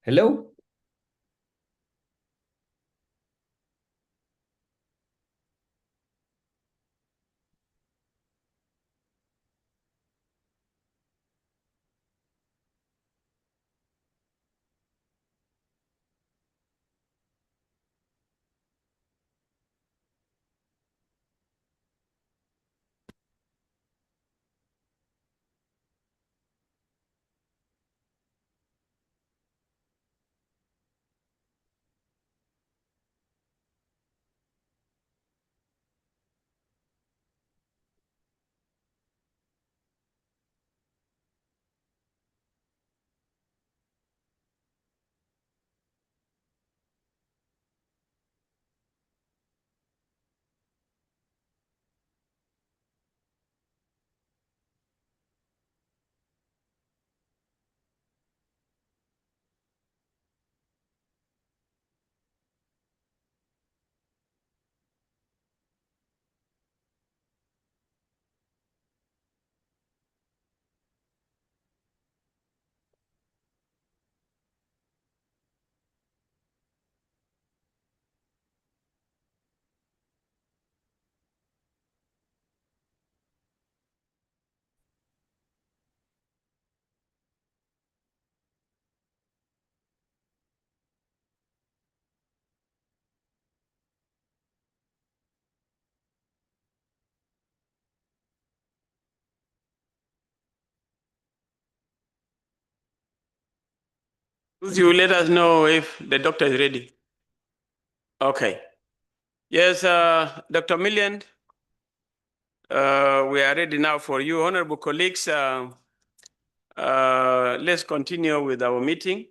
Hello? You let us know if the doctor is ready. Okay. Yes, Dr. Millian, we are ready now for you. Honorable colleagues, let's continue with our meeting.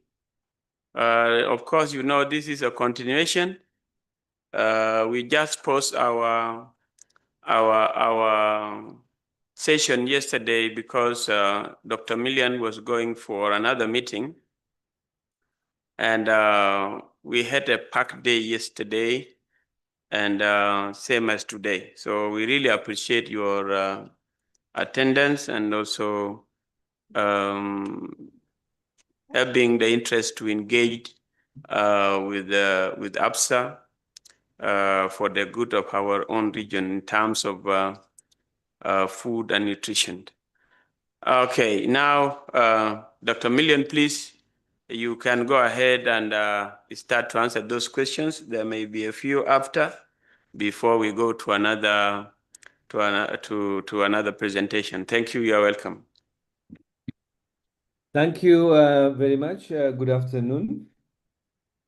Of course, you know this is a continuation. We just paused our session yesterday because Dr. Millian was going for another meeting. And we had a packed day yesterday and same as today. So we really appreciate your attendance and also having the interest to engage with AFSA for the good of our own region in terms of food and nutrition. Okay, now, Dr. Millian, please, you can go ahead and start to answer those questions. There may be a few after, before we go to another presentation. Thank you. You are welcome. Thank you very much. Good afternoon.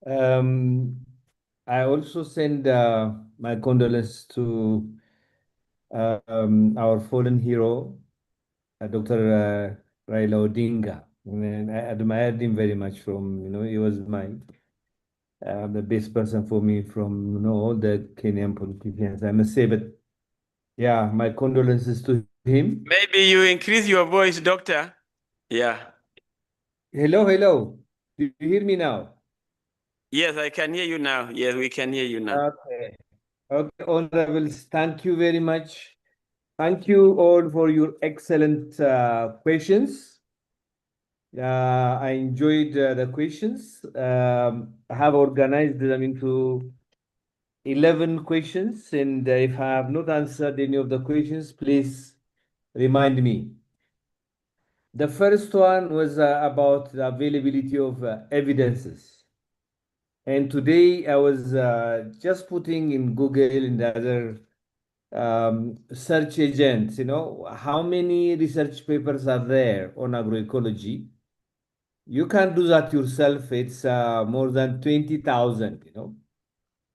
I also send my condolences to our fallen hero, Dr. Raila Odinga. And I admired him very much he was the best person for me from, all the Kenyan politicians, I must say. But yeah, my condolences to him. Maybe you increase your voice, doctor. Yeah. Hello, hello. Do you hear me now? Yes, I can hear you now. Yes, we can hear you now. Okay. Okay, honorables, thank you very much. Thank you all for your excellent questions. I enjoyed the questions. I have organized them into 11 questions, and if I have not answered any of the questions, please remind me. The first one was about the availability of evidences. And today I was just putting in Google and other search agents, how many research papers are there on agroecology? You can do that yourself. It's more than 20,000,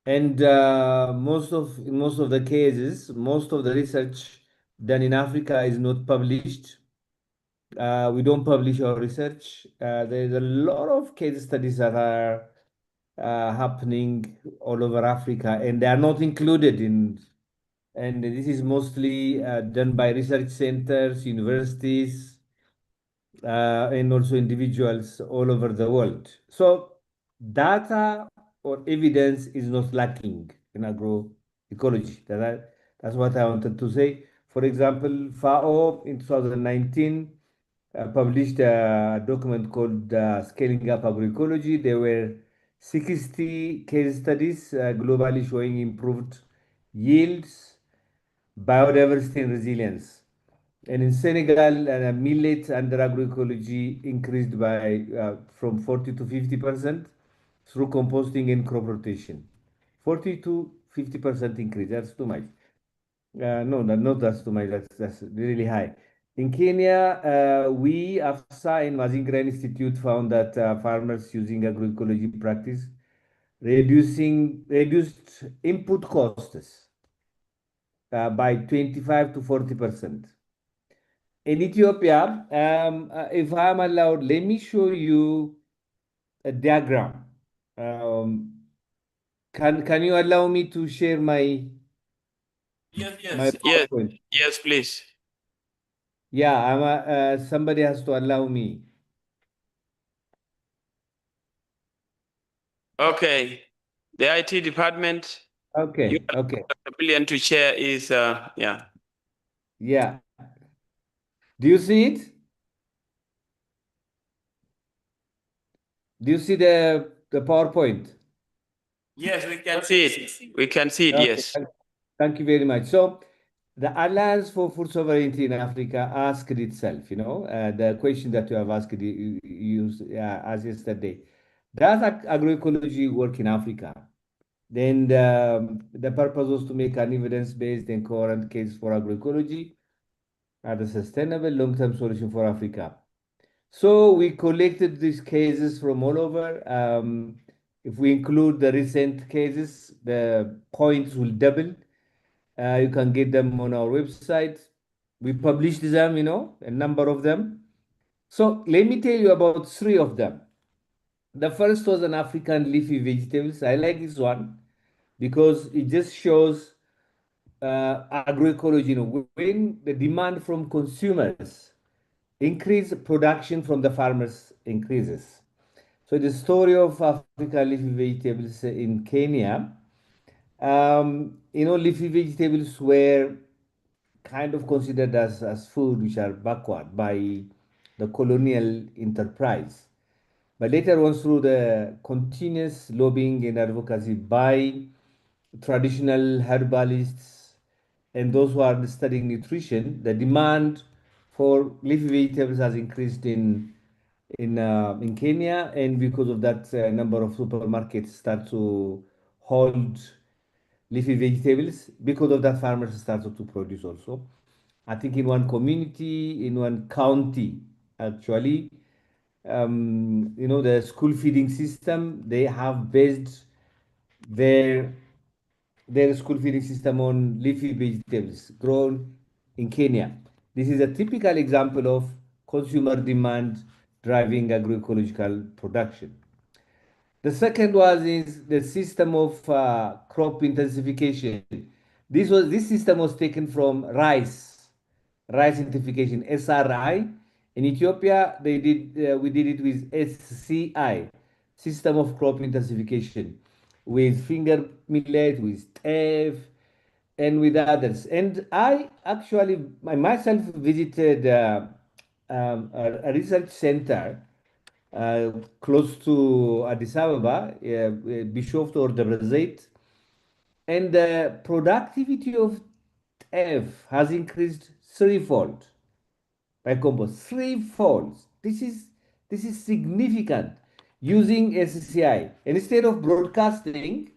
And in most of the cases, most of the research done in Africa is not published. We don't publish our research. There's a lot of case studies that are happening all over Africa, and they are not included in. And this is mostly done by research centers, universities, and also individuals all over the world. So data or evidence is not lacking in agroecology. That's what I wanted to say. For example, FAO in 2019 published a document called Scaling Up Agroecology. There were 60 case studies globally showing improved yields, biodiversity, and resilience. And in Senegal, millet under agroecology increased by from 40 to 50% through composting and crop rotation. 40 to 50% increase. That's too much. No, not that's too much. That's really high. In Kenya, we, AFSA and Mazingira Institute found that farmers using agroecology practice reduced input costs by 25 to 40%. In Ethiopia, if I'm allowed, let me show you a diagram. Can you allow me to share my Yes, PowerPoint? yes, please. Yeah, somebody has to allow me. Okay, the IT department. You Okay, okay, are willing to share is yeah. yeah. Do you see it? Do you see the PowerPoint? Yes, we can see it. We can see it. Okay, Yes. thank you very much. So, the Alliance for Food Sovereignty in Africa asked itself, the question that you have asked as yesterday. Does agroecology work in Africa? Then the purpose was to make an evidence-based and coherent case for agroecology as a sustainable long-term solution for Africa. So we collected these cases from all over. If we include the recent cases, the points will double. You can get them on our website. We published them, a number of them. So let me tell you about three of them. The first was an African leafy vegetables. I like this one because it just shows agroecology. When the demand from consumers increase, production from the farmers increases. So the story of African leafy vegetables in Kenya, leafy vegetables were kind of considered as food which are backward by the colonial enterprise. But later on, through the continuous lobbying and advocacy by traditional herbalists and those who are studying nutrition, the demand for leafy vegetables has increased in Kenya, and because of that, a number of supermarkets start to hold leafy vegetables. Because of that, farmers started to produce also. I think in one community, in one county, actually, the school feeding system, they have based their their school feeding system on leafy vegetables grown in Kenya. This is a typical example of consumer demand driving agroecological production. The second was is the system of crop intensification. This system was taken from rice intensification (SRI). In Ethiopia, we did it with SCI, system of crop intensification, with finger millet, with teff, and with others. And I actually myself visited a research center uh, close to Addis Ababa, Bishoftu or Debre Zeit, and the productivity of F has increased threefold by compost, threefold. This is significant using SCI. And instead of broadcasting,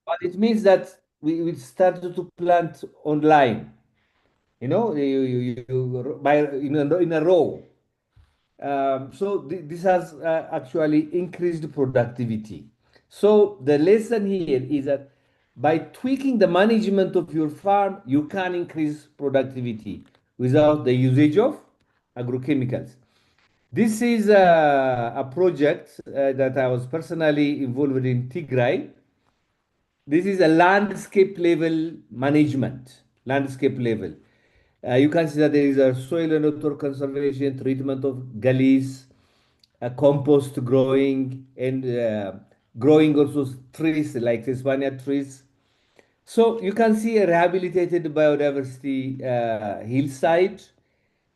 but it means that we started to plant online. In a row. So this has actually increased productivity. So the lesson here is that by tweaking the management of your farm, you can increase productivity without the usage of agrochemicals. This is a project that I was personally involved in Tigray. This is a landscape level management, landscape level. You can see that there is a soil and water conservation, treatment of gullies, compost growing, and growing also trees like Hispania trees. So you can see a rehabilitated biodiversity hillside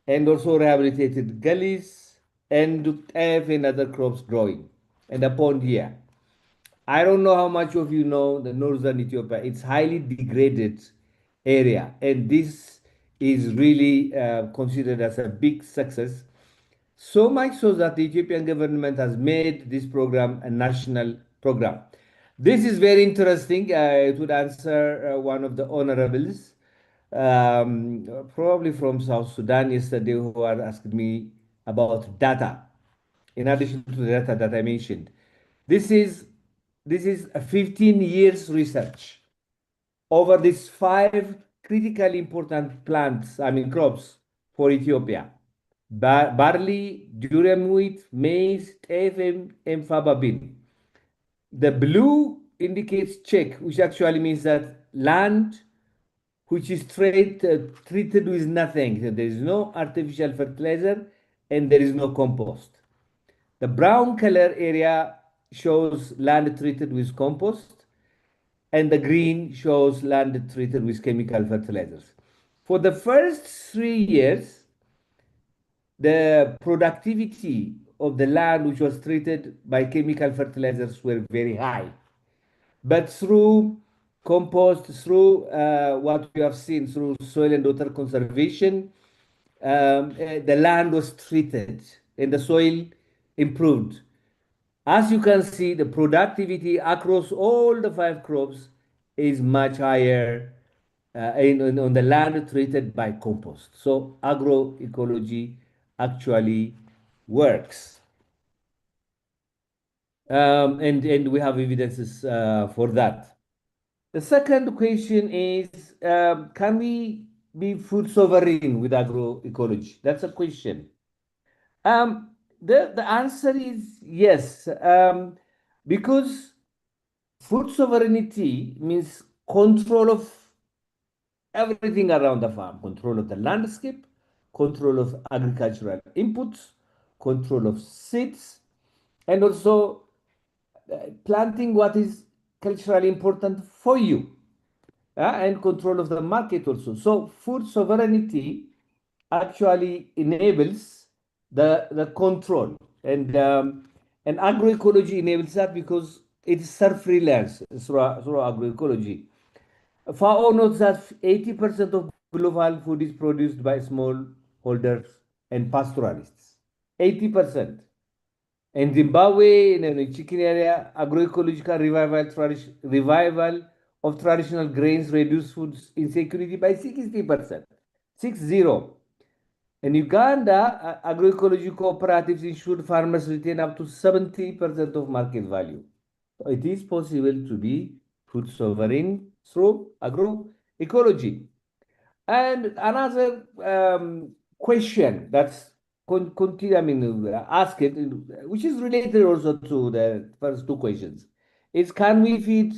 and also rehabilitated gullies and have another crops growing and a pond here. I don't know how much of you know the northern Ethiopia. It's highly degraded area, and this is really considered as a big success. So much so that the Ethiopian government has made this program a national program. This is very interesting. It would answer one of the honorables, probably from South Sudan yesterday, who are asking me about data. In addition to the data that I mentioned, this is this is a 15 years research over these five critically important plants, I mean crops for Ethiopia: barley, durum wheat, maize, teff, and faba bean. The blue indicates check, which actually means that land which is treated with nothing. So there is no artificial fertilizer and there is no compost. The brown color area shows land treated with compost, and the green shows land treated with chemical fertilizers. For the first 3 years, the productivity of the land which was treated by chemical fertilizers were very high. But through compost, through what we have seen through soil and water conservation, the land was treated and the soil improved. As you can see, the productivity across all the five crops is much higher on the land treated by compost. So agroecology actually works. And we have evidences for that. The second question is, can we be food sovereign with agroecology? That's a question. The answer is yes, because food sovereignty means control of everything around the farm, control of the landscape, control of agricultural inputs, control of seeds, and also planting what is culturally important for you, and control of the market also. So food sovereignty actually enables the control, and agroecology enables that because it's self-reliance through agroecology. FAO notes that 80% of global food is produced by smallholders and pastoralists. 80%. In Zimbabwe, in the chicken area, agroecological revival of traditional grains reduced food insecurity by 60%. 60. In Uganda, agroecology cooperatives ensured farmers retain up to 70% of market value. So it is possible to be food sovereign through agroecology. And another question that's continue, I mean, ask it, which is related also to the first two questions, is can we feed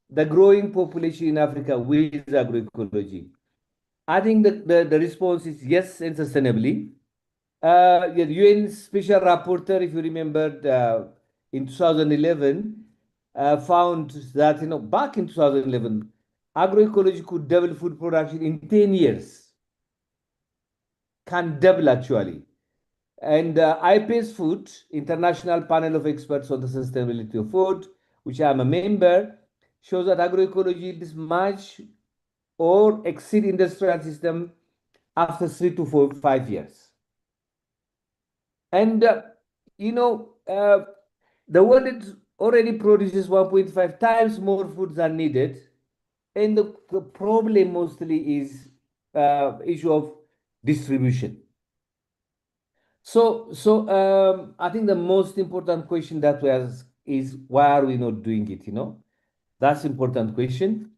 the growing population in Africa with agroecology? I think the response is yes, and sustainably. The UN Special Rapporteur, if you remember, in 2011, found that back in 2011, agroecology could double food production in 10 years. Can double actually. And IPACE Food, International Panel of Experts on the Sustainability of Food, which I'm a member, shows that agroecology is much or exceed industrial system after 3 to 5 years. And the world already produces 1.5 times more food than needed, and the problem mostly is issue of distribution. So I think the most important question that we ask is why are we not doing it? That's important question.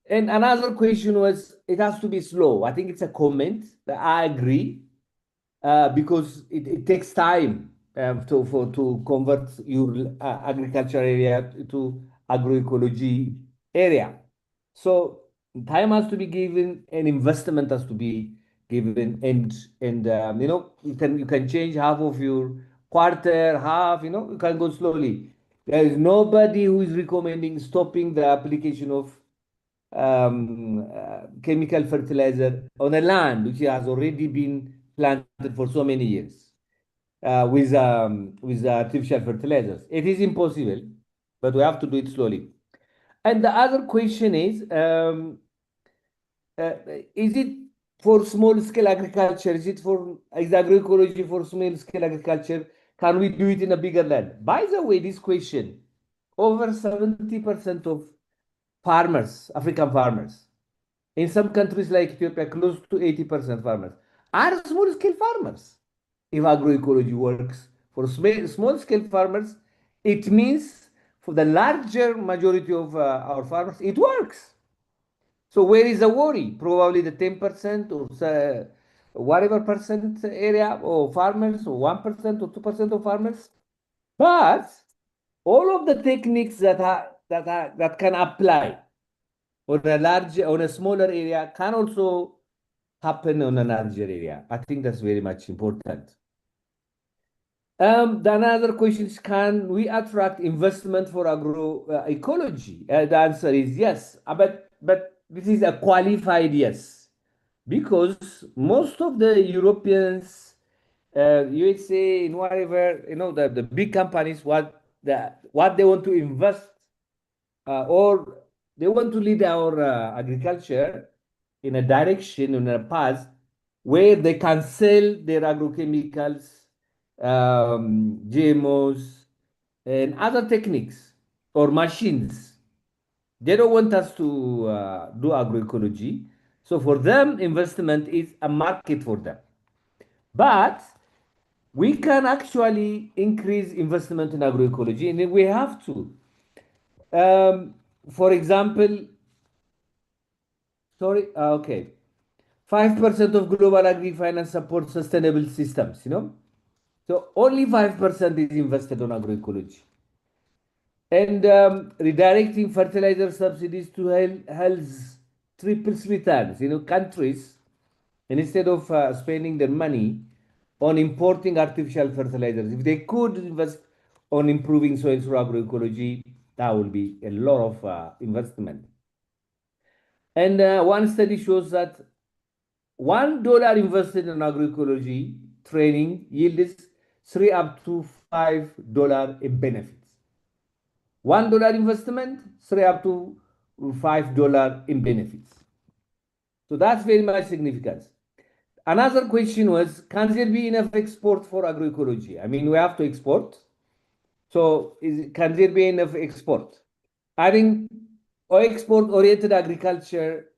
And another question was it has to be slow. I think it's a comment that I agree, because it takes time to convert your agriculture area to agroecology area. So time has to be given, and investment has to be given, and you can change half of your quarter, half. You can go slowly. There is nobody who is recommending stopping the application of chemical fertilizer on a land which has already been planted for so many years with artificial fertilizers. It is impossible, but we have to do it slowly. And the other question is it for small scale agriculture? Is agroecology for small scale agriculture? Can we do it in a bigger land? By the way, this question, over 70% of farmers, African farmers, in some countries like Ethiopia, close to 80% farmers are small scale farmers. If agroecology works for small scale farmers, it means for the larger majority of our farmers, it works. So where is the worry? Probably the 10% or whatever percent area of farmers, or 1% or 2% of farmers. But all of the techniques that can apply on a smaller area can also happen on a larger area. I think that's very much important. The another question is, can we attract investment for agroecology? The answer is yes, but this is a qualified yes, because most of the Europeans, USA, in whatever, the big companies, what they want to invest or they want to lead our agriculture in a direction, in a path where they can sell their agrochemicals, GMOs, and other techniques or machines. They don't want us to do agroecology. So for them, investment is a market for them. But we can actually increase investment in agroecology, and we have to. For example, sorry, okay. 5% of global agri-finance supports sustainable systems. So only 5% is invested on agroecology. And redirecting fertilizer subsidies to health triples returns. Countries, instead of spending their money on importing artificial fertilizers, if they could invest on improving soils for agroecology, that will be a lot of investment. And one study shows that $1 invested in agroecology training yields $3 up to $5 in benefits. $1 investment, $3 up to $5 in benefits. So that's very much significant. Another question was, can there be enough export for agroecology? I mean, we have to export. So can there be enough export? I think export-oriented agriculture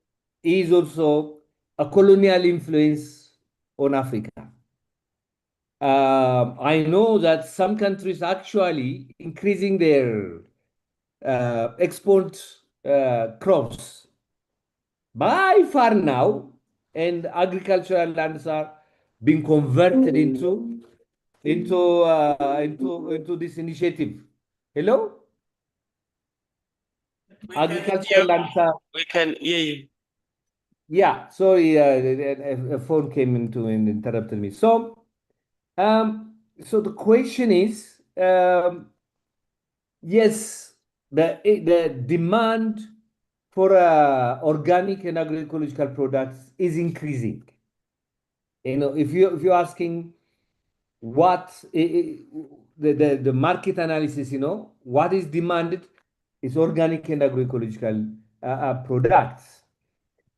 is also a colonial influence on Africa. I know that some countries actually increasing their export crops by far now, and agricultural lands are being converted into this initiative. Hello? Agricultural lands are. We can hear you. Yeah, sorry, a phone came into and interrupted me. So the question is, yes, the demand for organic and agroecological products is increasing. If you're asking what the market analysis, what is demanded is organic and agroecological products.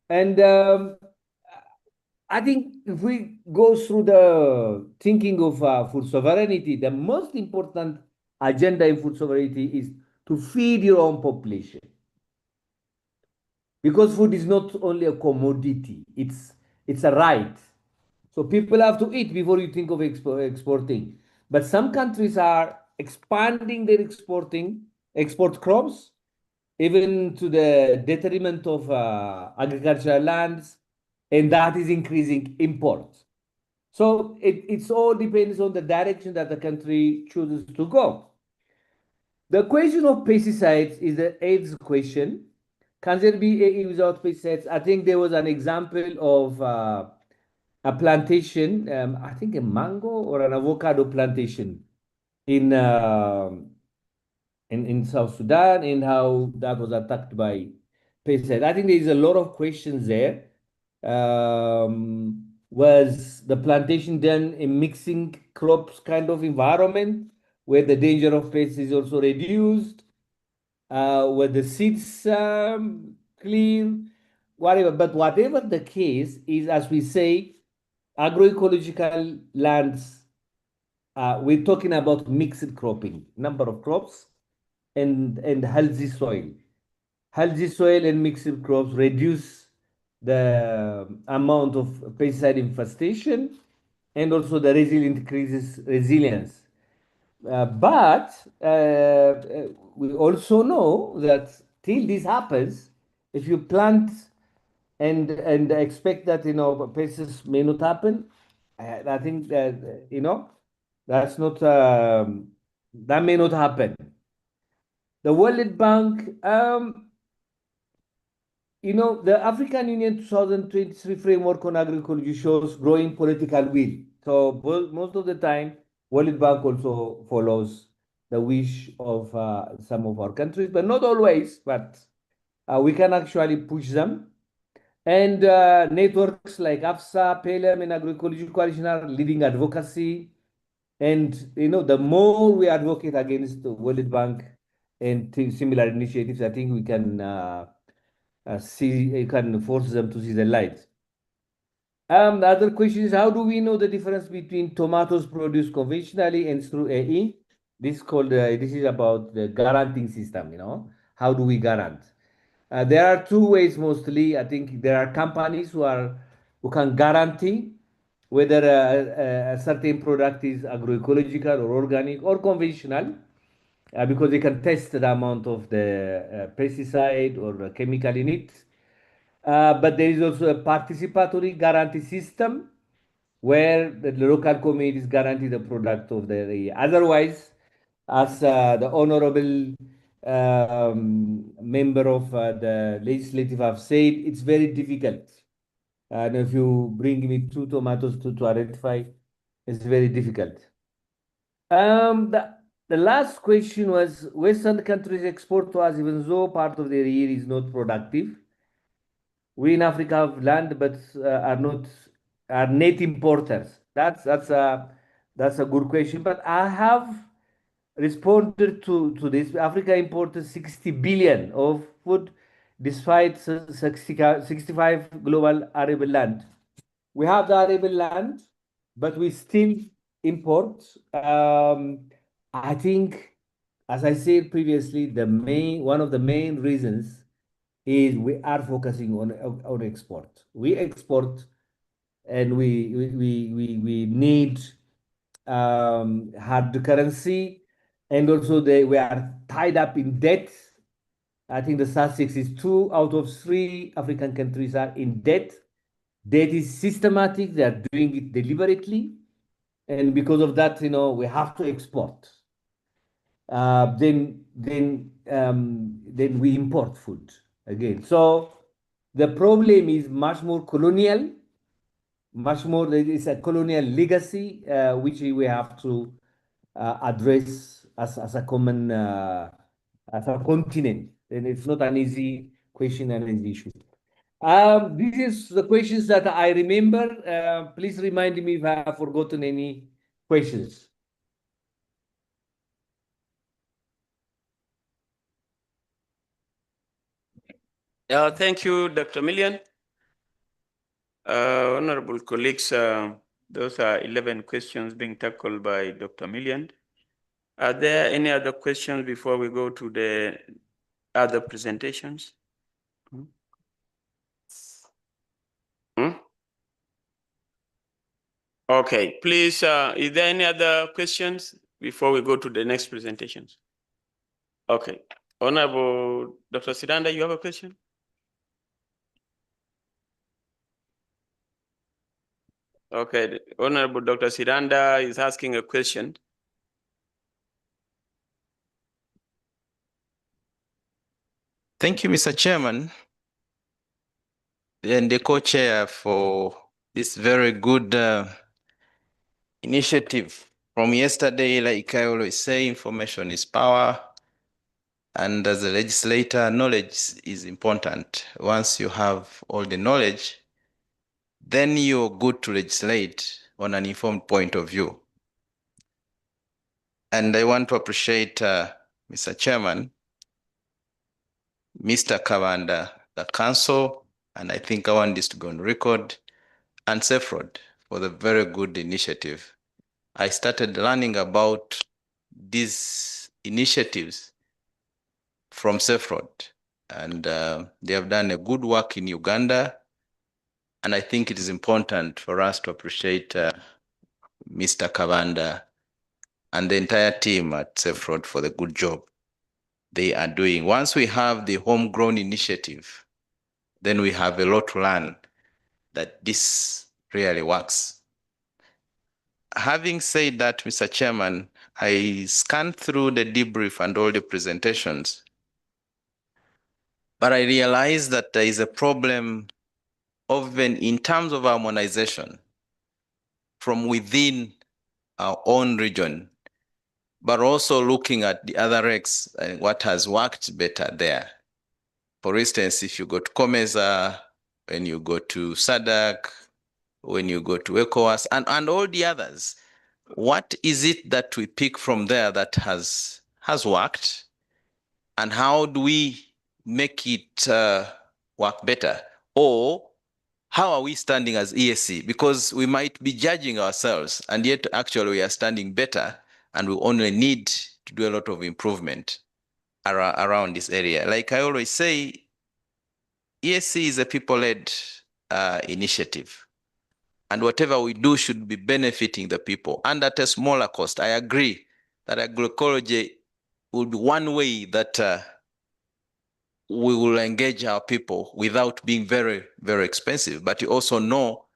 And I think if we go through the thinking of food sovereignty, the most important agenda in food sovereignty is to feed your own population. Because food is not only a commodity, it's a right. So people have to eat before you think of exporting. But some countries are expanding their export crops, even to the detriment of agricultural lands, and that is increasing imports. So it all depends on the direction that the country chooses to go. The question of pesticides is the AIDS question. Can there be AE without pesticides? I think there was an example of a plantation, I think a mango or an avocado plantation in South Sudan, and how that was attacked by pesticide. I think there is a lot of questions there. Was the plantation done in mixing crops kind of environment where the danger of pests is also reduced? Were the seeds clear? Whatever. But whatever the case is, as we say, agroecological lands, we're talking about mixed cropping, number of crops, and healthy soil. Healthy soil and mixed crops reduce the amount of pesticide infestation, and also the resilience increases resilience. But we also know that till this happens, if you plant and expect that pests may not happen, I think that that's not that may not happen. The World Bank, the African Union 2023 framework on agroecology shows growing political will. So most of the time, World Bank also follows the wish of some of our countries, but not always. But we can actually push them. And networks like AFSA, PLM, and Agroecology Coalition are leading advocacy. And the more we advocate against the World Bank and similar initiatives, I think we can you can force them to see the light. The other question is, how do we know the difference between tomatoes produced conventionally and through AE? This is about the guaranteeing system. How do we guarantee? There are two ways mostly. I think there are companies who can guarantee whether a certain product is agroecological or organic or conventional, because they can test the amount of the pesticide or chemical in it. But there is also a participatory guarantee system where the local communities guarantee the product of the area. Otherwise, as the honorable member of the legislative have said, it's very difficult. And if you bring me two tomatoes to identify, it's very difficult. The last question was, Western countries export to us even though part of their year is not productive. We in Africa have land, but are net importers. That's a good question. But I have responded to this. Africa imported 60 billion of food, despite 65 global arable land. We have the arable land, but we still import. I think, as I said previously, one of the main reasons is we are focusing on export. We export, and we need hard currency, and also we are tied up in debt. I think the statistics is 2 out of 3 African countries are in debt. Debt is systematic. They are doing it deliberately, and because of that, we have to export. Then we import food again. So the problem is much more colonial, it's a colonial legacy, which we have to address as a common, as a continent. And it's not an easy question and an issue. This is the questions that I remember. Please remind me if I have forgotten any questions. Thank you, Dr. Millian. Honorable colleagues, those are 11 questions being tackled by Dr. Millian. Are there any other questions before we go to the other presentations? Okay, please, is there any other questions before we go to the next presentations? Okay, Honorable Dr. Sidanda, you have a question? Okay, Honorable Dr. Sidanda is asking a question. Thank you, Mr. Chairman, and the co-chair for this very good initiative. From yesterday, like I always say, information is power. And as a legislator, knowledge is important. Once you have all the knowledge, then you're good to legislate on an informed point of view. And I want to appreciate Mr. Chairman, Mr. Kavanda, the council, and I think I want this to go on record, and SEFROD for the very good initiative. I started learning about these initiatives from SEFROD, and they have done a good work in Uganda. And I think it is important for us to appreciate Mr. Kavanda and the entire team at SEFROD for the good job they are doing. Once we have the homegrown initiative, then we have a lot to learn that this really works. Having said that, Mr. Chairman, I scanned through the debrief and all the presentations, but I realized that there is a problem even in terms of harmonization from within our own region, but also looking at the other regs and what has worked better there. For instance, if you go to COMESA, when you go to SADC, when you go to ECOWAS, and all the others, what is it that we pick from there that has worked? And how do we make it work better? Or how are we standing as EAC? Because we might be judging ourselves, and yet actually we are standing better, and we only need to do a lot of improvement around this area. Like I always say, EAC is a people-led initiative, and whatever we do should be benefiting the people, and at a smaller cost. I agree that agroecology will be one way that we will engage our people without being very, very expensive. But you also know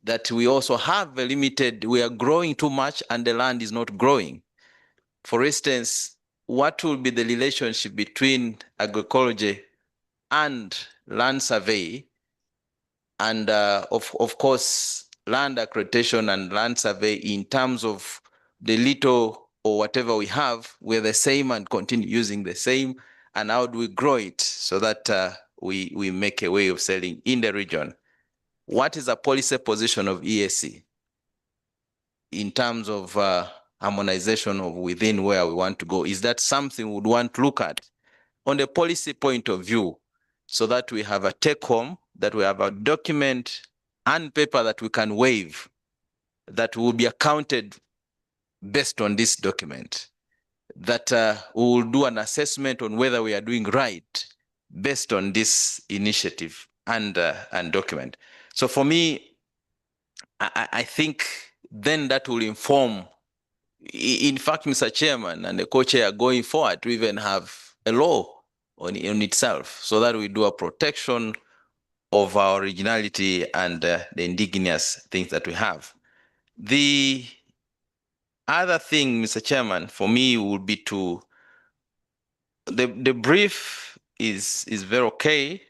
that we also have a limited, we are growing too much and the land is not growing. For instance, what will be the relationship between agroecology and land survey, and of course, land accreditation and land survey in terms of the little or whatever we have, we're the same and continue using the same, and how do we grow it so that we make a way of selling in the region? What is the policy position of EAC in terms of harmonization of within where we want to go? Is that something we would want to look at on the policy point of view, so that we have a take home, that we have a document and paper that we can waive, that will be accounted based on this document, that we will do an assessment on whether we are doing right based on this initiative and document. So for me, I think then that will inform, in fact, Mr. Chairman and the co-chair, going forward to even have a law on itself, so that we do a protection of our originality and the indigenous things that we have. The other thing, Mr. Chairman, for me would be to, the brief is very okay,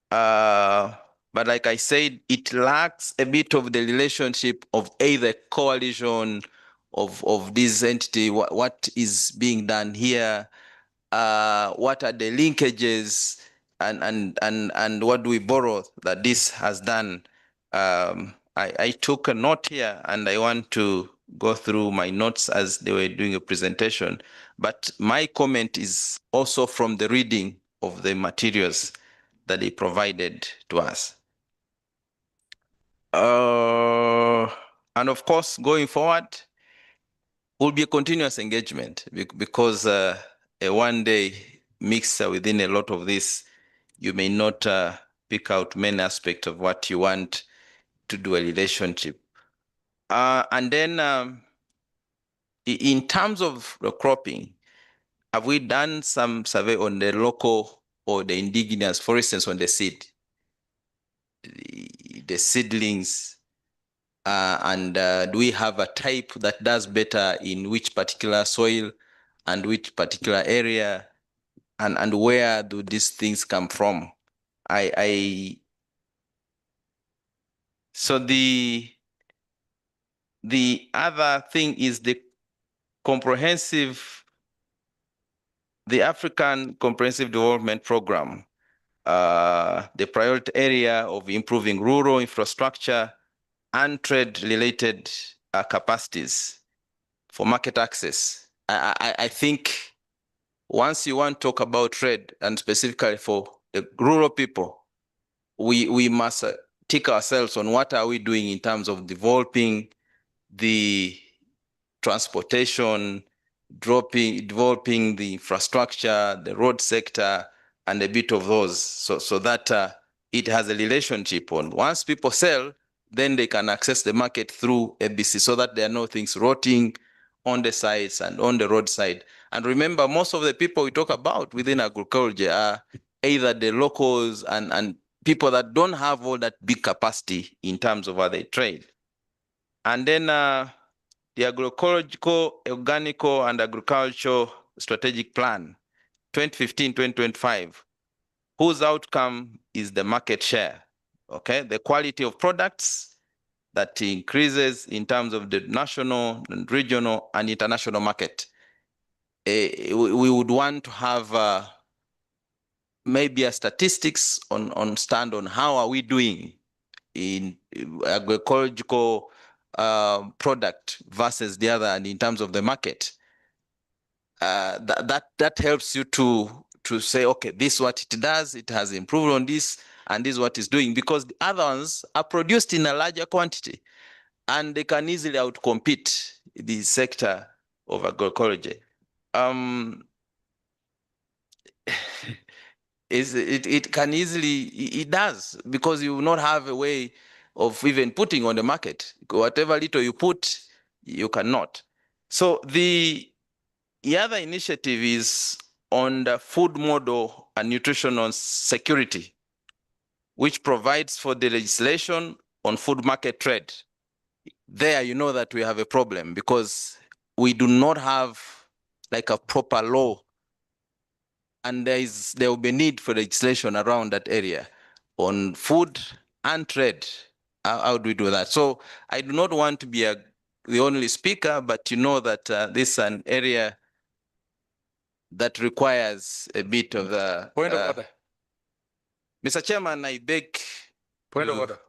but like I said, it lacks a bit of the relationship of either coalition of this entity, what is being done here, what are the linkages, and what do we borrow that this has done. I took a note here, and I want to go through my notes as they were doing a presentation, but my comment is also from the reading of the materials that they provided to us. And of course, going forward, will be a continuous engagement, because a one-day mixer within a lot of this, you may not pick out many aspects of what you want to do a relationship. And then in terms of the cropping, have we done some survey on the local or the indigenous, for instance, on the seed, the seedlings, and do we have a type that does better in which particular soil and which particular area, and where do these things come from? So the other thing is the comprehensive the African Comprehensive Development Program, the priority area of improving rural infrastructure and trade-related capacities for market access. I think once you want to talk about trade, and specifically for the rural people, we must take ourselves on what are we doing in terms of developing the transportation, developing the infrastructure, the road sector, and a bit of those, so that it has a relationship on. Once people sell, then they can access the market through ABC, so that there are no things rotting on the sides and on the roadside. And remember, most of the people we talk about within agriculture are either the locals and people that don't have all that big capacity in terms of how they trade. And then the Agroecological, Organical, and Agricultural Strategic Plan, 2015-2025, whose outcome is the market share, okay? The quality of products that increases in terms of the national, and regional, and international market. We would want to have maybe a statistics on how are we doing in agroecological product versus the other, and in terms of the market. That helps you to say, okay, this is what it does, it has improved on this, and this is what it's doing, because the other ones are produced in a larger quantity and they can easily outcompete the sector of agroecology. It can easily, it does, because you will not have a way of even putting on the market. Whatever little you put, you cannot. So the other initiative is on the food model and nutritional security, which provides for the legislation on food market trade. There, you know that we have a problem, because we do not have like a proper law, and there will be need for legislation around that area on food and trade. How do we do that? So I do not want to be the only speaker, but you know that this is an area that requires a bit of the Point of order. Mr. Chairman, I beg. Point of order.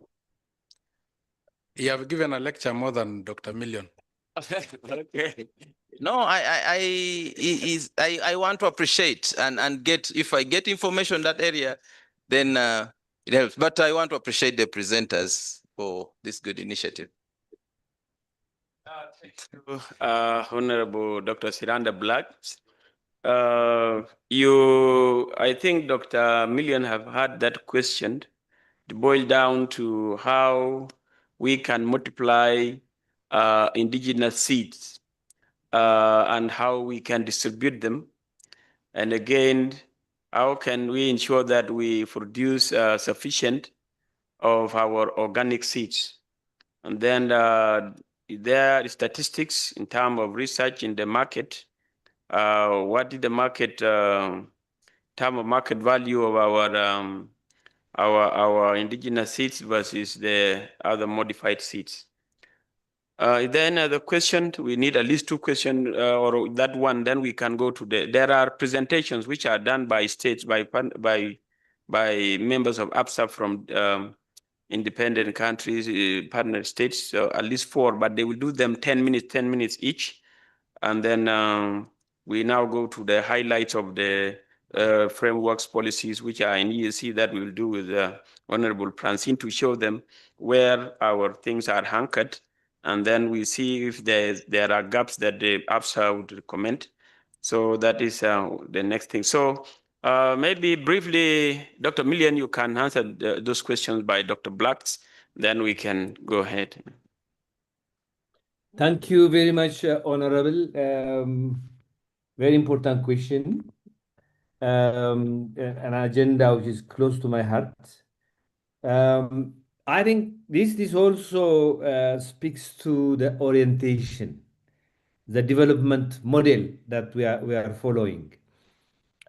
You have given a lecture more than Dr. Million. Okay. No, I want to appreciate and get, if I get information in that area, then it helps. But I want to appreciate the presenters for this good initiative. Thank you, Honorable Dr. Siranda Black. I think Dr. Million have had that question to boil down to how we can multiply indigenous seeds and how we can distribute them. And again, how can we ensure that we produce sufficient of our organic seeds? And then there are statistics in terms of research in the market. What is the market term of market value of our indigenous seeds versus the other modified seeds? Then the question, we need at least two questions or that one, then we can go to there are presentations which are done by states, by members of AFSA from independent countries, partner states, so at least 4, but they will do them 10 minutes each. And then we now go to the highlights of the frameworks policies, which are in EAC, that we will do with Honorable Francine to show them where our things are anchored. And then we see if there are gaps that the AFSA would recommend. So that is the next thing. So maybe briefly, Dr. Million, you can answer those questions by Dr. Blacks, then we can go ahead. Thank you very much, Honorable. Very important question. An agenda which is close to my heart. I think this also speaks to the orientation, the development model that we are following.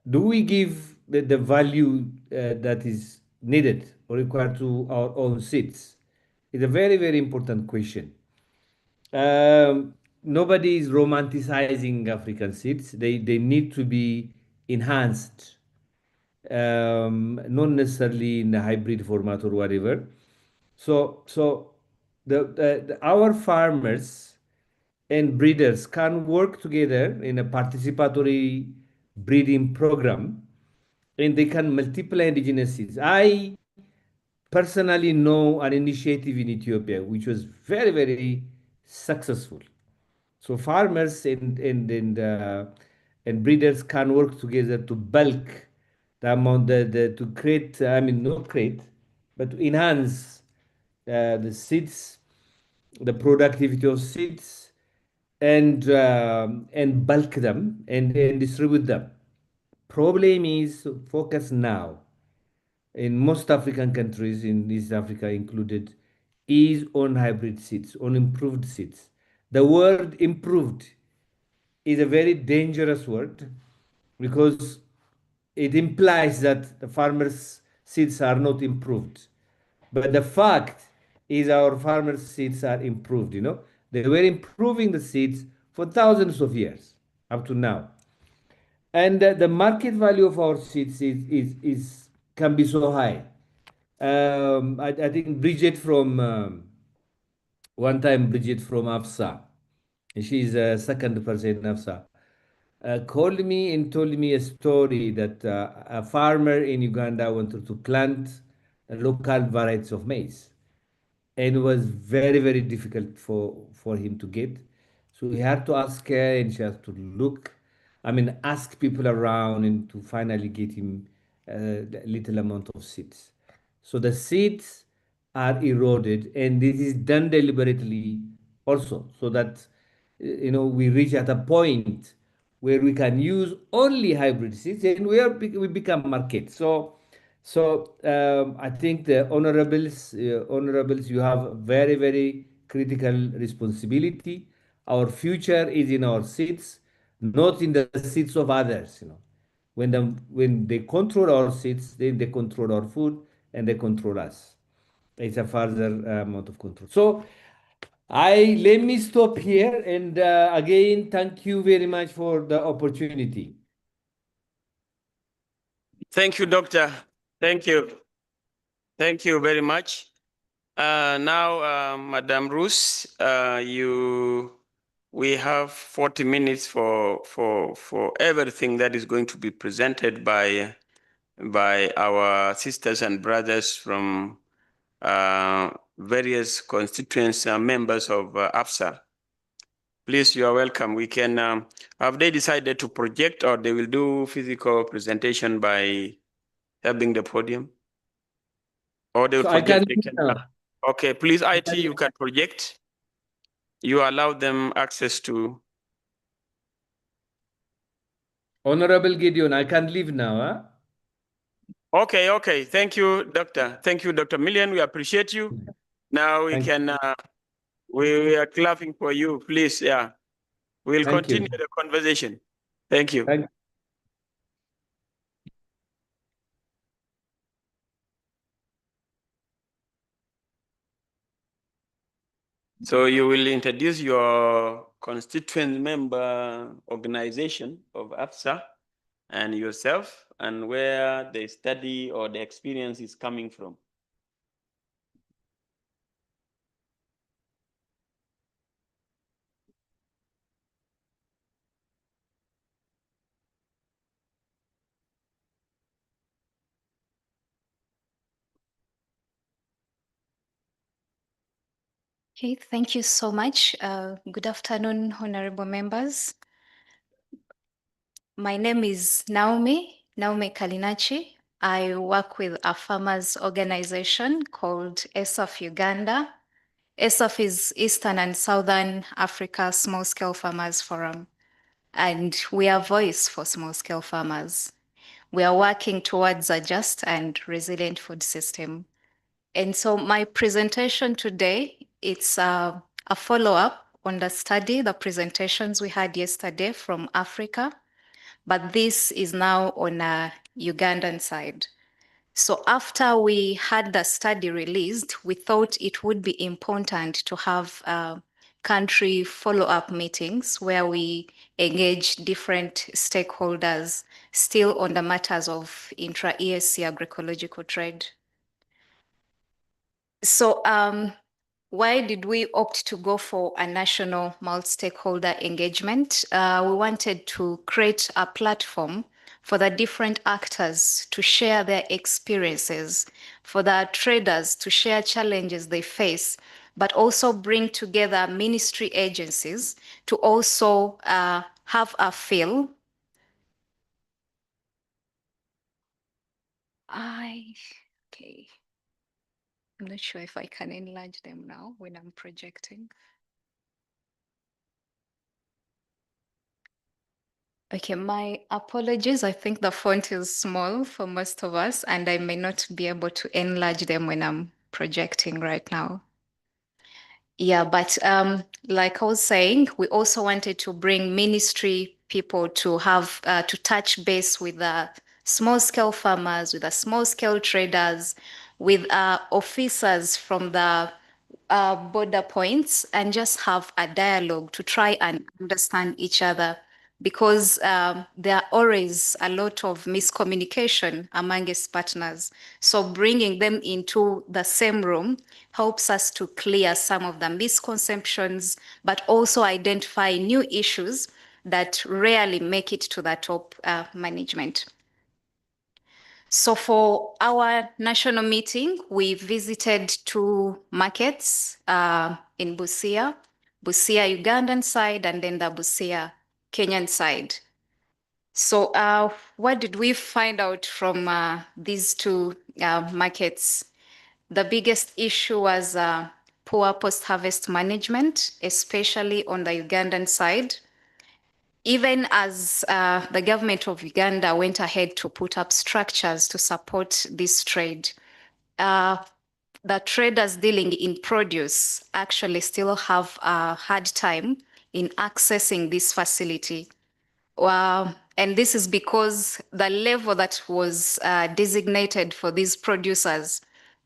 Do we give the value that is needed or required to our own seeds? It's a very, very important question. Nobody is romanticizing African seeds. They need to be enhanced, not necessarily in a hybrid format or whatever. So our farmers and breeders can work together in a participatory breeding program, and they can multiply indigenous seeds. I personally know an initiative in Ethiopia which was very, very successful. So farmers and breeders can work together to bulk the amount to create, I mean, not create, but to enhance the seeds, the productivity of seeds, and bulk them and distribute them. Problem is focus now in most African countries, in East Africa included, is on hybrid seeds, on improved seeds. The word improved is a very dangerous word because it implies that the farmers' seeds are not improved. But the fact is our farmers' seeds are improved, you know. They were improving the seeds for thousands of years up to now. And the market value of our seeds is can be so high. I think Bridget from one time Bridget from AFSA, she's a second person in AFSA, called me and told me a story that a farmer in Uganda wanted to plant local varieties of maize, and it was very, very difficult for him to get. So he had to ask her, and she had to look, I mean, ask people around, and to finally get him a little amount of seeds. So the seeds are eroded, and this is done deliberately also, so that we reach at a point where we can use only hybrid seeds, and we become market. So I think the honorables, you have very, very critical responsibility. Our future is in our seats, not in the seats of others. When they control our seats, then they control our food and they control us. It's a further amount of control. So let me stop here, and again, thank you very much for the opportunity. Thank you, Doctor. Thank you. Thank you very much. Now, Madam Rus, we have 40 minutes for everything that is going to be presented by our sisters and brothers from various constituents, members of AFSA. Please, you are welcome. We can, have they decided to project, or they will do physical presentation by having the podium? Or they will project? Okay, please, IT, you can project. You allow them access to. Honorable Gideon, I can leave now, huh? Okay. Thank you, Doctor. Thank you, Dr. Millian. We appreciate you. Now we can, we are clapping for you, please. Yeah. We'll continue the conversation. Thank you. Thank you. So you will introduce your constituent member organization of AFSA and yourself, and where the study or the experience is coming from. Okay, thank you so much. Good afternoon, honorable members. My name is Naomi Kalinachi. I work with a farmers organization called ESAF Uganda. ESAF is Eastern and Southern Africa Small Scale Farmers Forum, and we are voice for small scale farmers. We are working towards a just and resilient food system. And so my presentation today, it's a follow-up on the presentations we had yesterday from Africa, but this is now on a Ugandan side. So after we had the study released, we thought it would be important to have country follow-up meetings where we engage different stakeholders still on the matters of intra-EAC agroecological trade. So why did we opt to go for a national multi-stakeholder engagement? We wanted to create a platform for the different actors to share their experiences, for the traders to share challenges they face, but also bring together ministry agencies to also have a feel. Okay. I'm not sure if I can enlarge them now when I'm projecting. Okay, my apologies. I think the font is small for most of us, and I may not be able to enlarge them when I'm projecting right now. Yeah, but like I was saying, we also wanted to bring ministry people to have to touch base with the small-scale farmers, with the small-scale traders, with officers from the border points, and just have a dialogue to try and understand each other, because there are always a lot of miscommunication amongst partners. So bringing them into the same room helps us to clear some of the misconceptions, but also identify new issues that rarely make it to the top management. So for our national meeting, we visited 2 markets in Busia, Ugandan side, and then the Busia Kenyan side. So what did we find out from these 2 markets? The biggest issue was poor post-harvest management, especially on the Ugandan side. Even as the government of Uganda went ahead to put up structures to support this trade, the traders dealing in produce actually still have a hard time in accessing this facility. And this is because the level that was designated for these producers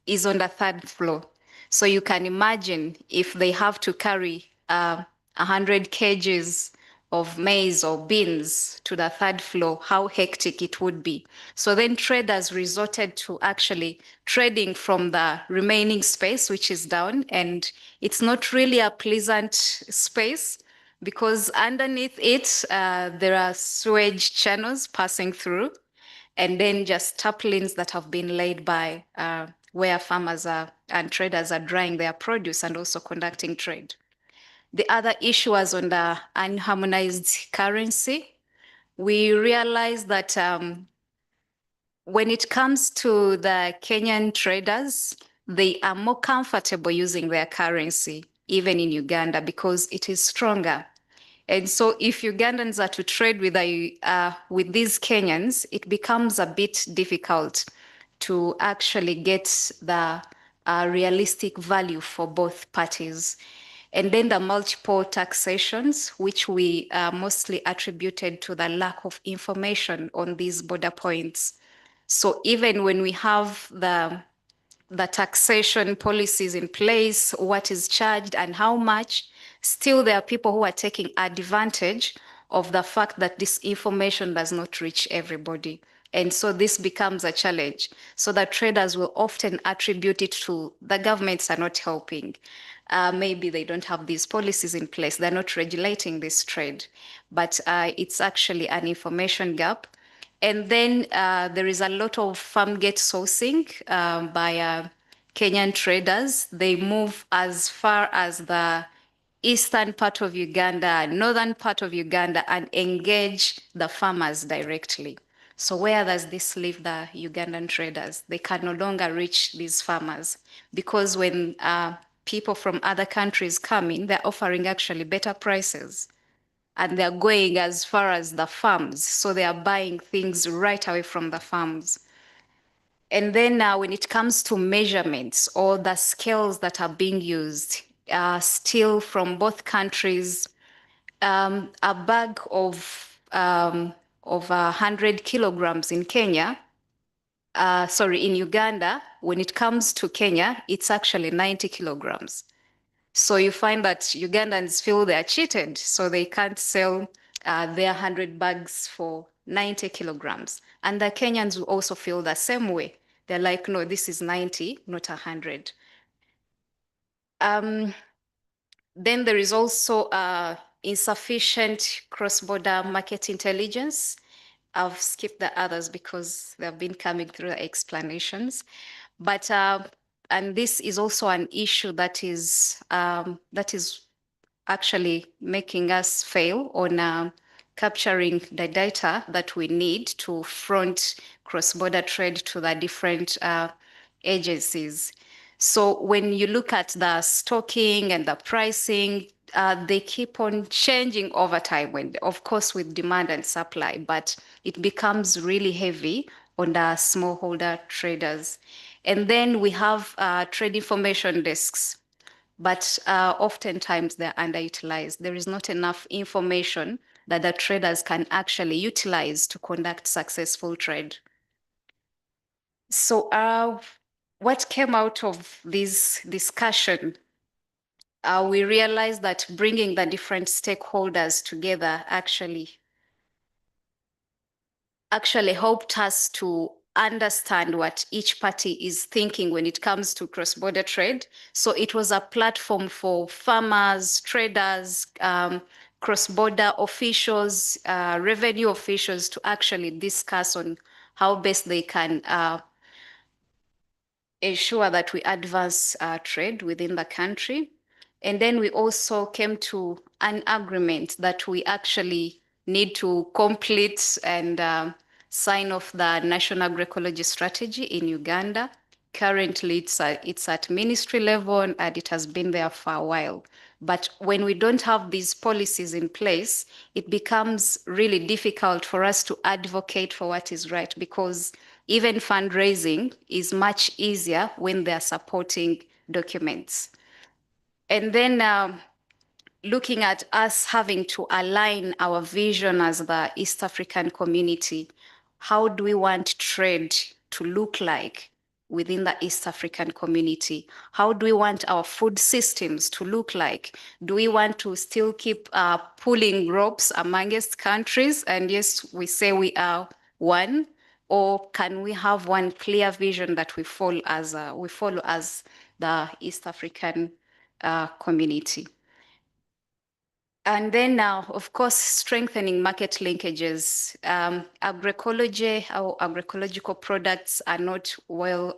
is on the 3rd floor. So you can imagine if they have to carry 100 kgs of maize or beans to the 3rd floor, how hectic it would be. So then traders resorted to actually trading from the remaining space, which is down, and it's not really a pleasant space, because underneath it, there are sewage channels passing through, and then just tarpaulins that have been laid by where farmers are and traders are drying their produce and also conducting trade. The other issue was on the unharmonized currency. We realized that when it comes to the Kenyan traders, they are more comfortable using their currency, even in Uganda, because it is stronger. And so if Ugandans are to trade with these Kenyans, it becomes a bit difficult to actually get the realistic value for both parties. And then the multiple taxations, which we mostly attributed to the lack of information on these border points. So even when we have the taxation policies in place, what is charged and how much, still there are people who are taking advantage of the fact that this information does not reach everybody. And so this becomes a challenge. So the traders will often attribute it to the governments are not helping. Maybe they don't have these policies in place. They're not regulating this trade. But it's actually an information gap. And then there is a lot of farm gate sourcing by Kenyan traders. They move as far as the eastern part of Uganda, northern part of Uganda, and engage the farmers directly. So where does this leave the Ugandan traders? They can no longer reach these farmers, because when people from other countries come in, they're offering actually better prices. And they're going as far as the farms. So they are buying things right away from the farms. And then when it comes to measurements or the scales that are being used, still from both countries, a bag of 100 kilograms in Kenya, in Uganda, when it comes to Kenya, it's actually 90 kilograms. So you find that Ugandans feel they are cheated, so they can't sell their 100 bags for 90 kilograms. And the Kenyans will also feel the same way. They're like, no, this is 90, not 100. Then there is also insufficient cross-border market intelligence. I've skipped the others because they've been coming through the explanations. But and this is also an issue that is actually making us fail on capturing the data that we need to front cross-border trade to the different agencies. So when you look at the stocking and the pricing, they keep on changing over time, when, of course, with demand and supply, but it becomes really heavy on the smallholder traders. And then we have trade information desks, but oftentimes they're underutilized. There is not enough information that the traders can actually utilize to conduct successful trade. So what came out of this discussion, we realized that bringing the different stakeholders together actually helped us to understand what each party is thinking when it comes to cross-border trade. So it was a platform for farmers, traders, cross-border officials, revenue officials to actually discuss on how best they can ensure that we advance trade within the country. And then we also came to an agreement that we actually need to complete and sign off the National Agroecology Strategy in Uganda. Currently, it's at ministry level and it has been there for a while. But when we don't have these policies in place, it becomes really difficult for us to advocate for what is right, because even fundraising is much easier when they're supporting documents. And then looking at us having to align our vision as the East African community, how do we want trade to look like within the East African community? How do we want our food systems to look like? Do we want to still keep pulling ropes amongst countries? And yes, we say we are one. Or can we have one clear vision that we follow as the East African community? And then now, of course, strengthening market linkages. Agroecology, our agroecological products are not well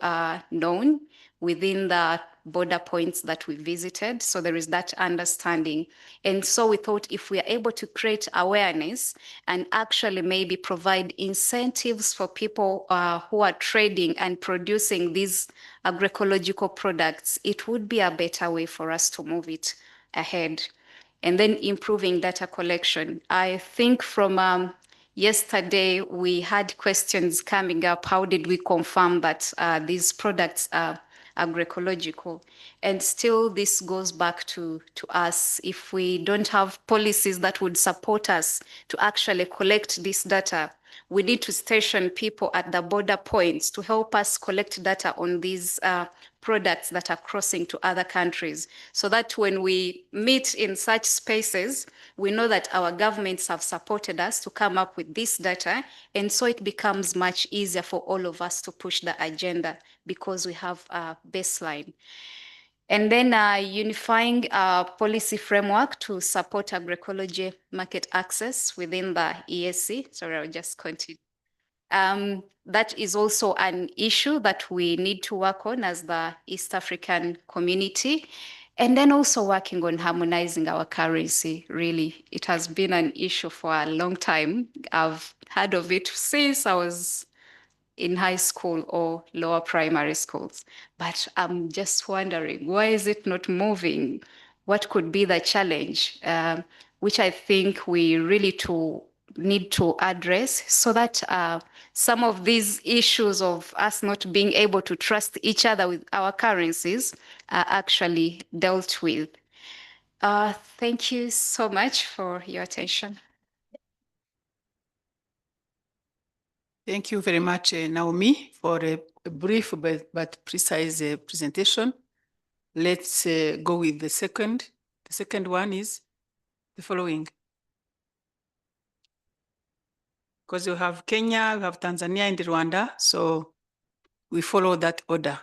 known within the border points that we visited. So there is that understanding. And so we thought if we are able to create awareness and actually maybe provide incentives for people who are trading and producing these agroecological products, it would be a better way for us to move it ahead. And then improving data collection. I think from yesterday, we had questions coming up. How did we confirm that these products are agroecological? And still, this goes back to us. If we don't have policies that would support us to actually collect this data, we need to station people at the border points to help us collect data on these products that are crossing to other countries, so that when we meet in such spaces, we know that our governments have supported us to come up with this data. And so it becomes much easier for all of us to push the agenda because we have a baseline. And then unifying policy framework to support agroecology market access within the EAC. Sorry, I'll just continue. That is also an issue that we need to work on as the East African community. And then also working on harmonizing our currency, really. It has been an issue for a long time. I've heard of it since I was in high school or lower primary schools. But I'm just wondering, why is it not moving? What could be the challenge? Which I think we really need to address, so that some of these issues of us not being able to trust each other with our currencies are actually dealt with. Thank you so much for your attention. Thank you very much, Naomi, for a brief but precise presentation. let's go with the second. The second one is the following. Because you have Kenya, you have Tanzania and Rwanda, so we follow that order.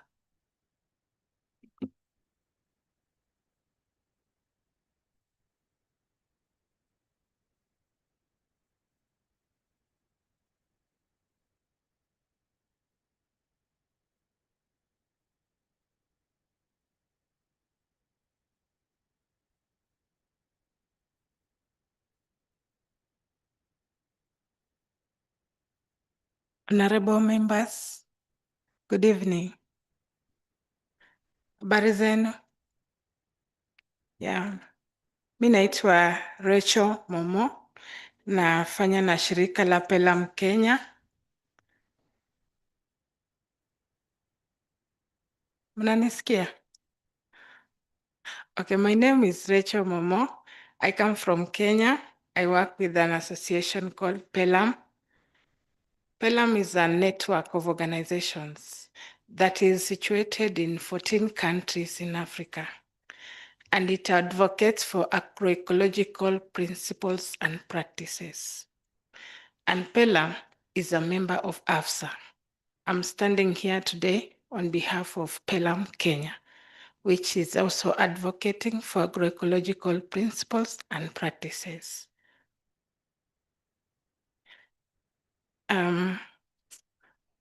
Honorable members, good evening. Habari zenu? Yeah. Mi naitwa Rachel Momo, nafanya na shirika la Pelam Kenya. Mnanisikia? Okay, my name is Rachel Momo. I come from Kenya. I work with an association called Pelam. Pelam is a network of organizations that is situated in 14 countries in Africa, and it advocates for agroecological principles and practices. And Pelam is a member of AFSA. I'm standing here today on behalf of Pelam Kenya, which is also advocating for agroecological principles and practices.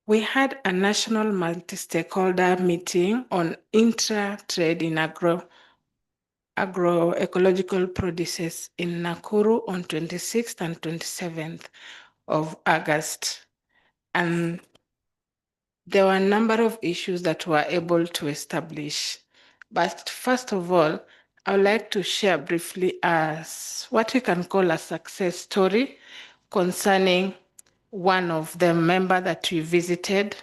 We had a national multi-stakeholder meeting on intra-trade in agroecological produces in Nakuru on 26th and 27th of August. And there were a number of issues that were able to establish. But first of all, I would like to share briefly as what we can call a success story concerning one of the members that we visited,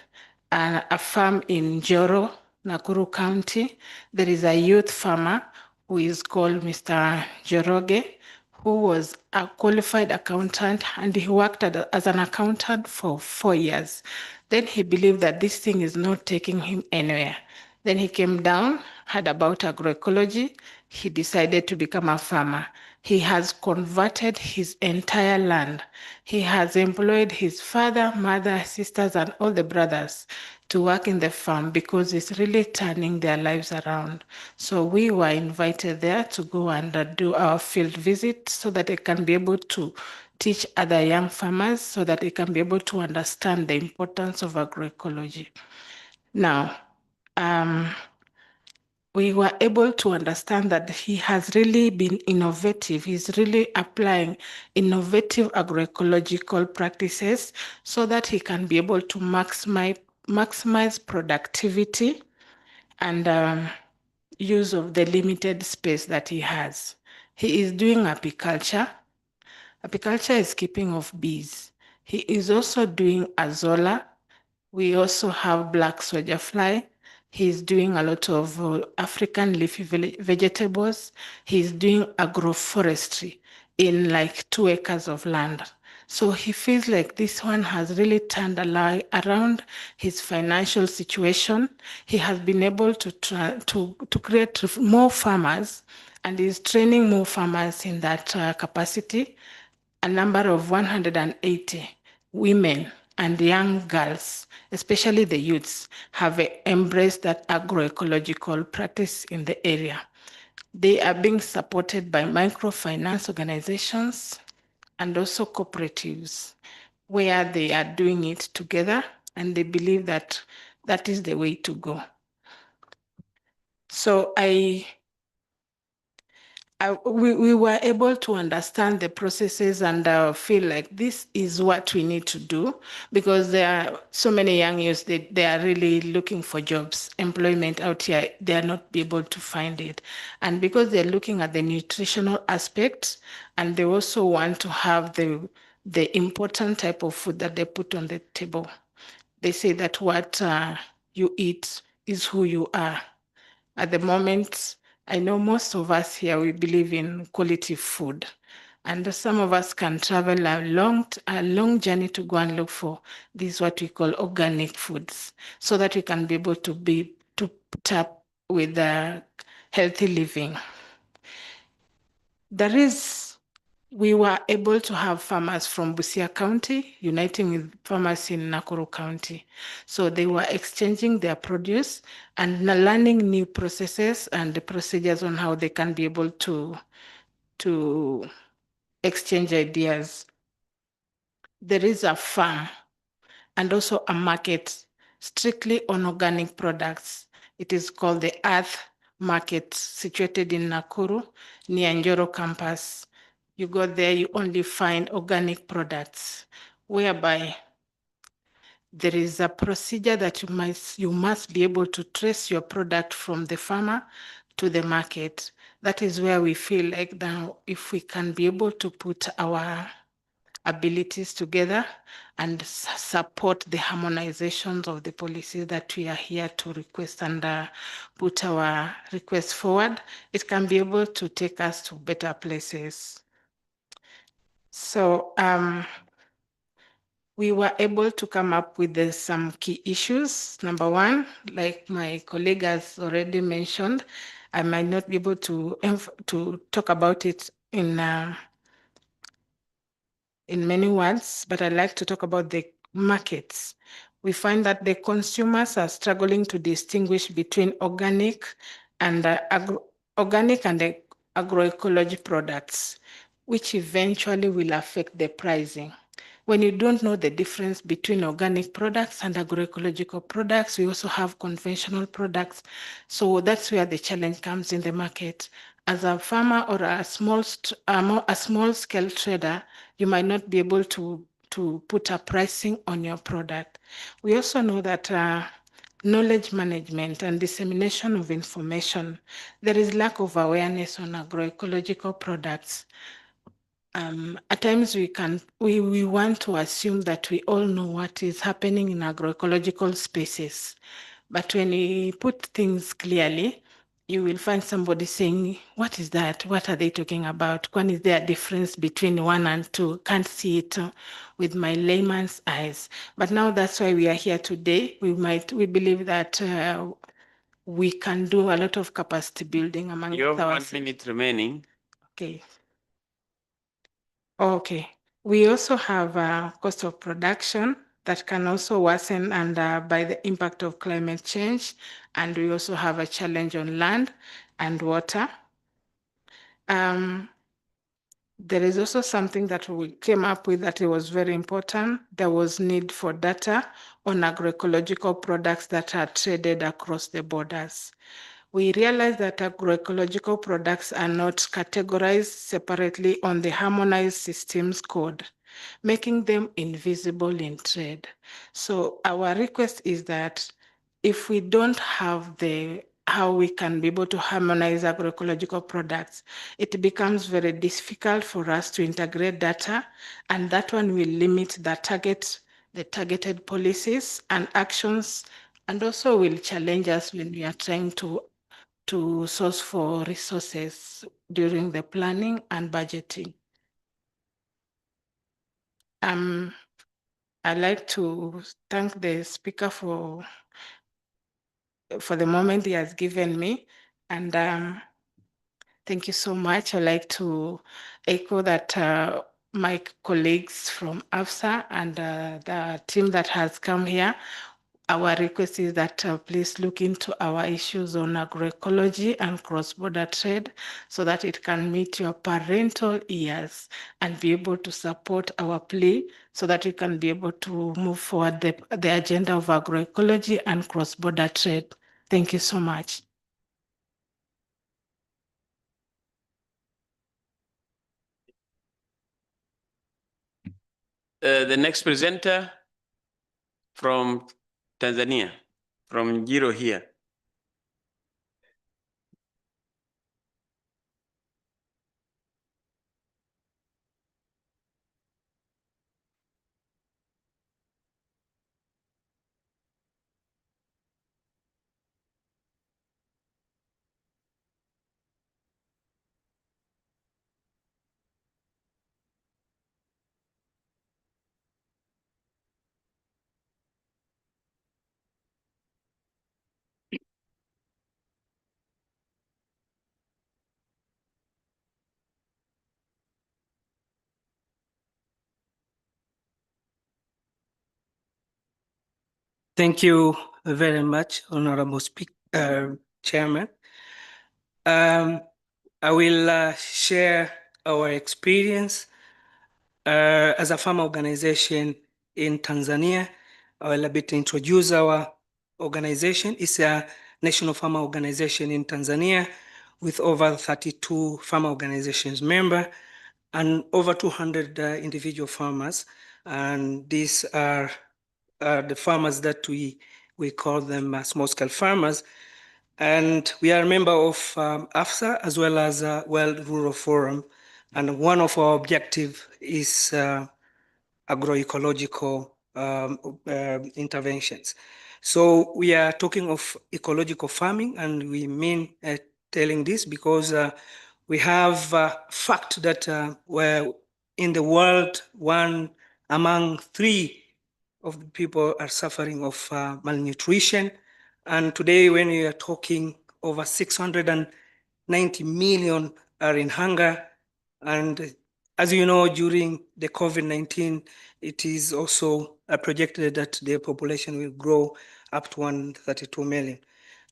a farm in Joro, Nakuru County. There is a youth farmer who is called Mr. Joroge, who was a qualified accountant, and he worked as an accountant for 4 years. Then he believed that this thing is not taking him anywhere. Then he came down, heard about agroecology. He decided to become a farmer. He has converted his entire land. He has employed his father, mother, sisters, and all the brothers to work in the farm because it's really turning their lives around. So we were invited there to go and do our field visit so that they can be able to teach other young farmers so that they can be able to understand the importance of agroecology. Now, we were able to understand that he has really been innovative. He's really applying innovative agroecological practices so that he can be able to maximize productivity and use of the limited space that he has. He is doing apiculture. Apiculture is keeping of bees. He is also doing azolla. We also have black soldier fly. He's doing a lot of African leafy vegetables. He's doing agroforestry in like 2 acres of land. So he feels like this one has really turned around his financial situation. He has been able to create more farmers, and is training more farmers in that capacity. A number of 180 women and young girls, especially the youths, have embraced that agroecological practice in the area. They are being supported by microfinance organizations and also cooperatives, where they are doing it together, and they believe that that is the way to go. So we were able to understand the processes and feel like this is what we need to do, because there are so many young youths, they are really looking for jobs, employment out here, they are not able to find it. And because they're looking at the nutritional aspects, and they also want to have the important type of food that they put on the table. They say that what you eat is who you are. At the moment, I know most of us here, we believe in quality food. And some of us can travel a long journey to go and look for this, what we call organic foods, so that we can be able to put up with healthy living. We were able to have farmers from Busia County uniting with farmers in Nakuru County. So they were exchanging their produce and learning new processes and the procedures on how they can be able to exchange ideas. There is a farm and also a market strictly on organic products. It is called the Earth Market, situated in Nakuru, near Njoro campus. You go there, you only find organic products, whereby there is a procedure that you must be able to trace your product from the farmer to the market. That is where we feel like now, if we can be able to put our abilities together and support the harmonizations of the policies that we are here to request and put our request forward, it can be able to take us to better places. So we were able to come up with some key issues. Number one, like my colleague has already mentioned, I might not be able to talk about it in many words, but I'd like to talk about the markets. We find that the consumers are struggling to distinguish between organic and agroecology products, which eventually will affect the pricing. When you don't know the difference between organic products and agroecological products, we also have conventional products. So that's where the challenge comes in the market. As a farmer or a small scale trader, you might not be able to put a pricing on your product. We also know that knowledge management and dissemination of information, there is lack of awareness on agroecological products. At times we want to assume that we all know what is happening in agroecological spaces. But when we put things clearly, you will find somebody saying, what is that? What are they talking about? When is there a difference between 1 and 2? Can't see it with my layman's eyes. But now that's why we are here today. We believe that we can do a lot of capacity building among You have ourselves. 1 minute remaining. Okay. Okay. We also have a cost of production that can also worsen by the impact of climate change. And we also have a challenge on land and water. There is also something that we came up with that it was very important. There was need for data on agroecological products that are traded across the borders. We realize that agroecological products are not categorized separately on the harmonized systems code, making them invisible in trade. So our request is that if we don't have how we can be able to harmonize agroecological products, it becomes very difficult for us to integrate data, and that one will limit the targeted policies and actions, and also will challenge us when we are trying to source for resources during the planning and budgeting. I'd like to thank the speaker for the moment he has given me, and thank you so much. I'd like to echo that my colleagues from AFSA and the team that has come here, our request is that please look into our issues on agroecology and cross-border trade so that it can meet your parental ears and be able to support our plea so that we can be able to move forward the agenda of agroecology and cross-border trade. Thank you so much. The next presenter from Tanzania, from Jiro here. Thank you very much, Honorable Chairman. I will share our experience as a farmer organization in Tanzania. I will a bit introduce our organization. It's a national farmer organization in Tanzania with over 32 farmer organizations member and over 200 individual farmers. And these are the farmers that we call them small-scale farmers. And we are a member of AFSA as well as World Rural Forum. And one of our objectives is agroecological interventions. So we are talking of ecological farming, and we mean telling this because we have fact that where in the world, 1 among 3 of the people are suffering of malnutrition. And today, when we are talking, over 690 million are in hunger. And as you know, during the COVID-19, it is also projected that the population will grow up to 132 million.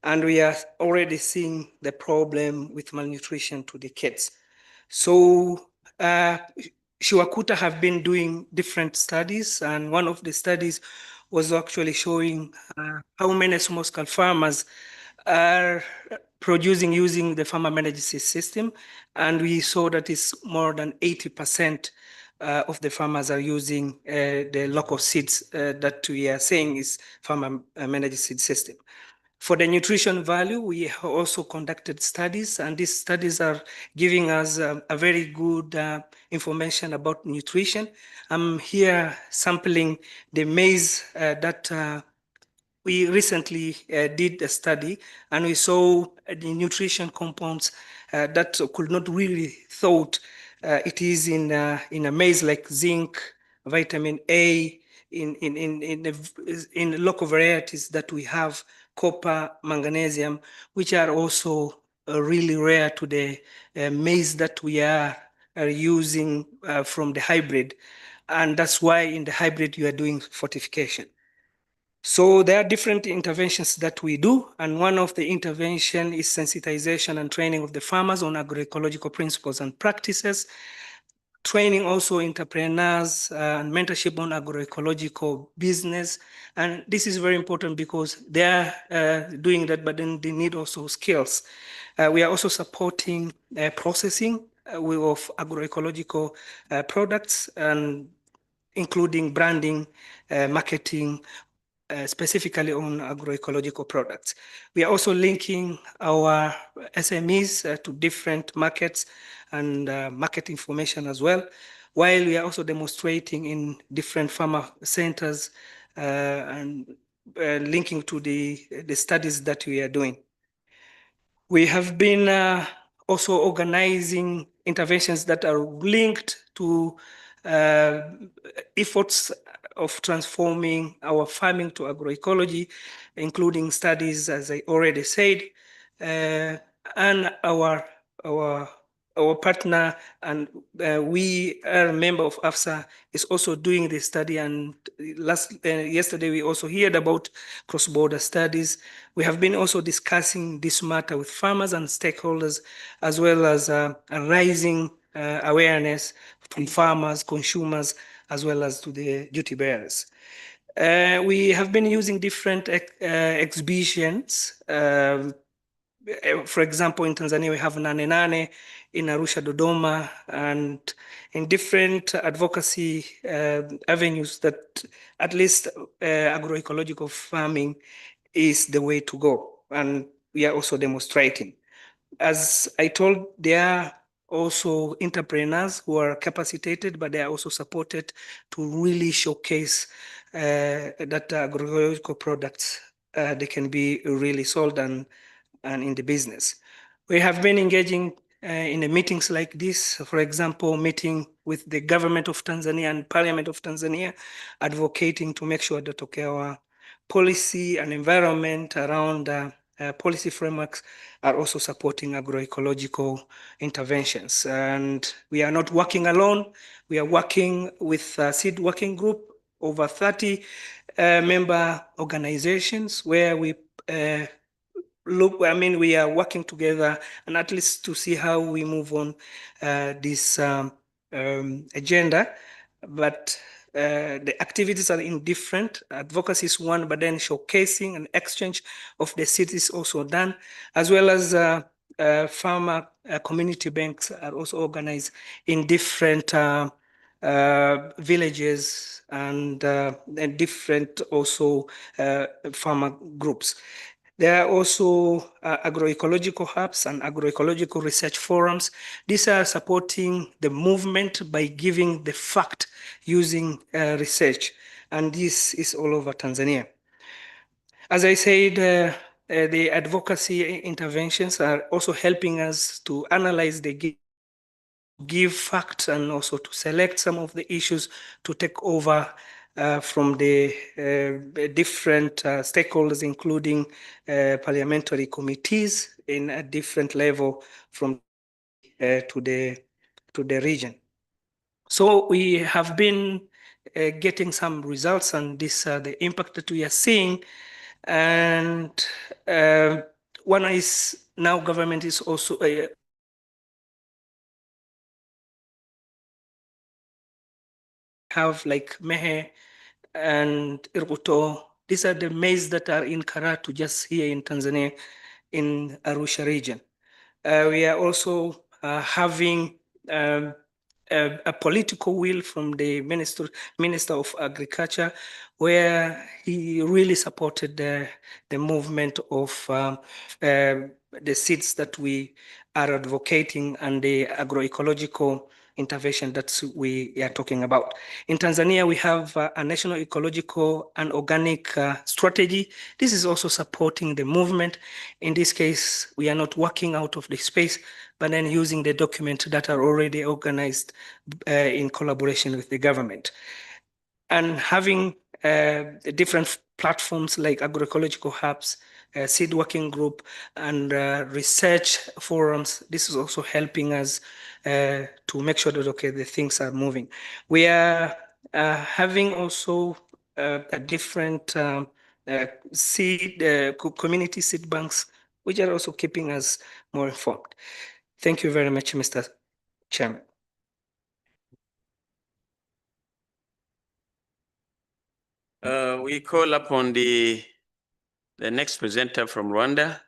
And we are already seeing the problem with malnutrition to the kids. So Shiwakuta have been doing different studies, and one of the studies was actually showing how many small-scale farmers are producing using the farmer managed seed system, and we saw that it's more than 80% of the farmers are using the local seeds that we are saying is farmer managed seed system. For the nutrition value, we have also conducted studies, and these studies are giving us a very good information about nutrition. I'm here sampling the maize that we recently did a study, and we saw the nutrition compounds that could not really thought it is in a maize, like zinc, vitamin A, in local varieties that we have copper, magnesium, which are also really rare to the maize that we are using from the hybrid. And that's why in the hybrid you are doing fortification. So there are different interventions that we do, and one of the intervention is sensitization and training of the farmers on agroecological principles and practices, training also entrepreneurs and mentorship on agroecological business. And this is very important because they are doing that, but then they need also skills. We are also supporting processing of agroecological products, and including branding, marketing, specifically on agroecological products. We are also linking our SMEs to different markets and market information as well, while we are also demonstrating in different farmer centers and linking to the studies that we are doing. We have been also organizing interventions that are linked to efforts of transforming our farming to agroecology, including studies, as I already said, and our partner, and we are a member of AFSA, is also doing this study. And yesterday we also heard about cross-border studies. We have been also discussing this matter with farmers and stakeholders, as well as raising awareness from farmers, consumers, as well as to the duty bearers. We have been using different exhibitions. For example, in Tanzania, we have Nane Nane, in Arusha, Dodoma, and in different advocacy avenues that at least agroecological farming is the way to go. And we are also demonstrating. As I told, there are also entrepreneurs who are capacitated, but they are also supported to really showcase that agroecological products, they can be really sold and in the business. We have been engaging in the meetings like this, for example, meeting with the government of Tanzania and Parliament of Tanzania, advocating to make sure that our policy and environment around policy frameworks are also supporting agroecological interventions. And we are not working alone. We are working with a seed working group, over 30 member organizations where we we are working together and at least to see how we move on this agenda. But the activities are in different. Advocacy is one, but then showcasing and exchange of the seeds is also done, as well as farmer community banks are also organized in different villages and different also farmer groups. There are also agroecological hubs and agroecological research forums. These are supporting the movement by giving the fact using research. And this is all over Tanzania. As I said, the advocacy interventions are also helping us to analyze the give facts and also to select some of the issues to take over from the different stakeholders, including parliamentary committees in a different level from to the region. So we have been getting some results, and this the impact that we are seeing. And one is now government is also have like Mehe and Irbuto. These are the maize that are in Karatu, just here in Tanzania, in Arusha region. We are also having a political will from the Minister of Agriculture, where he really supported the movement of the seeds that we are advocating and the agroecological intervention that we are talking about. In Tanzania, we have a national ecological and organic strategy. This is also supporting the movement. In this case, we are not working out of the space, but then using the documents that are already organized in collaboration with the government. And having different platforms like agroecological hubs, seed working group, and research forums. This is also helping us to make sure that, okay, the things are moving. We are having also a different community seed banks, which are also keeping us more informed. Thank you very much, Mr. Chairman. We call upon the next presenter from Rwanda.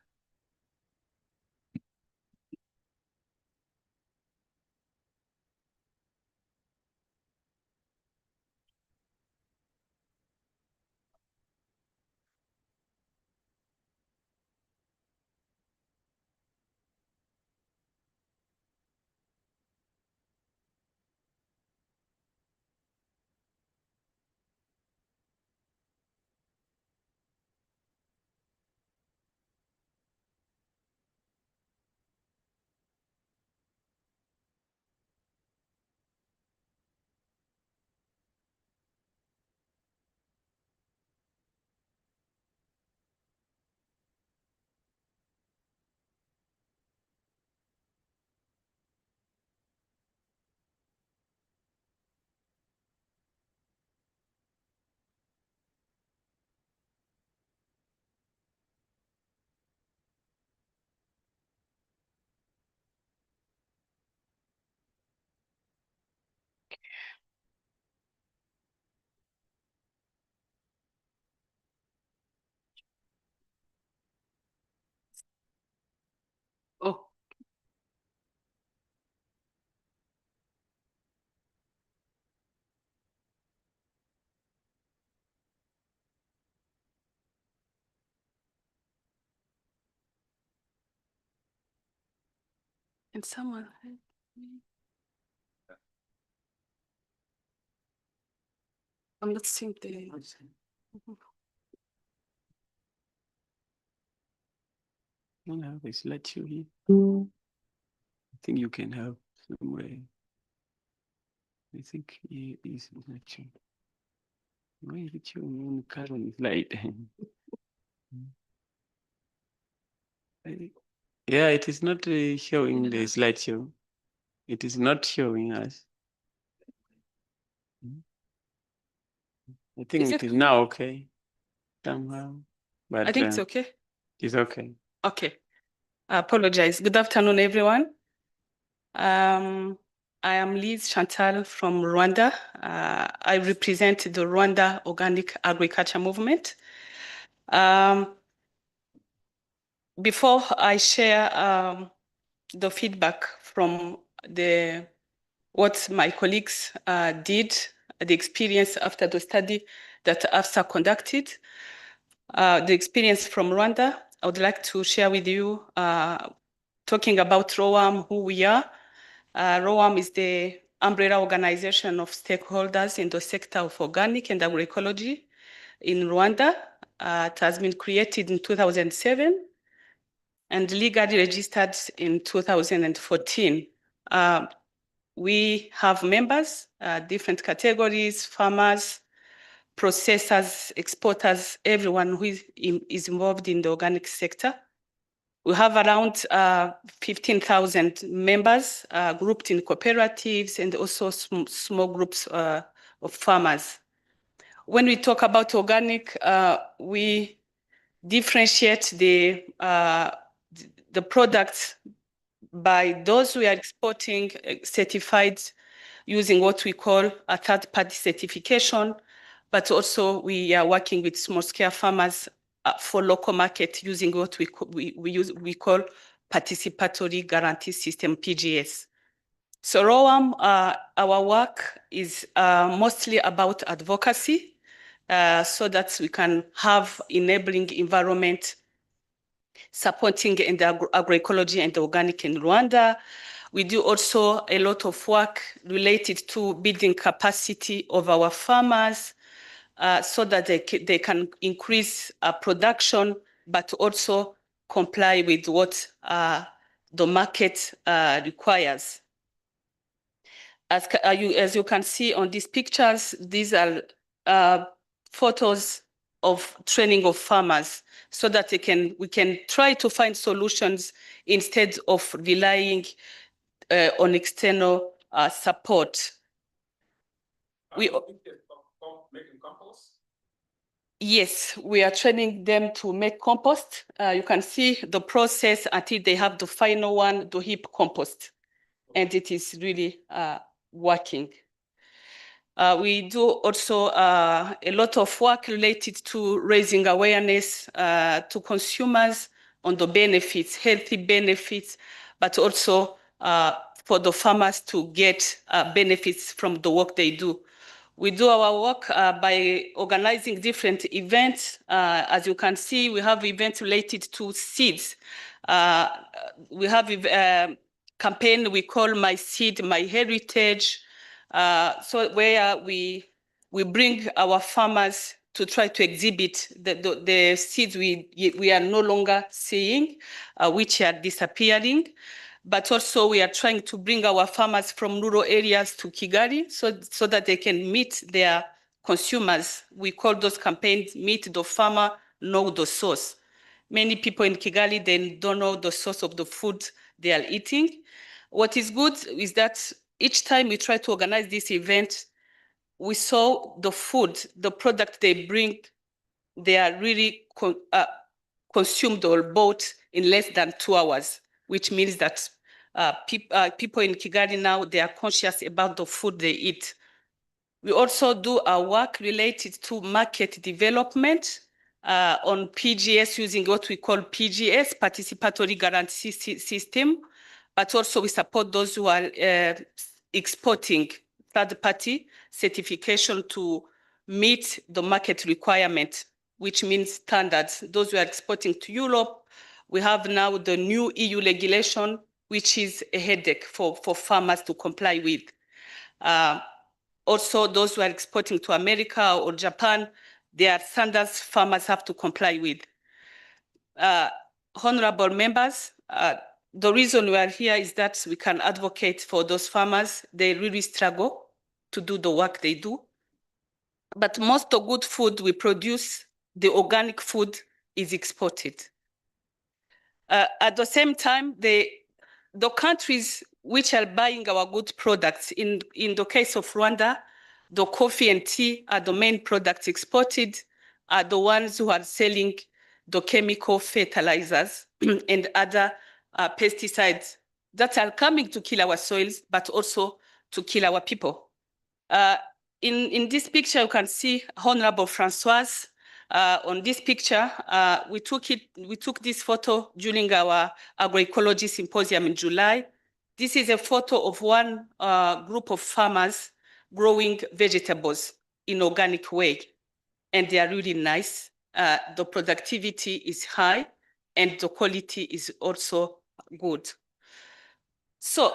Oh. And someone. I'm not seeing the. I don't have a slideshow here. I think you can have somewhere. I think here is slideshow. Why is it showing on current slide? Yeah, it is not showing the slideshow. It is not showing us. I think it is now okay somehow, but I think it's okay. It's okay. Okay. I apologize. Good afternoon, everyone. I am Liz Chantal from Rwanda. I represent the Rwanda Organic Agriculture Movement. Before I share the feedback from what my colleagues did, the experience after the study that AFSA conducted, the experience from Rwanda, I would like to share with you, talking about ROAM, who we are. ROAM is the umbrella organization of stakeholders in the sector of organic and agroecology in Rwanda. It has been created in 2007 and legally registered in 2014. We have members, different categories, farmers, processors, exporters, everyone who is involved in the organic sector. We have around 15,000 members grouped in cooperatives and also small groups of farmers. When we talk about organic, we differentiate the products by those who are exporting certified using what we call a third-party certification, but also we are working with small-scale farmers for local market using what we call participatory guarantee system, PGS. So ROAM, our work is mostly about advocacy so that we can have enabling environment supporting in the agroecology and organic in Rwanda. We do also a lot of work related to building capacity of our farmers so that they can increase production, but also comply with what the market requires. As you can see on these pictures, these are photos of training of farmers so that we can try to find solutions instead of relying on external support. Making compost? Yes, we are training them to make compost. You can see the process until they have the final one, the heap compost. And it is really working. We do also a lot of work related to raising awareness to consumers on the benefits, healthy benefits, but also for the farmers to get benefits from the work they do. We do our work by organizing different events. As you can see, we have events related to seeds. We have a campaign we call My Seed, My Heritage. So where we bring our farmers to try to exhibit the seeds we are no longer seeing, which are disappearing. But also we are trying to bring our farmers from rural areas to Kigali so that they can meet their consumers. We call those campaigns Meet the Farmer, Know the Source. Many people in Kigali, they don't know the source of the food they are eating. What is good is that each time we try to organize this event, we saw the food, the product they bring, they are really consumed or bought in less than 2 hours, which means that people in Kigali now, they are conscious about the food they eat. We also do our work related to market development on PGS using what we call PGS, Participatory Guarantee System, but also we support those who are exporting third-party certification to meet the market requirement, which means standards. Those who are exporting to Europe, we have now the new EU regulation, which is a headache for farmers to comply with. Also, those who are exporting to America or Japan, there are standards farmers have to comply with. Honorable members, the reason we are here is that we can advocate for those farmers. They really struggle to do the work they do. But most of the good food we produce, the organic food, is exported. At the same time, the countries which are buying our good products, in the case of Rwanda, The coffee and tea are the main products exported, are the ones who are selling the chemical fertilizers and other pesticides that are coming to kill our soils, but also to kill our people. In this picture, you can see Honorable Francoise. On this picture, we took this photo during our agroecology symposium in July. This is a photo of one group of farmers growing vegetables in organic way, and they are really nice. The productivity is high, and the quality is also good. So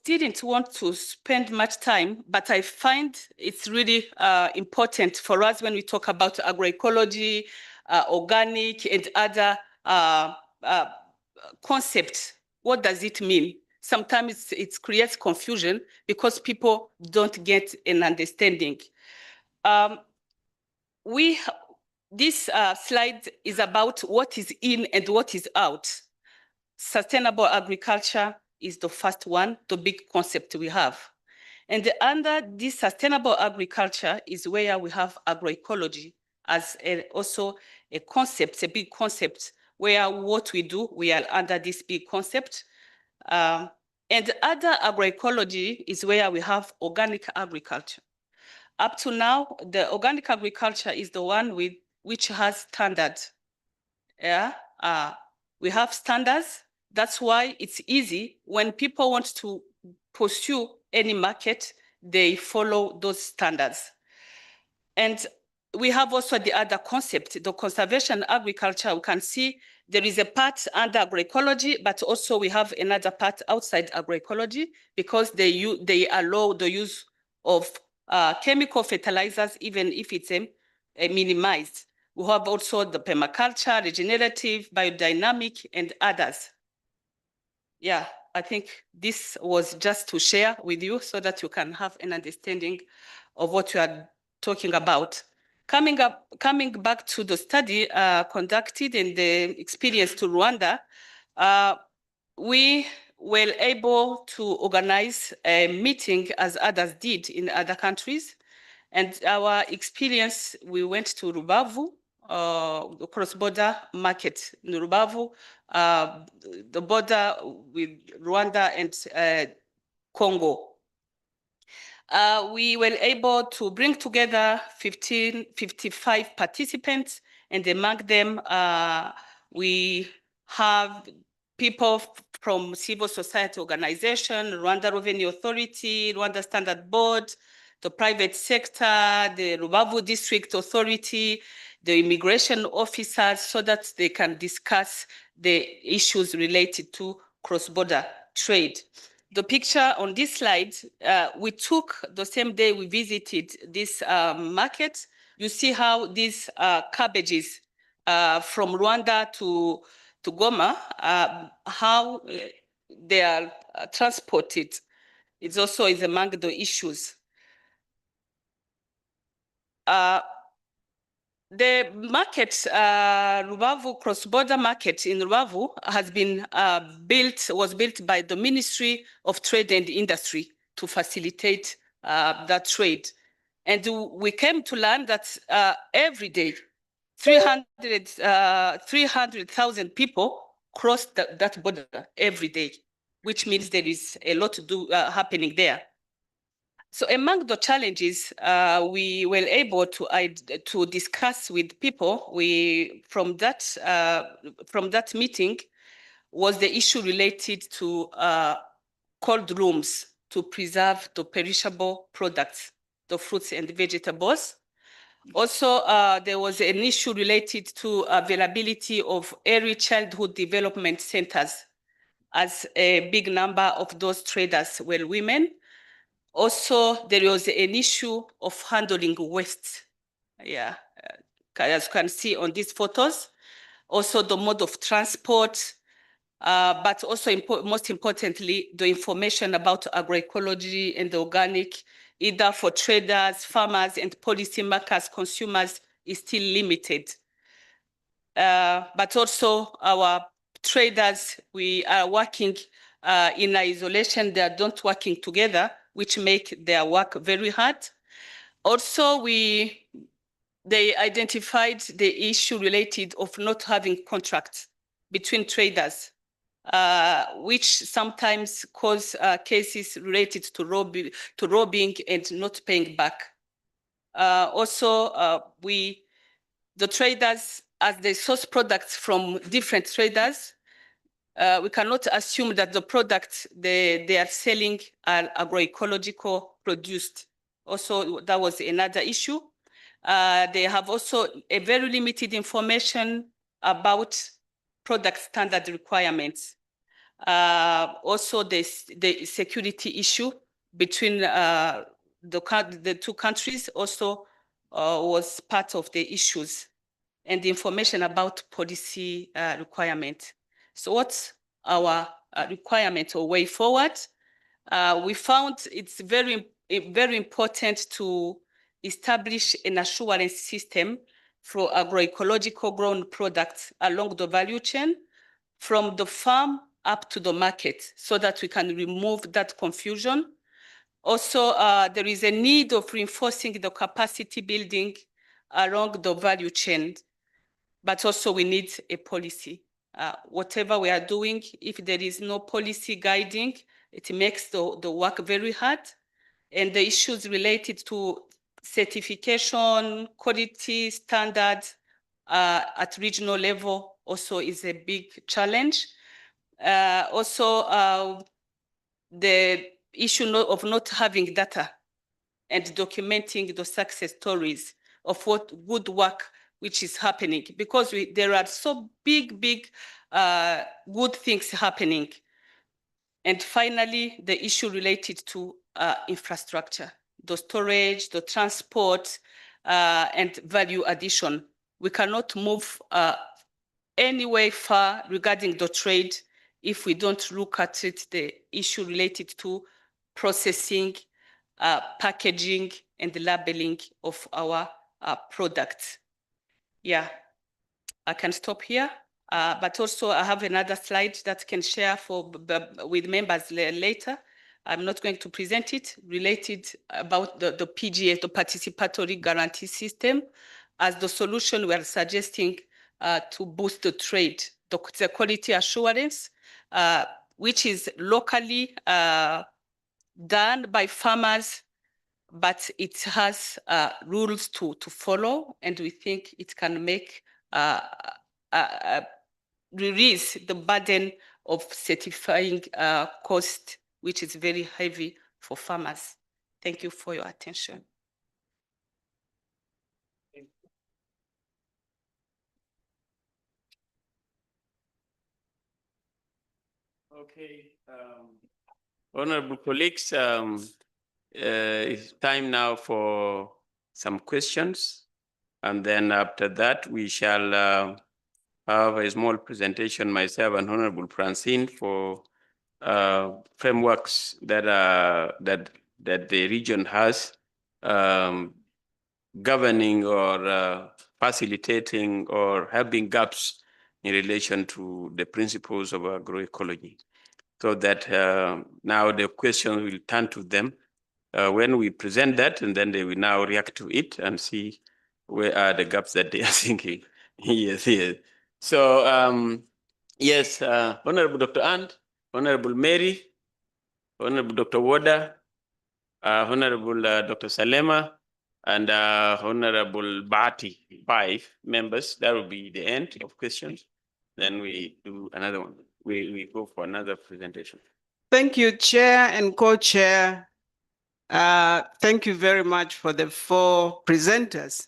didn't want to spend much time, but I find it's really important for us when we talk about agroecology, organic, and other concepts. What does it mean? Sometimes it creates confusion because people don't get an understanding. This slide is about what is in and what is out. Sustainable agriculture is the first one, the big concept we have. And under this sustainable agriculture is where we have agroecology as also a concept, a big concept, where what we do, we are under this big concept. And other agroecology is where we have organic agriculture. Up to now, the organic agriculture is the one which has standards. Yeah, we have standards. That's why it's easy when people want to pursue any market, they follow those standards. And we have also the other concept, the conservation agriculture. We can see there is a part under agroecology, but also we have another part outside agroecology because they allow the use of chemical fertilizers, even if it's minimized. We have also the permaculture, regenerative, biodynamic, and others. Yeah, I think this was just to share with you so that you can have an understanding of what you are talking about. Coming back to the study conducted and the experience to Rwanda, we were able to organize a meeting as others did in other countries. And our experience, we went to Rubavu, the cross-border market in Rubavu, the border with Rwanda and Congo. We were able to bring together 55 participants, and among them, we have people from civil society organization, Rwanda Revenue Authority, Rwanda Standard Board, the private sector, the Rubavu District Authority, the immigration officers, so that they can discuss the issues related to cross-border trade. The picture on this slide, we took the same day we visited this market. You see how these cabbages from Rwanda to Goma, how they are transported. It also is among the issues. The market, Rubavu cross-border market in Rubavu has been was built by the Ministry of Trade and Industry to facilitate that trade. And we came to learn that every day, 300,000 people cross that border every day, which means there is a lot to do happening there. So among the challenges we were able to discuss with people, from that meeting was the issue related to cold rooms to preserve the perishable products, the fruits and vegetables. Also, there was an issue related to availability of early childhood development centers, as a big number of those traders were women. Also, there was an issue of handling waste. Yeah, as you can see on these photos. Also, the mode of transport, but also most importantly, the information about agroecology and the organic, either for traders, farmers, and policymakers, consumers, is still limited. But also our traders, we are working in isolation, they are not working together which make their work very hard. Also, they identified the issue related of not having contracts between traders, which sometimes cause cases related to robbing and not paying back. The traders, as they source products from different traders, we cannot assume that the products they are selling are agroecological produced. Also, that was another issue. They have also a very limited information about product standard requirements. Also, the security issue between the two countries also was part of the issues, and the information about policy requirement. So what's our requirement or way forward? We found it's very important to establish an assurance system for agroecological grown products along the value chain from the farm up to the market so that we can remove that confusion. Also, there is a need of reinforcing the capacity building along the value chain, but also we need a policy. Whatever we are doing, if there is no policy guiding, it makes the work very hard. And the issues related to certification, quality standards at regional level also is a big challenge. The issue of not having data and documenting the success stories of what good work which is happening, because there are so big good things happening. And finally, the issue related to infrastructure, the storage, the transport, and value addition. We cannot move any way far regarding the trade if we don't look at it, the issue related to processing, packaging, and the labeling of our products. Yeah, I can stop here. But also I have another slide that can share with members later. I'm not going to present it, related about the PGA, the Participatory Guarantee System, as the solution we are suggesting to boost the trade, the quality assurance, which is locally done by farmers, but it has rules to follow, and we think it can make release the burden of certifying cost, which is very heavy for farmers. Thank you for your attention. Okay, honorable colleagues, it's time now for some questions. And then after that, we shall have a small presentation, myself and Honorable Francine, for frameworks that the region has governing or facilitating or helping gaps in relation to the principles of agroecology. So that now the question will turn to them when we present that, and then they will now react to it and see where are the gaps that they are thinking. Yes. So yes, Honorable Dr. Ant, Honorable Mary, Honorable Dr. Woda, Honorable Dr. Salema, and Honorable Bati, 5 members. That will be the end of questions. Then we do another one. We go for another presentation. Thank you, Chair and Co-Chair. Thank you very much for the 4 presenters.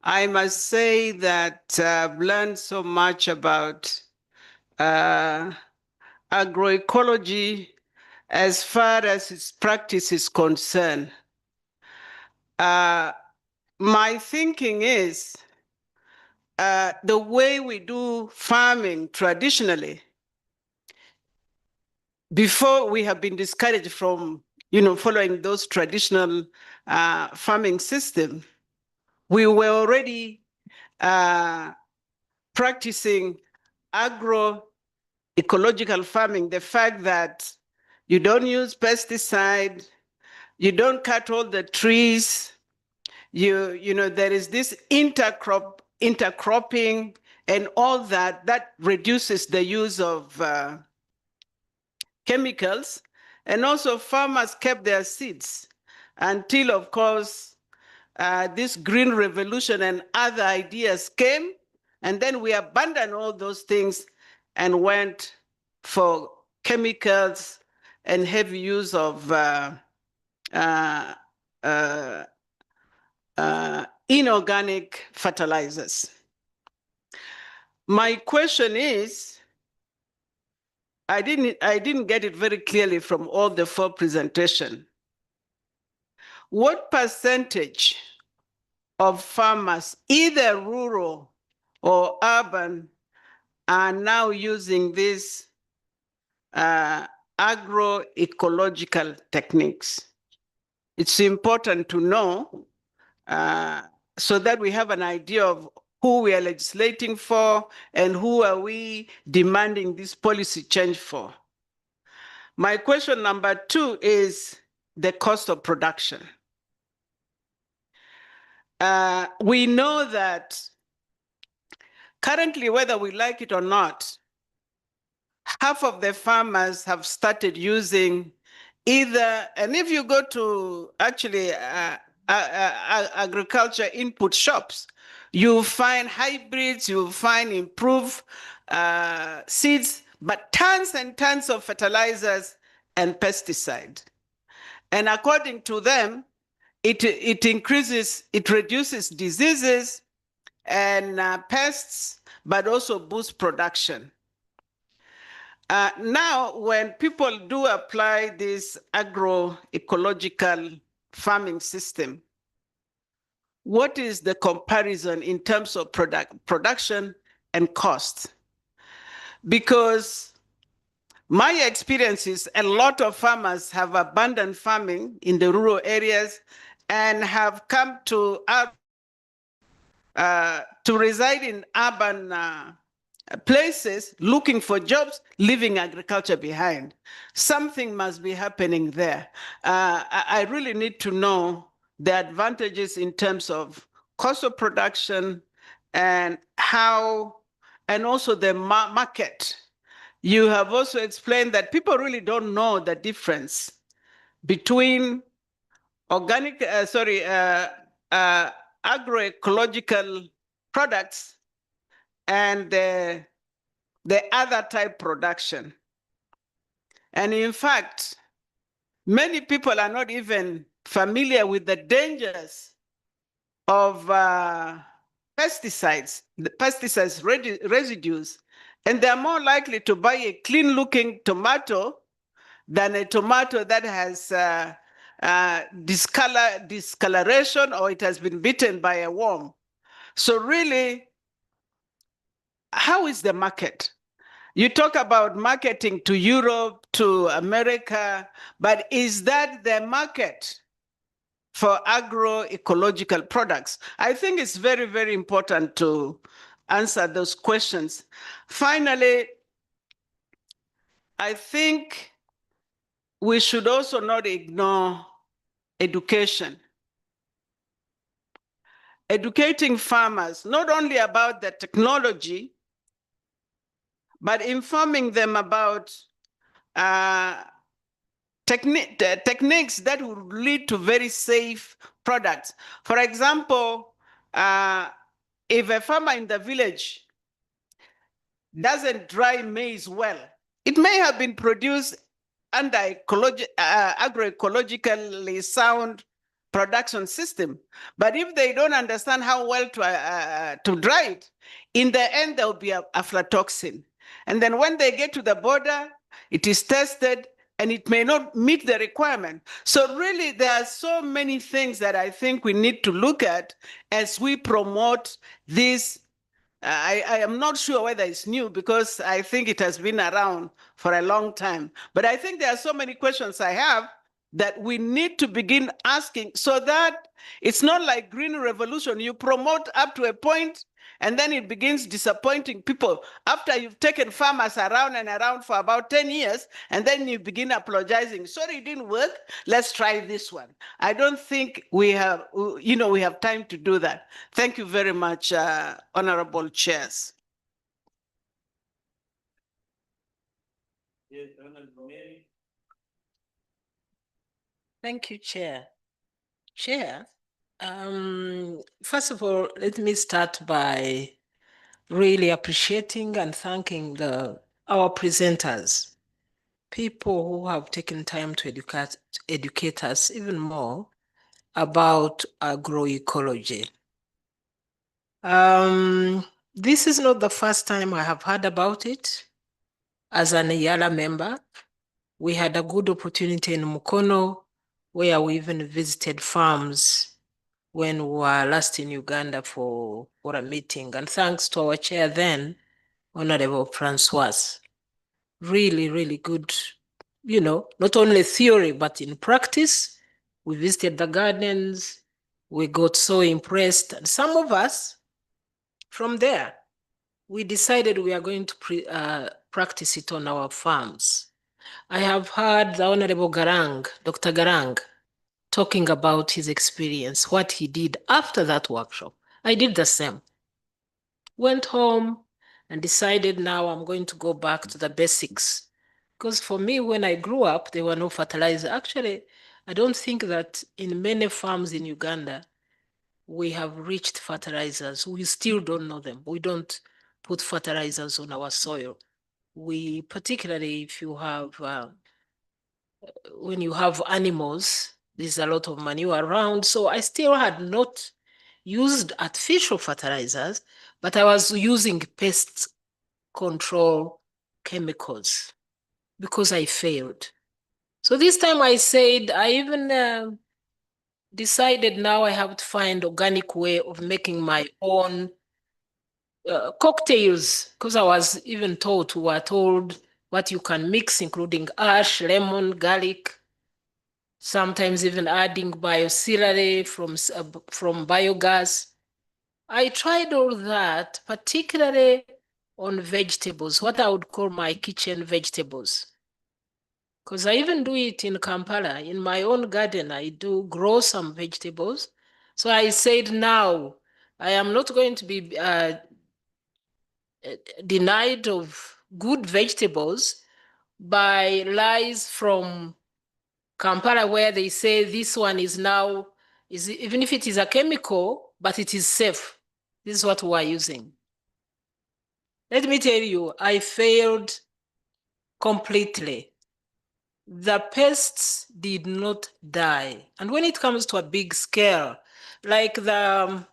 I must say that I've learned so much about agroecology as far as its practice is concerned. My thinking is the way we do farming traditionally, before we have been discouraged from following those traditional farming systems, we were already practicing agroecological farming, the fact that you don't use pesticide, You don't cut all the trees. You know, there is this intercropping and all that reduces the use of chemicals. And also farmers kept their seeds until, of course, this green revolution and other ideas came. And then we abandoned all those things and went for chemicals and heavy use of inorganic fertilizers. My question is, I didn't get it very clearly from all the 4 presentations. What percentage of farmers, either rural or urban, are now using these agroecological techniques? It's important to know so that we have an idea of who we are legislating for and who are we demanding this policy change for. My question number 2 is the cost of production. We know that currently, whether we like it or not, half of the farmers have started using either, and if you go to actually agriculture input shops, you'll find hybrids, you'll find improved seeds, but tons and tons of fertilizers and pesticides. And according to them, it reduces diseases and pests, but also boosts production. Now, when people do apply this agroecological farming system, what is the comparison in terms of production and cost? Because my experience is a lot of farmers have abandoned farming in the rural areas and have come to reside in urban places looking for jobs, leaving agriculture behind. Something must be happening there. I really need to know the advantages in terms of cost of production and how, and also the market. You have also explained that people really don't know the difference between agroecological products and the other type production. And in fact, many people are not even familiar with the dangers of pesticides, the pesticides residues, and they're more likely to buy a clean-looking tomato than a tomato that has discoloration or it has been bitten by a worm. So really, how is the market? You talk about marketing to Europe, to America, but is that the market for agroecological products? I think it's very, very important to answer those questions. Finally, I think we should also not ignore education. Educating farmers, not only about the technology, but informing them about techniques that will lead to very safe products. For example, if a farmer in the village doesn't dry maize well, it may have been produced under agroecologically sound production system. But if they don't understand how well to dry it, in the end, there will be aflatoxin. And then when they get to the border, it is tested and it may not meet the requirement. So really, there are so many things that I think we need to look at as we promote this. I am not sure whether it's new because I think it has been around for a long time. But I think there are so many questions I have that we need to begin asking so that it's not like green revolution. You promote up to a point And then it begins disappointing people after you've taken farmers around and around for about 10 years, and then you begin apologizing. Sorry, it didn't work. Let's try this one. I don't think we have, we have time to do that. Thank you very much, honorable chairs. Thank you, Chair. Chair, first of all, let me start by really appreciating and thanking our presenters, people who have taken time to educate us even more about agroecology. This is not the first time I have heard about it. As an EALA member, we had a good opportunity in Mukono, where we even visited farms when we were last in Uganda for a meeting. And thanks to our chair then, Honorable Francois. Really, really good, not only theory, but in practice. We visited the gardens. We got so impressed. And some of us, from there, we decided we are going to practice it on our farms. I have heard the Honorable Garang, Dr. Garang, talking about his experience, what he did after that workshop. I did the same. Went home and decided now I'm going to go back to the basics. Because for me, when I grew up, there were no fertilizer. Actually, I don't think that in many farms in Uganda, we have reached fertilizers. We still don't know them. We don't put fertilizers on our soil. We, particularly if you have, when you have animals, there's a lot of manure around. So I still had not used artificial fertilizers, but I was using pest control chemicals because I failed. So this time I said, I even decided now I have to find organic way of making my own cocktails, because I was even told what you can mix, including ash, lemon, garlic, sometimes even adding biocelery from biogas. I tried all that, particularly on vegetables, what I would call my kitchen vegetables. Because I even do it in Kampala. In my own garden, I do grow some vegetables. So I said, now, I am not going to be denied of good vegetables by lies from Kampala, where they say this one is now, even if it is a chemical, but it is safe. This is what we are using. Let me tell you, I failed completely. The pests did not die. And when it comes to a big scale, like the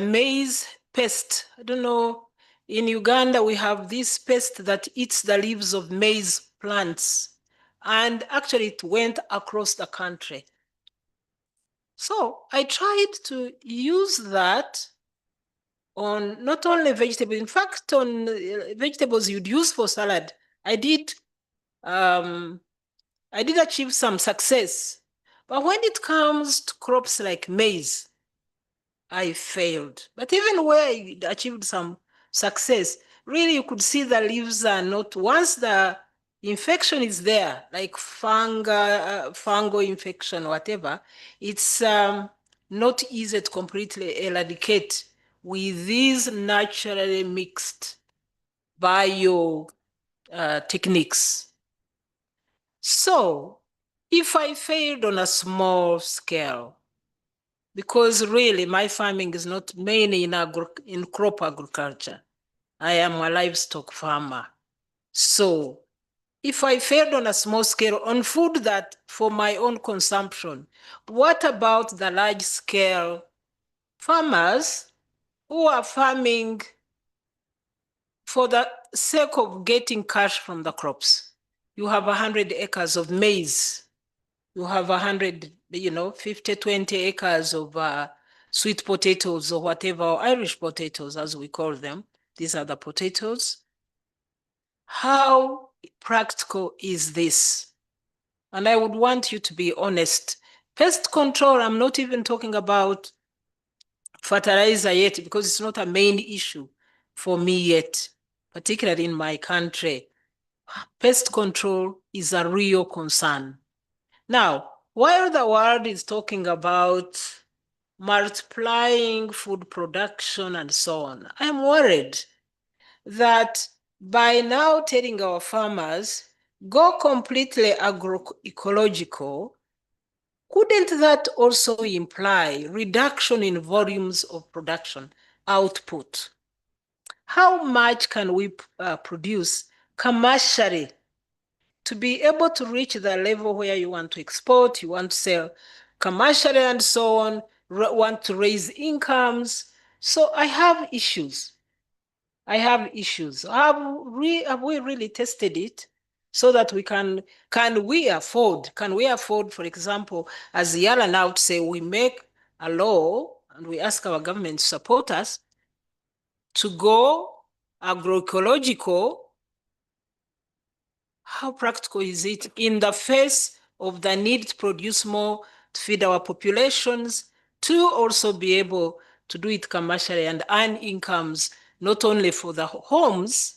maize pest, I don't know, in Uganda, we have this pest that eats the leaves of maize plants. And actually it went across the country. So I tried to use that on not only vegetables, in fact, on vegetables you'd use for salad. I did achieve some success. But when it comes to crops like maize, I failed. But even where I achieved some success, really you could see the leaves are not, once the infection is there, like fungal infection, whatever, it's not easy to completely eradicate with these naturally mixed bio techniques. So if I failed on a small scale, because really my farming is not mainly in crop agriculture, I am a livestock farmer. So if I failed on a small scale on food that for my own consumption, what about the large scale farmers who are farming for the sake of getting cash from the crops? You have 100 acres of maize. You have 50, 20 acres of sweet potatoes or whatever, or Irish potatoes as we call them. These are the potatoes. How practical is this? And I would want you to be honest. Pest control, I'm not even talking about fertilizer yet because it's not a main issue for me yet, particularly in my country. Pest control is a real concern. Now, while the world is talking about multiplying food production and so on, I'm worried that by now telling our farmers, go completely agroecological, couldn't that also imply reduction in volumes of production output? How much can we produce commercially to be able to reach the level where you want to export, you want to sell commercially and so on, want to raise incomes? So I have issues. Have we really tested it so that we can we afford, for example, as EALA now to say, we make a law and we ask our government to support us to go agroecological. How practical is it in the face of the need to produce more to feed our populations, to also be able to do it commercially and earn incomes, not only for the homes,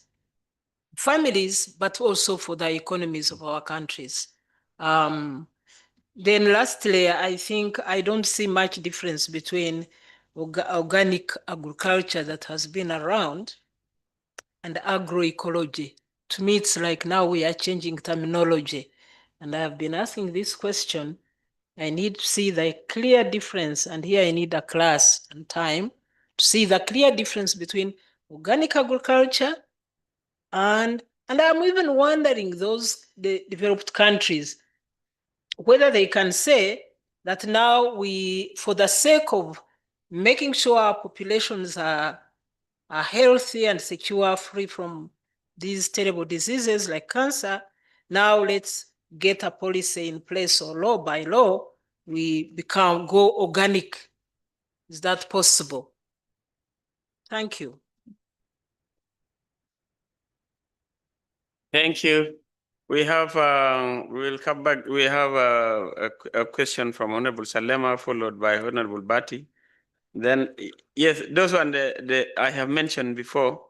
families, but also for the economies of our countries? Then lastly, I think I don't see much difference between organic agriculture that has been around and agroecology. To me, it's like now we are changing terminology. And I have been asking this question. I need to see the clear difference. And here I need a class and time to see the clear difference between organic agriculture and I'm even wondering the developed countries, whether they can say that now for the sake of making sure our populations are healthy and secure, free from these terrible diseases like cancer, now let's get a policy in place, or by law, we go organic. Is that possible? Thank you. Thank you. We have, we'll come back. We have a question from Honorable Salema, followed by Honorable Bati. Then, yes, those one I have mentioned before.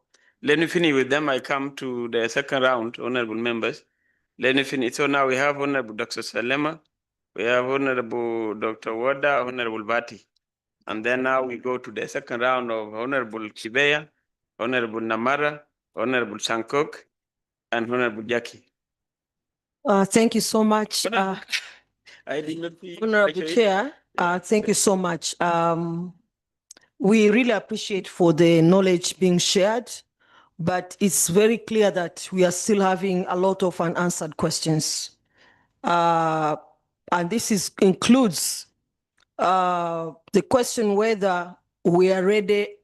Let me finish with them. I come to the second round, honorable members. Let me finish. So now we have Honorable Dr. Salema, we have Honorable Dr. Wada, Honorable Bati. And then now we go to the second round of Honorable Kibeya, Honorable Namara, Honorable Sankok, and Honorable Jackie. Thank you so much. I did not see Honorable Chair, thank you so much. We really appreciate for the knowledge being shared, but it's very clear that we are still having a lot of unanswered questions. And this includes the question whether we are ready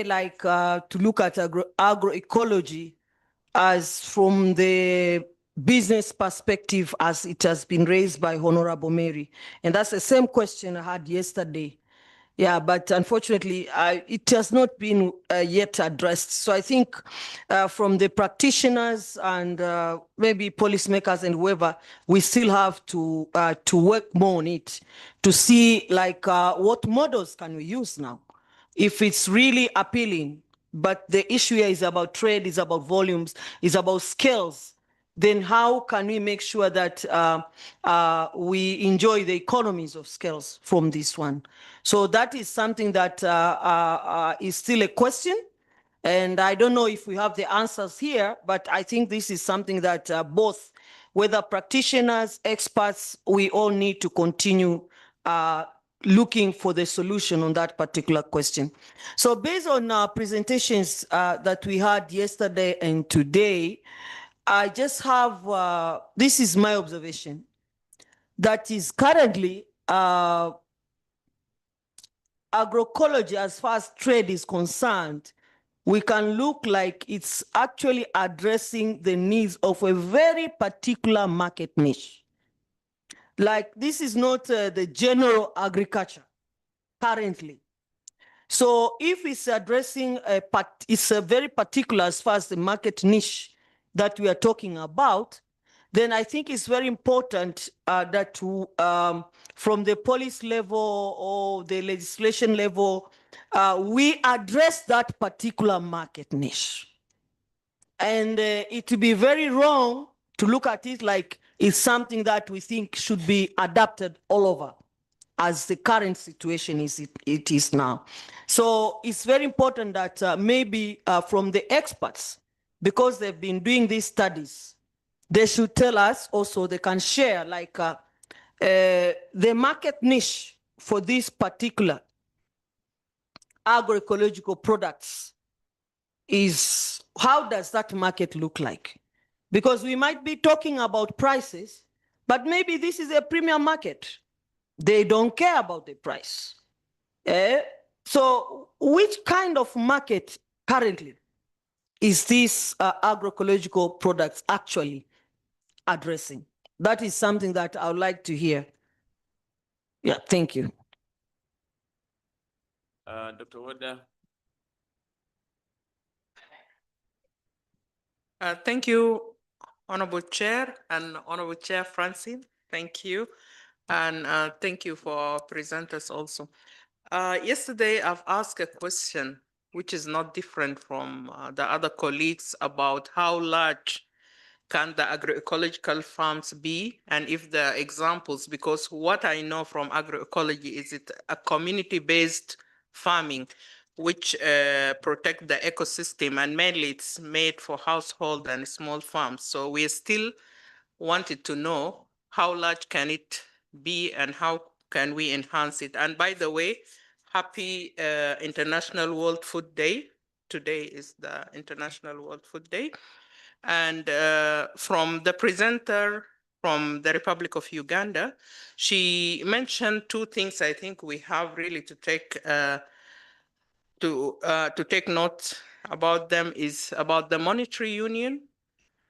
like to look at agroecology as from the business perspective as it has been raised by Honorable Mary. And that's the same question I had yesterday. Yeah, but unfortunately, it has not been yet addressed. So I think from the practitioners and maybe policymakers and whoever, we still have to work more on it to see like what models can we use now, if it's really appealing. But the issue here is about trade, is about volumes, is about scales. Then how can we make sure that we enjoy the economies of scales from this one? So that is something that is still a question. And I don't know if we have the answers here, but I think this is something that both, whether practitioners, experts, we all need to continue looking for the solution on that particular question. So based on presentations that we had yesterday and today, I just have, this is my observation, that is currently agroecology, as far as trade is concerned, we can look like it's actually addressing the needs of a very particular market niche. Like this is not the general agriculture currently. So if it's addressing it's a very particular as far as the market niche that we are talking about, then I think it's very important that from the policy level or the legislation level, we address that particular market niche. And it would be very wrong to look at it like it's something that we think should be adapted all over, as the current situation it is now. So it's very important that maybe from the experts, because they've been doing these studies, they should tell us also, they can share like the market niche for these particular agroecological products is, how does that market look like? Because we might be talking about prices, but maybe this is a premium market. They don't care about the price. So which kind of market currently is this agroecological products actually addressing? That is something that I would like to hear. Yeah, thank you. Dr. Wada. Thank you, Honorable Chair and Honorable Chair Francine. Thank you. And thank you for our presenters also. Yesterday, I've asked a question which is not different from the other colleagues about how large can the agroecological farms be, and if there are examples, because what I know from agroecology is it a community-based farming which protect the ecosystem, and mainly it's made for household and small farms. So we still wanted to know how large can it be and how can we enhance it. And by the way, happy International World Food Day. Today is the International World Food Day. And from the presenter from the Republic of Uganda, she mentioned two things I think we have really to take note about them, is about the monetary union.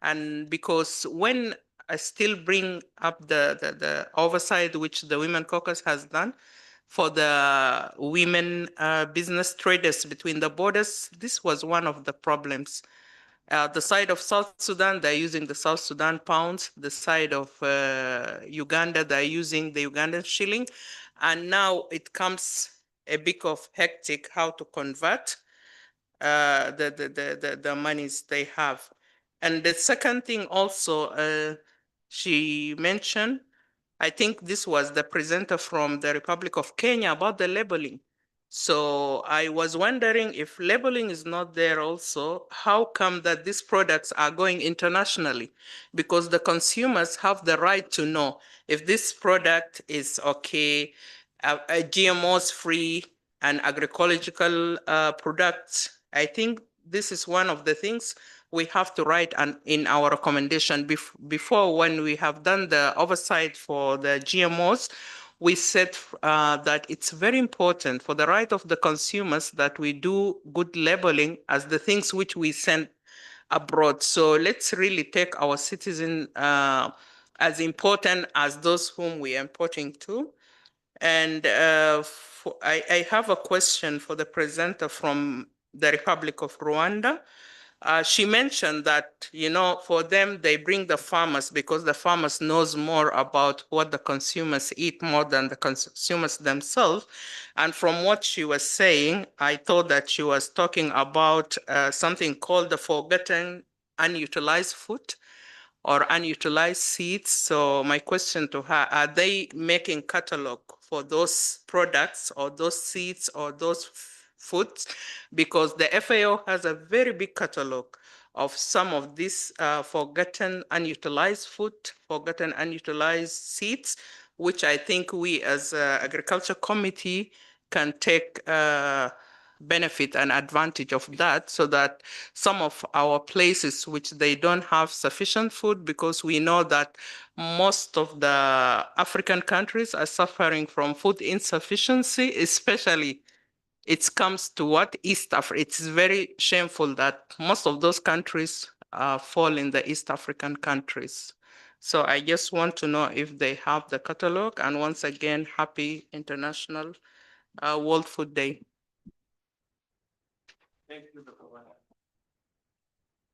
And because when I still bring up the oversight which the Women Caucus has done for the women business traders between the borders, this was one of the problems. The side of South Sudan, they're using the South Sudan pounds. The side of Uganda, they're using the Ugandan shilling. And now it comes a bit of hectic how to convert the monies they have. And the second thing also she mentioned, I think this was the presenter from the Republic of Kenya about the labeling. So I was wondering if labeling is not there also, how come that these products are going internationally? Because the consumers have the right to know if this product is okay, GMOs free and agroecological products. I think this is one of the things we have to write in our recommendation. Before, when we have done the oversight for the GMOs, we said that it's very important for the right of the consumers that we do good labeling as the things which we send abroad. So let's really take our citizens as important as those whom we are importing to. And I have a question for the presenter from the Republic of Rwanda. She mentioned that, you know, for them, they bring the farmers because the farmers knows more about what the consumers eat more than the consumers themselves. And from what she was saying, I thought that she was talking about something called the forgotten unutilized food or unutilized seeds. So my question to her, are they making catalog for those products or those seeds or those foods? Because the FAO has a very big catalog of some of these forgotten unutilized food, forgotten unutilized seeds, which I think we as Agriculture Committee can take benefit and advantage of that, so that some of our places which they don't have sufficient food, because we know that most of the African countries are suffering from food insufficiency, especially it comes to what East Africa. It's very shameful that most of those countries fall in the East African countries. So I just want to know if they have the catalog. And once again, happy International World Food Day. Thank you, Dr. Wada.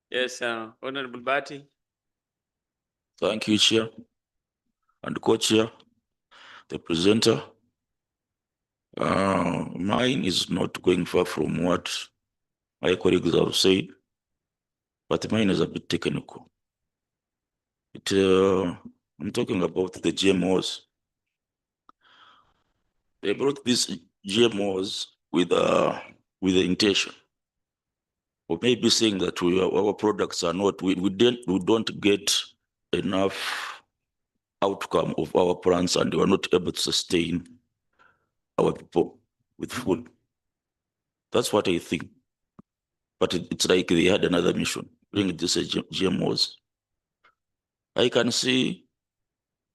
Yes, Honorable Bati. Thank you, Chair and Co-Chair, the presenter. Mine is not going far from what my colleagues have said, but mine is a bit technical. I'm talking about the GMOs. They brought these GMOs with the intention of maybe saying that our products are not, we don't get enough outcome of our plants and we are not able to sustain our people with food. That's what I think. But it's like they had another mission, bring this GMOs. I can see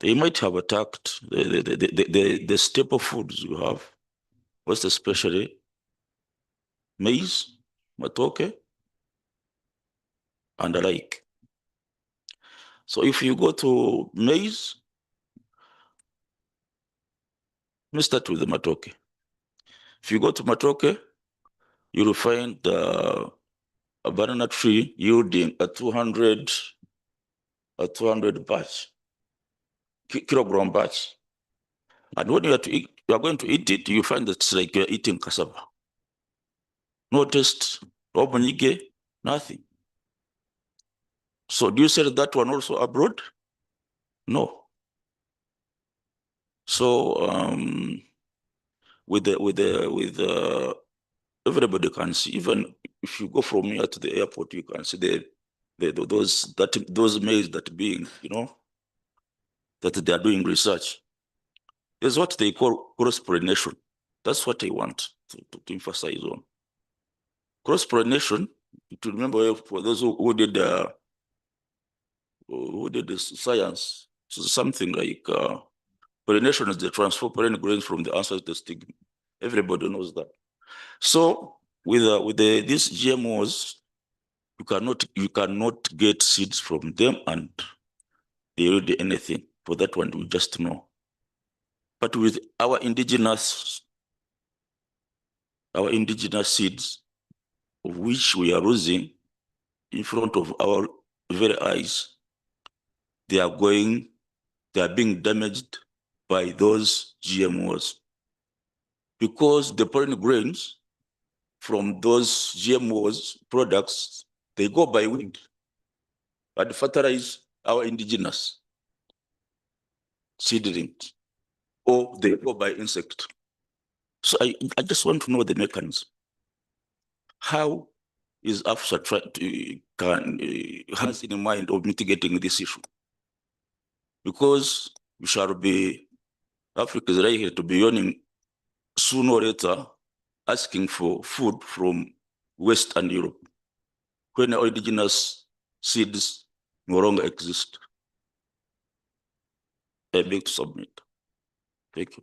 they might have attacked the staple foods you have, most especially maize, matoke, and the like. So if you go to maize, let me start with the matoke. If you go to matoke, you will find a banana tree yielding a 200 kilogram batch. And when you are going to eat it, you find that it's like you're eating cassava. No taste, no bonige, nothing. So do you sell that one also abroad? No. So with everybody can see, even if you go from here to the airport, you can see those maize that being, that they are doing research. Is what they call cross-pollination. That's what I want to emphasize on. Cross-pollination, to remember for those who did the science, so something like pollination is the transfer of pollen grains from the ancestor to the stigma. Everybody knows that. So with these GMOs, you cannot get seeds from them and they yield anything. For that one, we just know. But with our indigenous seeds, of which we are losing in front of our very eyes, they are being damaged by those GMOs. Because the pollen grains from those GMOs products, they go by wind and fertilize our indigenous seedlings, or they go by insect. So I just want to know the mechanism. How is AFSA has in mind of mitigating this issue? Because Africa is likely to be yawning sooner or later, asking for food from West and Europe, when our indigenous seeds no longer exist. I beg to submit. Thank you.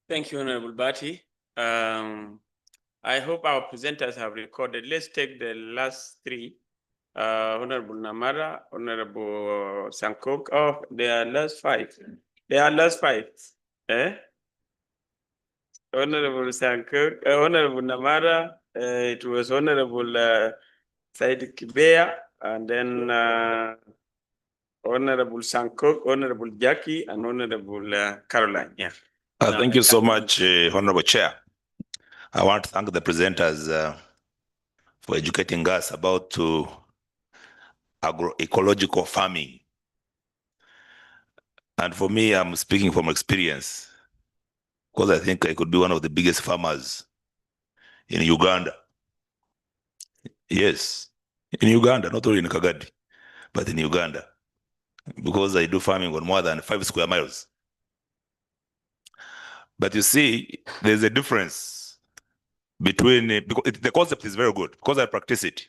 Thank you, Honorable Bati. I hope our presenters have recorded. Let's take the last three. Honorable Namara, Honorable Sankok. Oh, they are last five. They are last five. Honorable Sankok, Honorable Namara, it was Honorable Said Kibea, and then Honorable Sankok, Honorable Jackie, and Honorable Caroline. Yeah. Thank you so much, Honorable Chair. I want to thank the presenters for educating us about agroecological farming. And for me, I'm speaking from experience, because I think I could be one of the biggest farmers in Uganda. Yes, in Uganda, not only in Kagadi, but in Uganda, because I do farming on more than 5 square miles. But you see, there's a difference between, because the concept is very good, because I practice it.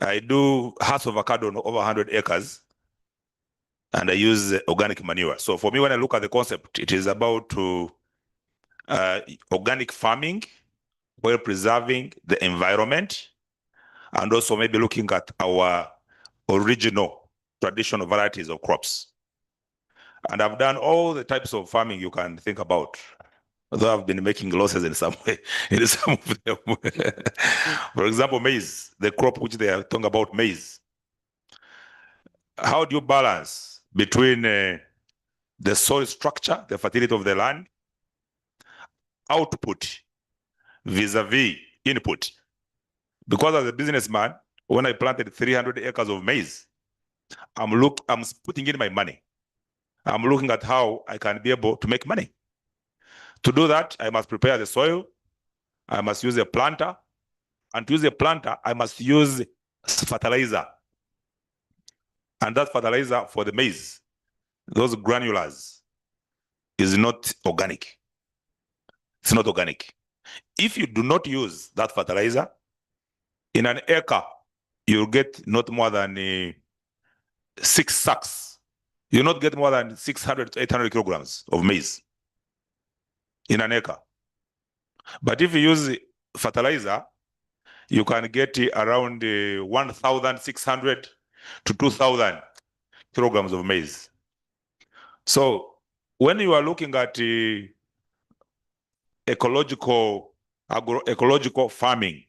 I do hearts of avocado on over 100 acres, and I use organic manure. So for me, when I look at the concept, it is about organic farming while preserving the environment, and also maybe looking at our original traditional varieties of crops. And I've done all the types of farming you can think about, although I've been making losses in some way, in some of them. For example, maize, the crop which they are talking about, maize. how do you balance between the soil structure, the fertility of the land, output vis-a-vis input? Because as a businessman, when I planted 300 acres of maize, I'm putting in my money. I'm looking at how I can be able to make money. To do that, I must prepare the soil. I must use a planter. And to use a planter, I must use fertilizer. And that fertilizer for the maize, those granulars, is not organic. It's not organic. If you do not use that fertilizer, in an acre, you'll get not more than 6 sacks. You'll not get more than 600 to 800 kilograms of maize in an acre. But if you use fertilizer, you can get around 1,600 to 2,000 kilograms of maize. So when you are looking at agroecological farming,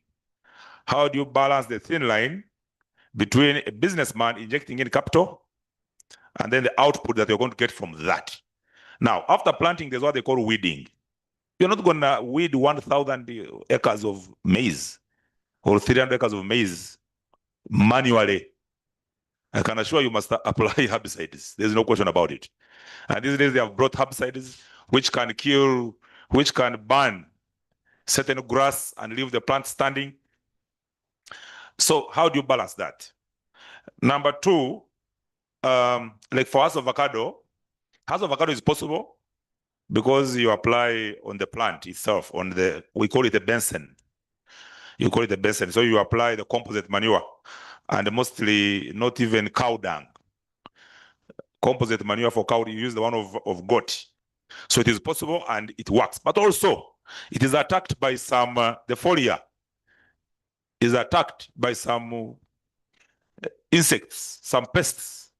how do you balance the thin line between a businessman injecting in capital and then the output that you're going to get from that? Now, after planting, there's what they call weeding. You're not going to weed 1,000 acres of maize or 300 acres of maize manually. I can assure you must apply herbicides. There's no question about it. And these days they have brought herbicides which can kill, which can burn certain grass and leave the plant standing. So how do you balance that? Number two, like for house avocado is possible because you apply on the plant itself, we call it a benson. You call it a benson. So you apply the composite manure and mostly not even cow dung. Composite manure for cow, you use the one of goat. So it is possible and it works. But also, it is attacked by some, the foliar is attacked by some insects, some pests.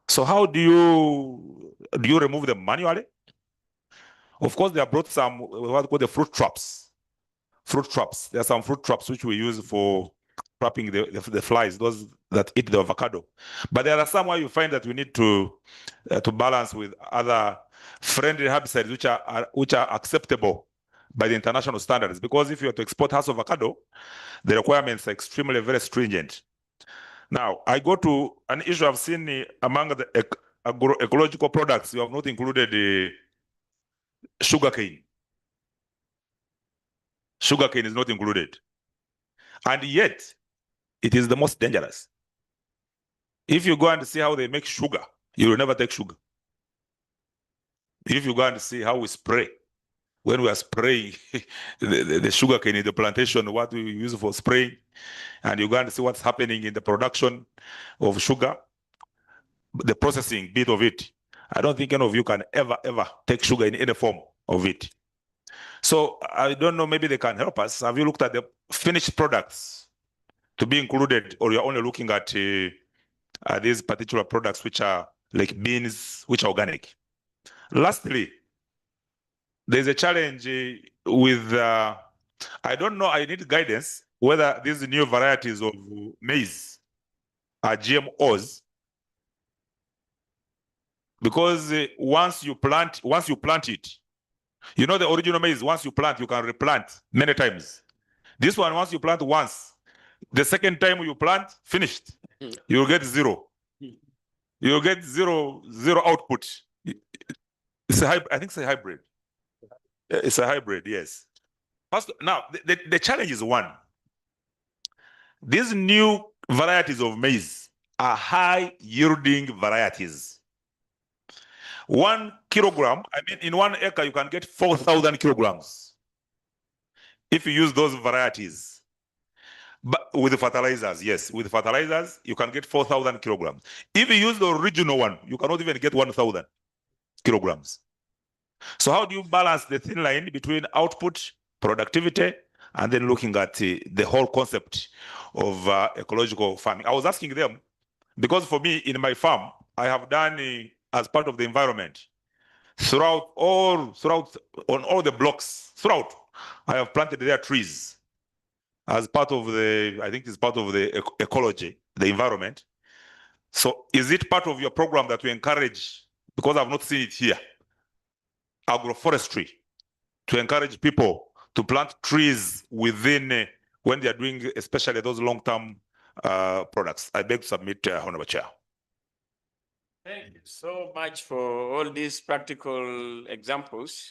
So how do you remove them manually? Of course, they have brought some what we call the fruit traps. Fruit traps. There are some fruit traps which we use for trapping the flies, those that eat the avocado. But there are some where you find that we need to balance with other friendly herbicides which are acceptable by the international standards. Because if you are to export house avocado, the requirements are extremely very stringent. Now, I go to an issue I've seen among the ecological products. You have not included sugarcane. Sugarcane is not included. And yet, it is the most dangerous. If you go and see how they make sugar, you will never take sugar. If you go and see how we spray, when we are spraying the sugarcane in the plantation, what we use for spraying, and you go and see what's happening in the production of sugar, the processing bit of it, I don't think any of you can ever take sugar in any form of it. So I don't know, maybe they can help us. Have you looked at the finished products to be included, or you're only looking at these particular products which are like beans, which are organic? Lastly, there's a challenge with, I don't know, I need guidance whether these new varieties of maize are GMOs. Because once you plant it, you know the original maize, once you plant, you can replant many times. This one, once you plant once, the second time you plant, finished. You'll get zero. You'll get zero output. It's a hybrid. I think it's a hybrid. It's a hybrid, yes. First, now, the challenge is one. These new varieties of maize are high-yielding varieties. 1 kilogram, I mean, in 1 acre, you can get 4,000 kilograms if you use those varieties. But with the fertilizers, yes, with fertilizers, you can get 4,000 kilograms. If you use the original one, you cannot even get 1,000 kilograms. So how do you balance the thin line between output, productivity, and then looking at the whole concept of ecological farming? I was asking them, because for me, in my farm, I have done as part of the environment, on all the blocks, I have planted there trees as part of I think it's part of the ecology, the environment. So is it part of your program that we encourage, because I've not seen it here, agroforestry, to encourage people to plant trees within when they are doing especially those long-term products? I beg to submit, Honorable Chair. Thank you so much for all these practical examples,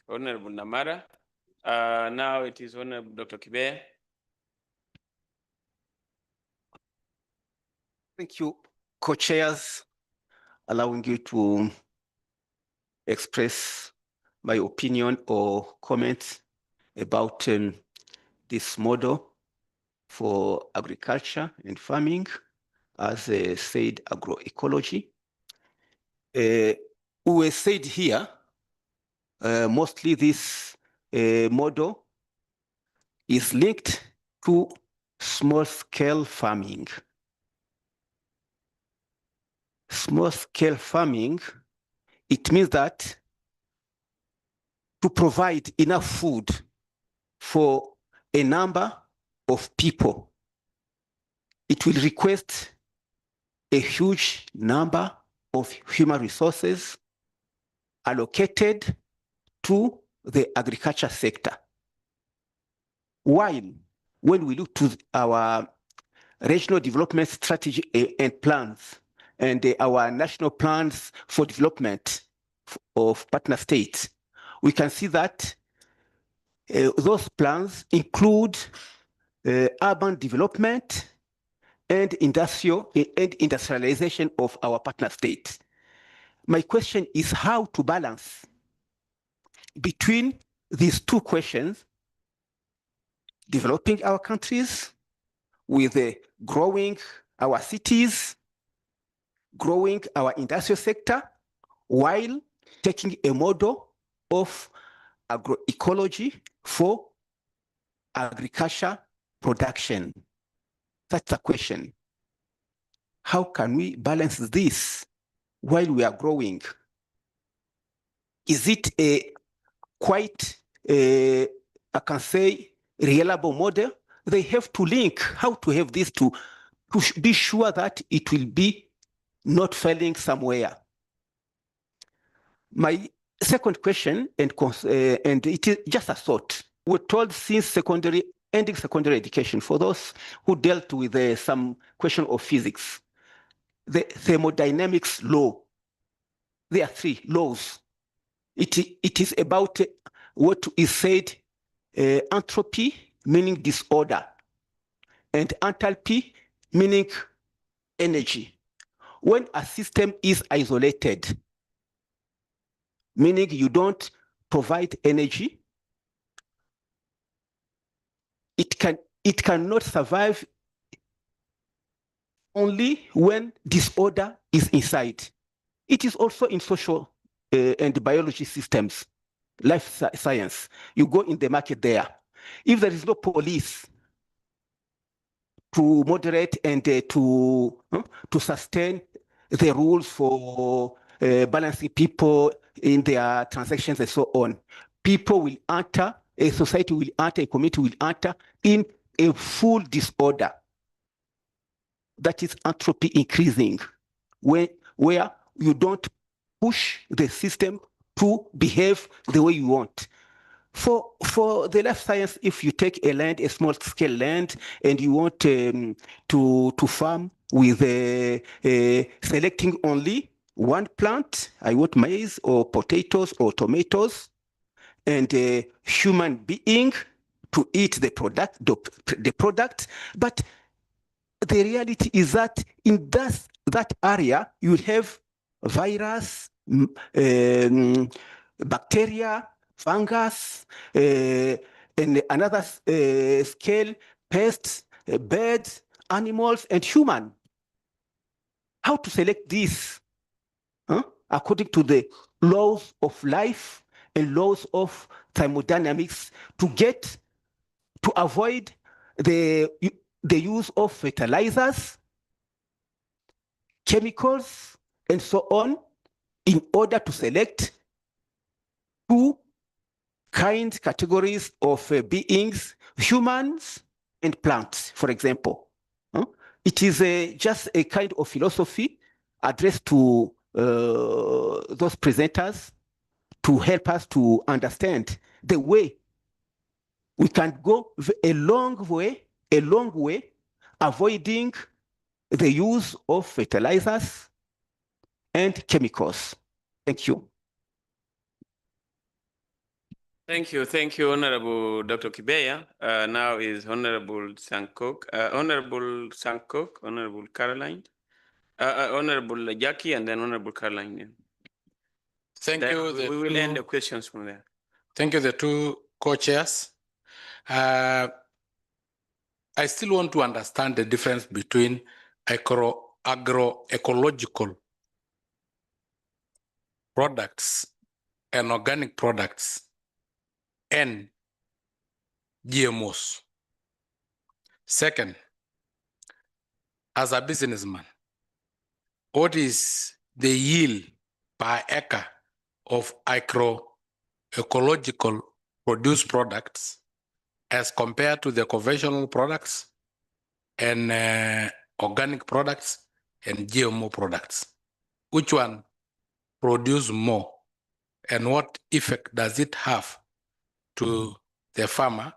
Honorable Namara. Now it is Honorable Dr. Kibe. Thank you, co-chairs, allowing you to express my opinion or comments about this model for agriculture and farming, as said, agroecology. We said here, mostly this model is linked to small-scale farming. Small-scale farming, it means that to provide enough food for a number of people, it will request a huge number of human resources allocated to the agriculture sector. While when we look to our regional development strategy and plans and our national plans for development of partner states, we can see that those plans include urban development and industrialization of our partner states. My question is how to balance between these two questions, developing our countries with growing our cities, growing our industrial sector, while taking a model of agroecology for agriculture production. That's the question. How can we balance this while we are growing? Is it a quite, I can say, reliable model? They have to link how to have this to be sure that it will be not failing somewhere. My second question, and it is just a thought. We're told since ending secondary education, for those who dealt with some question of physics, the thermodynamics law, there are 3 laws. It is about what is said, entropy, meaning disorder, and enthalpy, meaning energy. When a system is isolated, meaning you don't provide energy, it cannot survive only when disorder is inside. It is also in social and biology systems, life science. You go in the market there. If there is no police to moderate and to sustain the rules for balancing people in their transactions and so on, people will enter, a society will enter, a community will enter in a full disorder. That is entropy increasing, where you don't push the system to behave the way you want. For the life science, if you take a small scale land, and you want to farm with selecting only one plant, I want maize or potatoes or tomatoes, and a human being to eat the product, but the reality is that in that area, you have virus, bacteria, fungus, and another scale, pests, birds, animals, and human. How to select this? According to the laws of life and laws of thermodynamics, to avoid the use of fertilizers, chemicals, and so on, in order to select 2 categories of beings, humans and plants, for example. It is just a kind of philosophy addressed to those presenters to help us to understand the way we can go a long way, avoiding the use of fertilizers and chemicals. Thank you. Thank you, Honorable Dr. Kibeya. Now is Honorable Sankok, Honorable Caroline, Honorable Jackie, and then Honorable Caroline. Thank you. We will end the questions from there. Thank you, the two co-chairs. I still want to understand the difference between agroecological products and organic products and GMOs. Second, as a businessman, what is the yield per acre of agroecological produced products as compared to the conventional products and organic products and GMO products? Which one produce more, and what effect does it have to the farmer,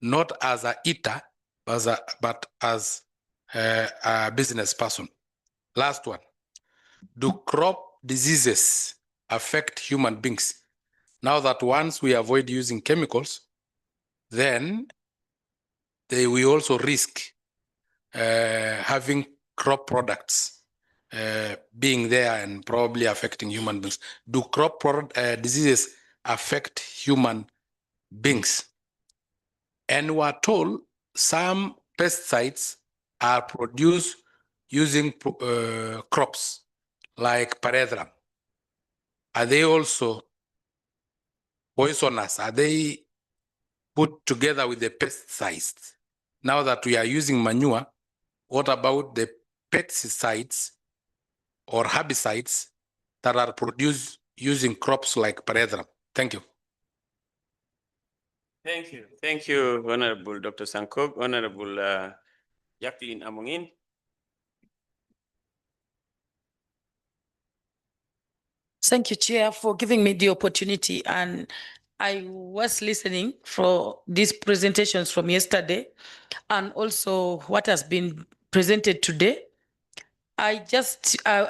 not as a eater, but as a business person? Last one, do crop diseases affect human beings? Now that once we avoid using chemicals, then we also risk having crop products being there and probably affecting human beings. Do crop diseases affect human beings? And we're told some pesticides are produced using crops like paredram. Are they also poisonous? Are they put together with the pesticides? Now that we are using manure, what about the pesticides or herbicides that are produced using crops like paredram? Thank you. Thank you, Honorable Dr. Sankok. Honorable Jacqueline Amongin. Thank you, Chair, for giving me the opportunity. And I was listening for these presentations from yesterday and also what has been presented today. I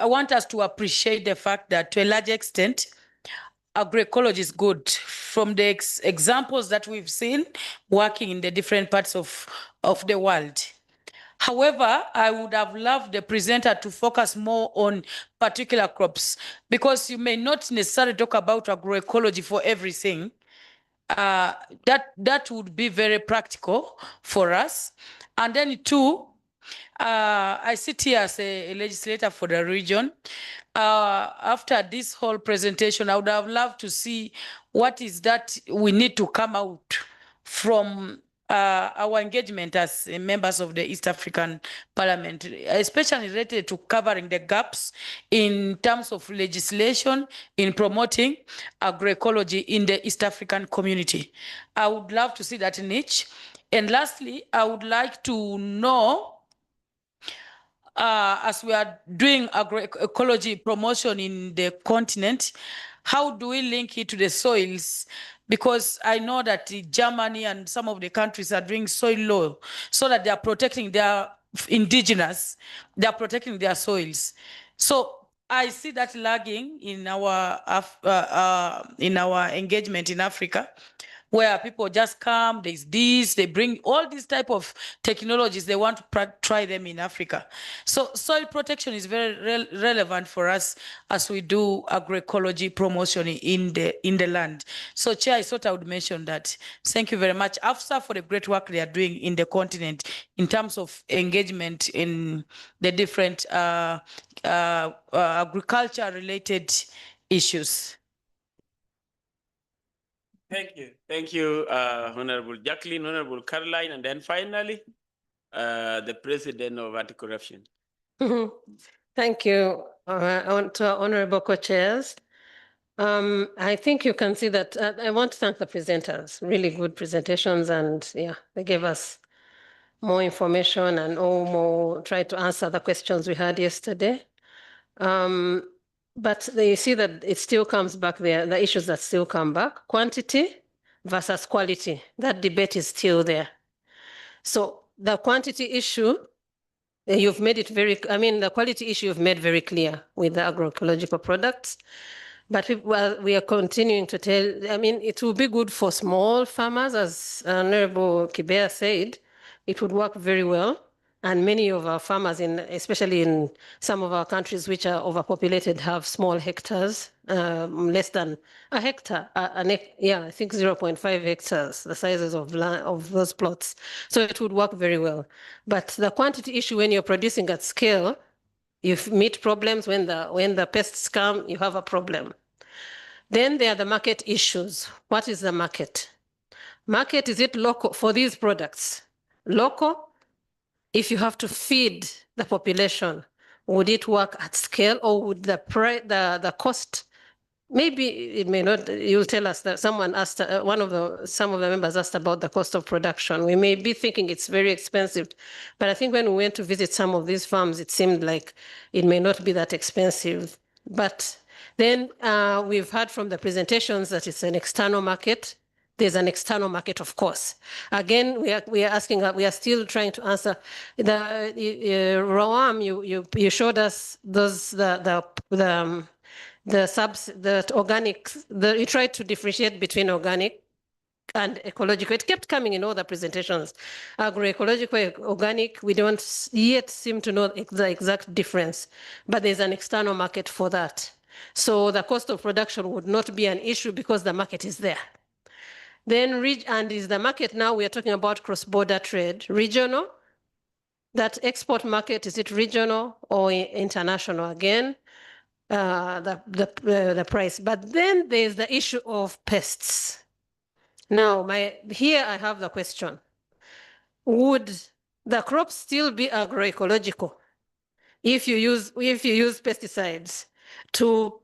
want us to appreciate the fact that to a large extent, agroecology is good. From the examples that we've seen working in the different parts of the world. However, I would have loved the presenter to focus more on particular crops, because you may not necessarily talk about agroecology for everything. That would be very practical for us. And then two, I sit here as a legislator for the region. After this whole presentation, I would have loved to see what is that we need to come out from our engagement as members of the East African Parliament, especially related to covering the gaps in terms of legislation in promoting agroecology in the East African community. I would love to see that niche. And lastly, I would like to know, as we are doing agroecology promotion in the continent, how do we link it to the soils? Because I know that Germany and some of the countries are doing soil law so that they are protecting their indigenous, they are protecting their soils. So I see that lagging in our engagement in Africa, where people just come, there's this, they bring all these type of technologies, they want to try them in Africa. So soil protection is very relevant for us as we do agroecology promotion in the land. So Chair, I thought I would mention that. Thank you very much, AFSA, for the great work they are doing in the continent in terms of engagement in the different agriculture-related issues. Thank you, Honorable Jacqueline, Honorable Caroline, and then finally, the President of Anti-Corruption. Thank you, Honorable Co-Chairs. I think you can see that I want to thank the presenters, really good presentations, and yeah, they gave us more information and try to answer the questions we had yesterday. But you see that it still comes back there, the issues that still come back, quantity versus quality. That debate is still there. So the quantity issue, you've made it the quality issue you've made very clear with the agroecological products. But we are continuing to tell, it will be good for small farmers, as Honorable Kibea said, it would work very well. And many of our farmers, especially in some of our countries which are overpopulated, have small hectares, less than a hectare. I think 0.5 hectares, the sizes of those plots. So it would work very well. But the quantity issue, when you're producing at scale, you meet problems when the pests come, you have a problem. Then there are the market issues. What is the market? Market, is it local for these products? Local? If you have to feed the population, would it work at scale, or would the cost? Maybe it may not. You'll tell us that someone asked, some of the members asked about the cost of production. We may be thinking it's very expensive, but I think when we went to visit some of these farms, it seemed like it may not be that expensive. But then we've heard from the presentations that it's an external market. There's an external market, of course. Again, we are still trying to answer the Roam. You showed us those you tried to differentiate between organic and ecological. It kept coming in all the presentations. Agroecological, organic, we don't yet seem to know the exact difference, but there's an external market for that. So the cost of production would not be an issue because the market is there. Then, and is the market now, we are talking about cross-border trade, regional? That export market, is it regional or international? Again, the price. But then there's the issue of pests. Now, here I have the question. Would the crops still be agroecological if you use pesticides to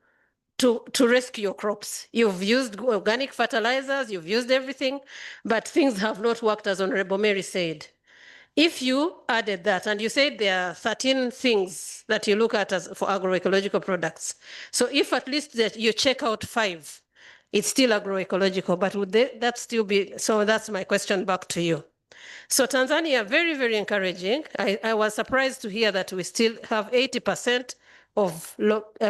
rescue your crops? You've used organic fertilizers, you've used everything, but things have not worked, as Honorable Mary said. If you added that, and you said there are 13 things that you look at as for agroecological products. So if at least that you check out 5, it's still agroecological, but would that still be? So that's my question back to you. So Tanzania, very, very encouraging. I was surprised to hear that we still have 80% of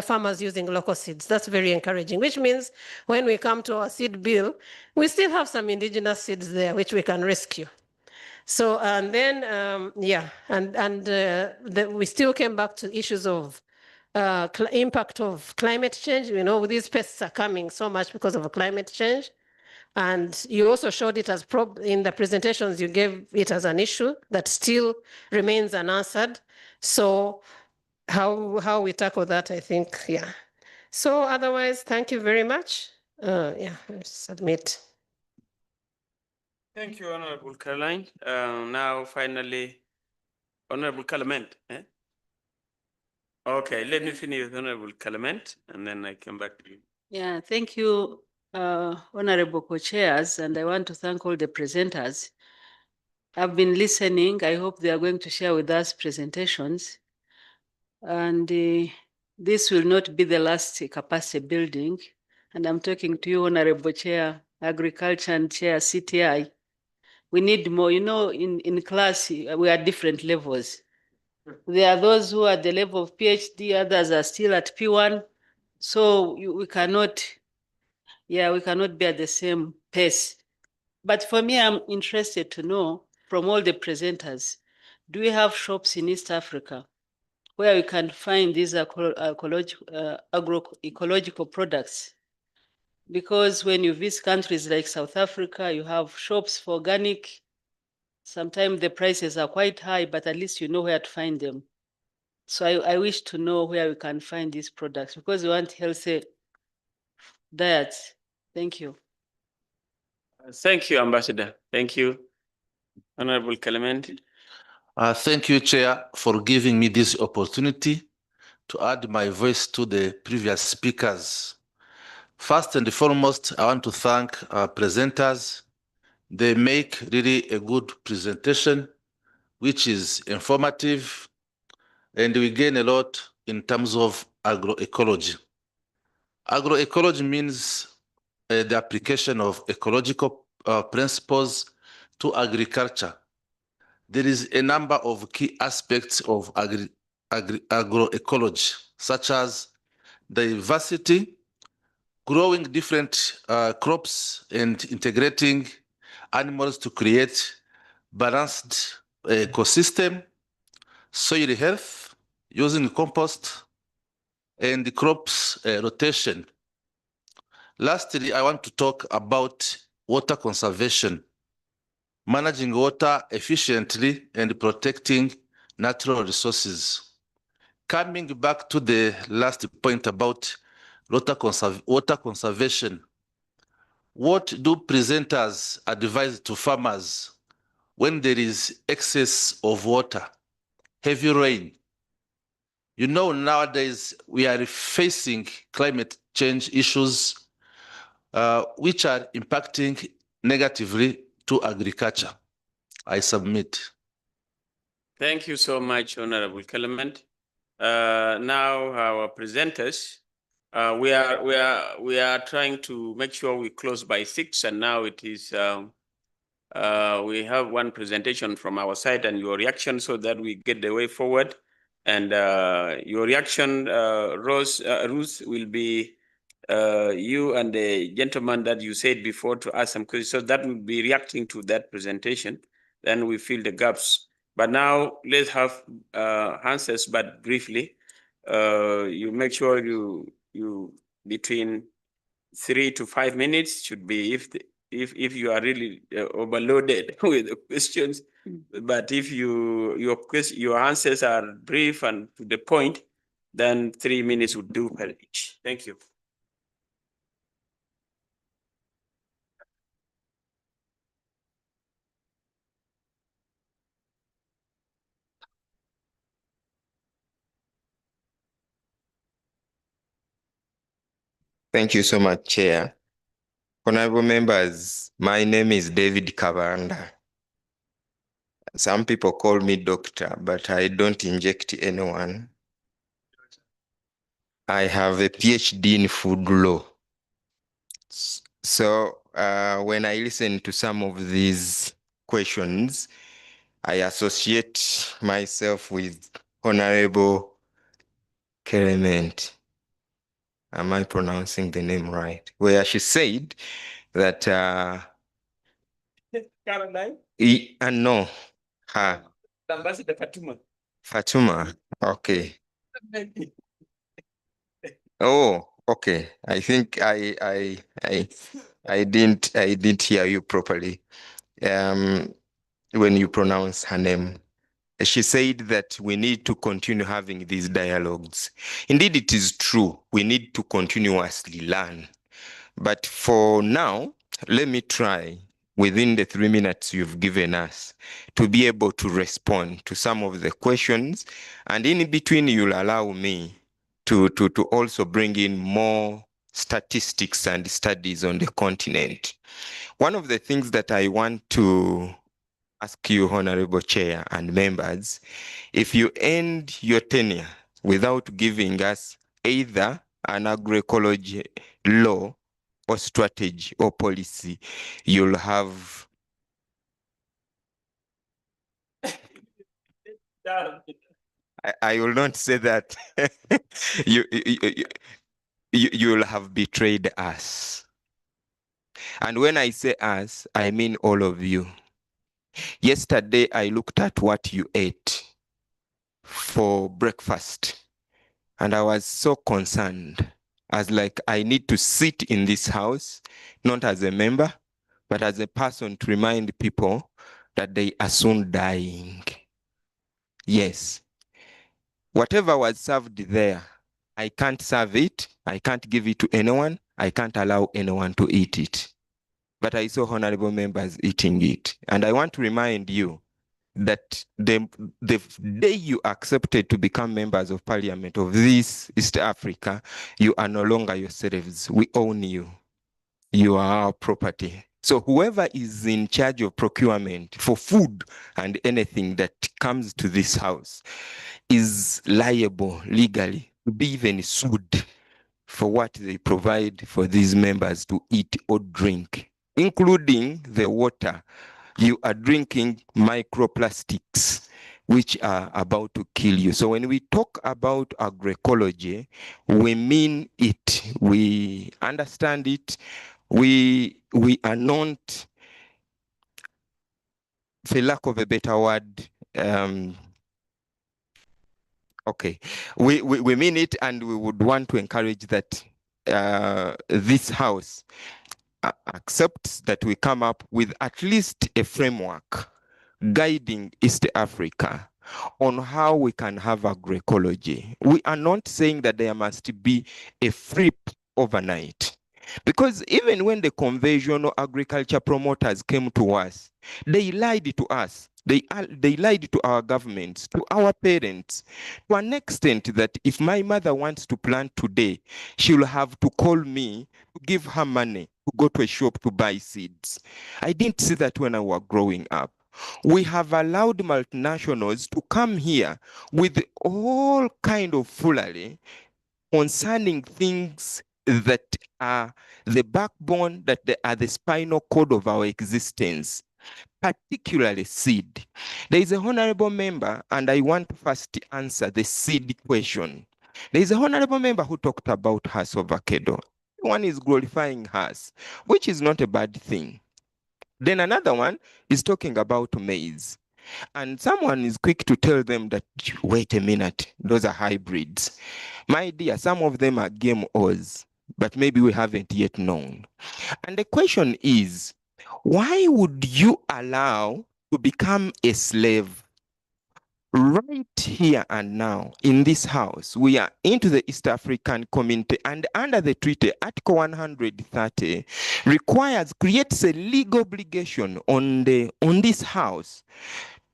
farmers using local seeds. That's very encouraging, which means when we come to our seed bill, we still have some indigenous seeds there, which we can rescue. So, and then, we still came back to issues of impact of climate change. You know, these pests are coming so much because of climate change. And you also showed it as in the presentations, you gave it as an issue that still remains unanswered. So how we tackle that, I think, yeah. So otherwise, thank you very much. I submit. Thank you, Honorable Caroline. Now, finally, Honorable Clement. Okay, let me finish with Honorable Clement, and then I come back to you. Yeah, thank you, Honorable Co-Chairs, and I want to thank all the presenters. I've been listening. I hope they are going to share with us presentations. And this will not be the last capacity building. And I'm talking to you, Honorable Chair, Agriculture, and Chair, CTI. We need more. You know, in class, we are at different levels. There are those who are at the level of PhD, others are still at P1. So we cannot be at the same pace. But for me, I'm interested to know from all the presenters, do we have shops in East Africa where we can find these agroecological products? Because when you visit countries like South Africa, you have shops for organic. Sometimes the prices are quite high, but at least you know where to find them. So I wish to know where we can find these products because we want healthy diets. Thank you. Thank you, Ambassador. Thank you, Honorable Clement. Thank you, Chair, for giving me this opportunity to add my voice to the previous speakers. First and foremost, I want to thank our presenters. They make really a good presentation which is informative, and we gain a lot in terms of agroecology. Agroecology means the application of ecological principles to agriculture. There is a number of key aspects of agroecology, such as diversity, growing different crops and integrating animals to create balanced ecosystem, soil health, using compost, and the crops rotation. Lastly, I want to talk about water conservation, managing water efficiently and protecting natural resources. Coming back to the last point about water conservation, what do presenters advise to farmers when there is excess of water, heavy rain? You know, nowadays we are facing climate change issues which are impacting negatively to agriculture. I submit. Thank you so much, Honorable Clement. Now our presenters, we are trying to make sure we close by 6, and now it is we have one presentation from our side and your reaction so that we get the way forward. And your reaction, Ruth, will be you and the gentleman that you said before to ask some questions. So that will be reacting to that presentation. Then we fill the gaps. But now let's have answers, but briefly. You make sure you between 3 to 5 minutes should be if you are really overloaded with the questions. But if your answers are brief and to the point, then 3 minutes would do per each. Thank you. Thank you so much, Chair. Honorable members, my name is David Kabanda. Some people call me doctor, but I don't inject anyone. I have a PhD in food law. So when I listen to some of these questions, I associate myself with Honorable Clement. Am I pronouncing the name right? Where she said that Caroline? No, her. Ambassador Fatuma. Fatuma. Okay. Oh, okay. I think I didn't hear you properly. When you pronounce her name. She said that we need to continue having these dialogues. Indeed, it is true. We need to continuously learn. But for now, let me try, within the 3 minutes you've given us, to be able to respond to some of the questions. And in between, you'll allow me to also bring in more statistics and studies on the continent. One of the things that I want to ask you, Honorable Chair and members, if you end your tenure without giving us either an agroecology law or strategy or policy, you'll have I will not say that. You'll have betrayed us. And when I say us, I mean all of you. Yesterday, I looked at what you ate for breakfast, and I was so concerned. I was like, I need to sit in this house, not as a member, but as a person to remind people that they are soon dying. Yes. Whatever was served there, I can't serve it. I can't give it to anyone. I can't allow anyone to eat it. But I saw honorable members eating it. And I want to remind you that the day you accepted to become members of parliament of this East Africa, you are no longer yourselves. We own you. You are our property. So whoever is in charge of procurement for food and anything that comes to this house is liable legally to be even sued for what they provide for these members to eat or drink, including the water. You are drinking microplastics, which are about to kill you. So when we talk about agroecology, we mean it. We understand it. We are not, for lack of a better word, okay, we mean it, and we would want to encourage that this house accepts that we come up with at least a framework guiding East Africa on how we can have agroecology. We are not saying that there must be a flip overnight. Because even when the conventional agriculture promoters came to us, they lied to us. They lied to our governments, to our parents, to an extent that if my mother wants to plant today, she'll have to call me to give her money to go to a shop to buy seeds. I didn't see that when I was growing up. We have allowed multinationals to come here with all kind of foolery concerning things that are the backbone, that they are the spinal cord of our existence, particularly seed. There is a honorable member, and I want to first answer the seed question. There is a honorable member who talked about Hass avocado. One is glorifying Hass, which is not a bad thing. Then another one is talking about maize. And someone is quick to tell them that, wait a minute, those are hybrids. My dear, some of them are GMOs, but maybe we haven't yet known. And the question is, why would you allow to become a slave? Right here and now in this house, we are into the East African community, and under the treaty, Article 130 creates a legal obligation on this house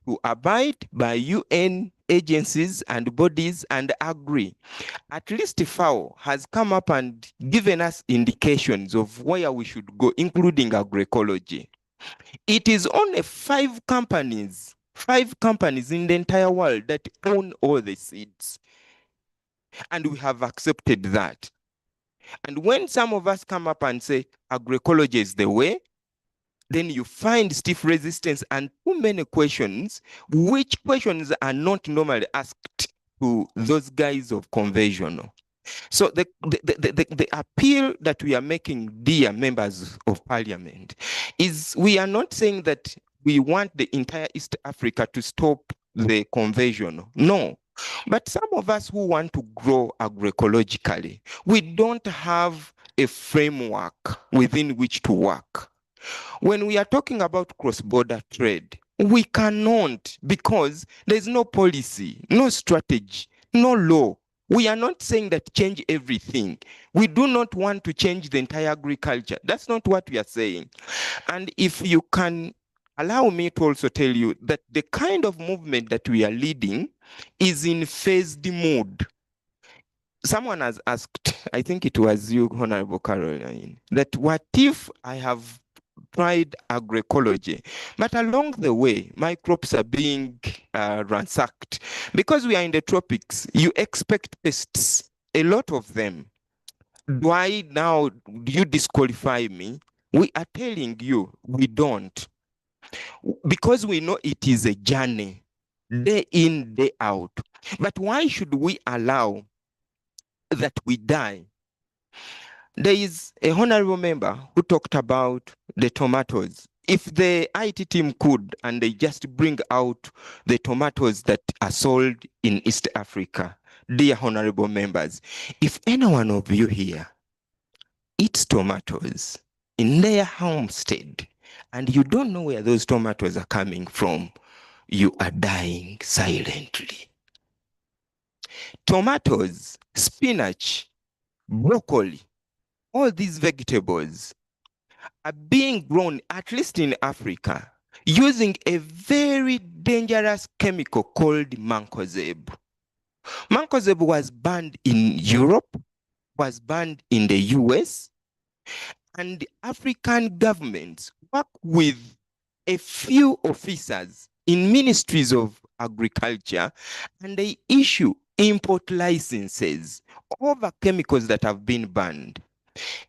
to abide by UN agencies and bodies and agree. At least FAO has come up and given us indications of where we should go, including agroecology. It is only 5 companies in the entire world that own all the seeds. And we have accepted that. And when some of us come up and say agroecology is the way, then you find stiff resistance and too many questions, which questions are not normally asked to those guys of conventional. So the appeal that we are making, dear members of parliament, is we are not saying that we want the entire East Africa to stop the conventional. No. But some of us who want to grow agroecologically, we don't have a framework within which to work. When we are talking about cross-border trade, we cannot, because there's no policy, no strategy, no law. We are not saying that change everything. We do not want to change the entire agriculture. That's not what we are saying. And if you can allow me to also tell you that the kind of movement that we are leading is in phased mode. Someone has asked, I think it was you, Honorable Caroline, that what if I have tried agroecology, but along the way, my crops are being ransacked. Because we are in the tropics, you expect pests, a lot of them. Why now do you disqualify me? We are telling you, we don't. Because we know it is a journey, day in, day out. But why should we allow that we die? There is a honorable member who talked about the tomatoes. If the IT team could, and they just bring out the tomatoes that are sold in East Africa, dear honorable members, if any one of you here eats tomatoes in their homestead, and you don't know where those tomatoes are coming from, you are dying silently. Tomatoes, spinach, broccoli, all these vegetables are being grown, at least in Africa, using a very dangerous chemical called mancozeb. Mancozeb was banned in Europe, was banned in the US, and African governments work with a few officers in ministries of agriculture, and they issue import licenses over chemicals that have been banned.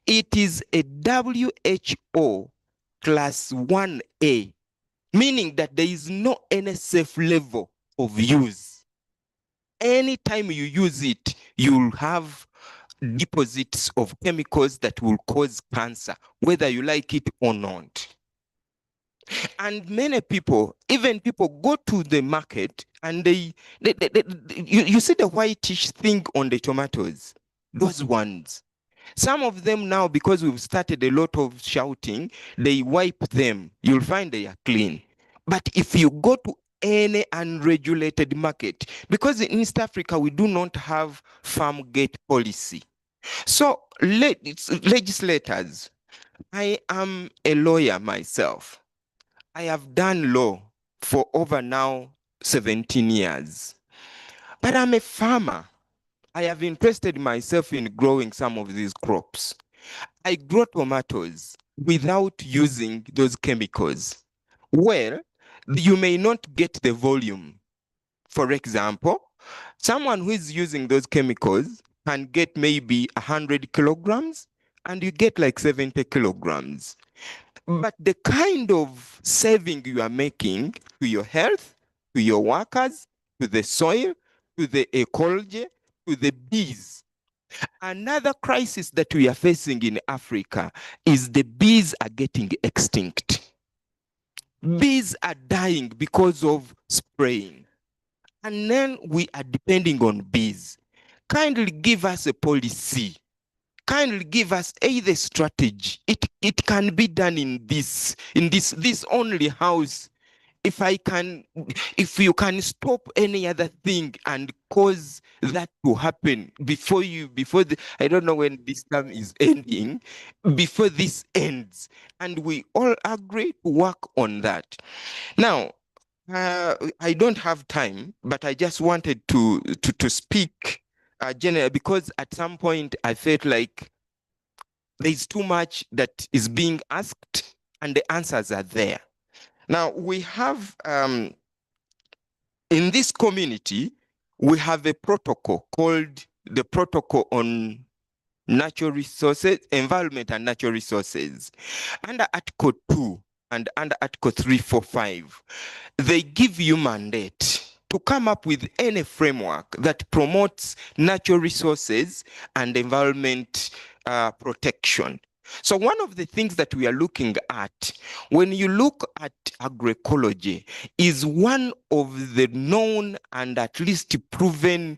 It is a WHO class 1A, meaning that there is no any safe level of use. Anytime you use it, you'll have deposits of chemicals that will cause cancer, whether you like it or not. And many people, even people, go to the market and you see the whitish thing on the tomatoes, those ones. Some of them now, because we've started a lot of shouting, they wipe them. You'll find they are clean. But if you go to any unregulated market, because in East Africa, we do not have farm gate policy. So legislators, I am a lawyer myself. I have done law for over now 17 years. But I'm a farmer. I have interested myself in growing some of these crops. I grow tomatoes without using those chemicals. Well, you may not get the volume. For example, someone who is using those chemicals can get maybe 100 kilograms and you get like 70 kilograms. But the kind of saving you are making to your health, to your workers, to the soil, to the ecology, to the bees. Another crisis that we are facing in Africa is the bees are getting extinct. Bees are dying because of spraying. And then we are depending on bees. Kindly give us a policy. Kindly give us either strategy. It can be done in this only house. If you can stop any other thing and cause that to happen I don't know when this term is ending, before this ends, and we all agree to work on that. Now, I don't have time, but I just wanted to speak generally, because at some point I felt like there's too much that is being asked and the answers are there. Now, we have, in this community, we have a protocol called the Protocol on Natural Resources, Environment and Natural Resources. Under Article 2 and under Article 345, they give you mandate to come up with any framework that promotes natural resources and environment protection. So one of the things that we are looking at, when you look at agroecology, is one of the known and at least proven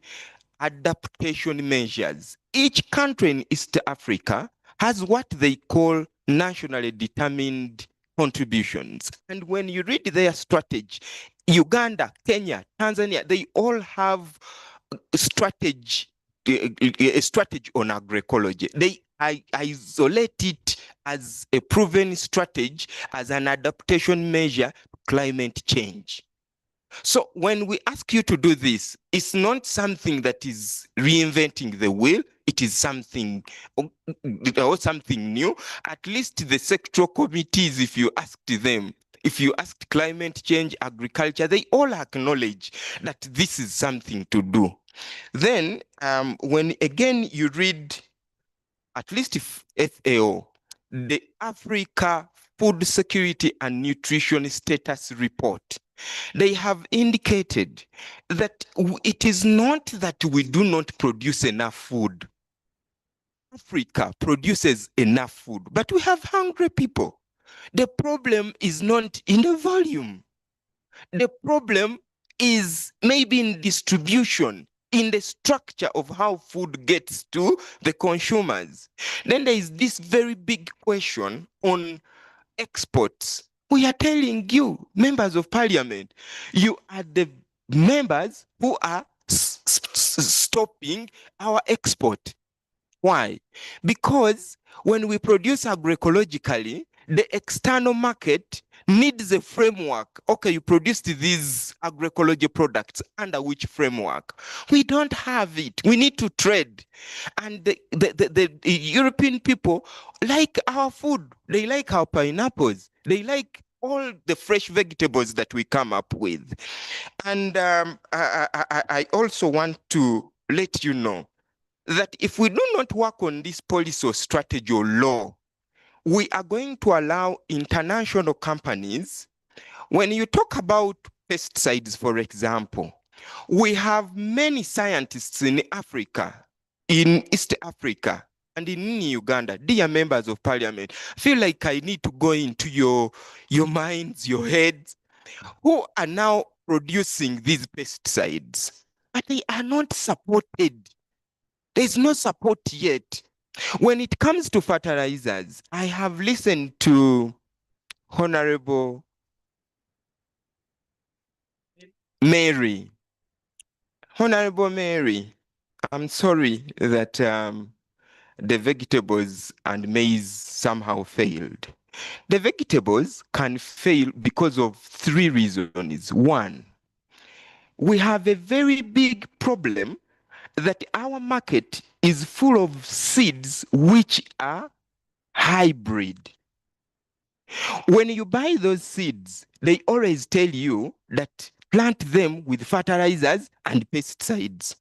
adaptation measures. Each country in East Africa has what they call nationally determined contributions. And when you read their strategy, Uganda, Kenya, Tanzania, they all have a strategy on agroecology. They isolate it as a proven strategy, as an adaptation measure to climate change. So when we ask you to do this, it's not something that is reinventing the wheel. It is something or something new. At least the sectoral committees, if you asked them, if you asked climate change, agriculture, they all acknowledge that this is something to do. Then when again you read, at least if FAO, the Africa Food Security and Nutrition Status Report, they have indicated that it is not that we do not produce enough food. Africa produces enough food, but we have hungry people. The problem is not in the volume. The problem is maybe in distribution, in the structure of how food gets to the consumers. Then there is this very big question on exports. We are telling you, members of parliament, you are the members who are stopping our export. Why? Because when we produce agroecologically, the external market needs a framework. Okay, you produced these agroecology products under which framework? We don't have it. We need to trade. And the European people like our food. They like our pineapples. They like all the fresh vegetables that we come up with. And I also want to let you know that if we do not work on this policy or strategy or law, we are going to allow international companies. When you talk about pesticides, for example, we have many scientists in Africa, in East Africa, and in Uganda. Dear members of parliament, I feel like I need to go into your minds, your heads, who are now producing these pesticides, but they are not supported. There's no support yet. When it comes to fertilizers, I have listened to Honorable Mary. Honorable Mary, I'm sorry that the vegetables and maize somehow failed. The vegetables can fail because of 3 reasons. One, we have a very big problem that our market is full of seeds which are hybrid. When you buy those seeds, they always tell you that plant them with fertilizers and pesticides.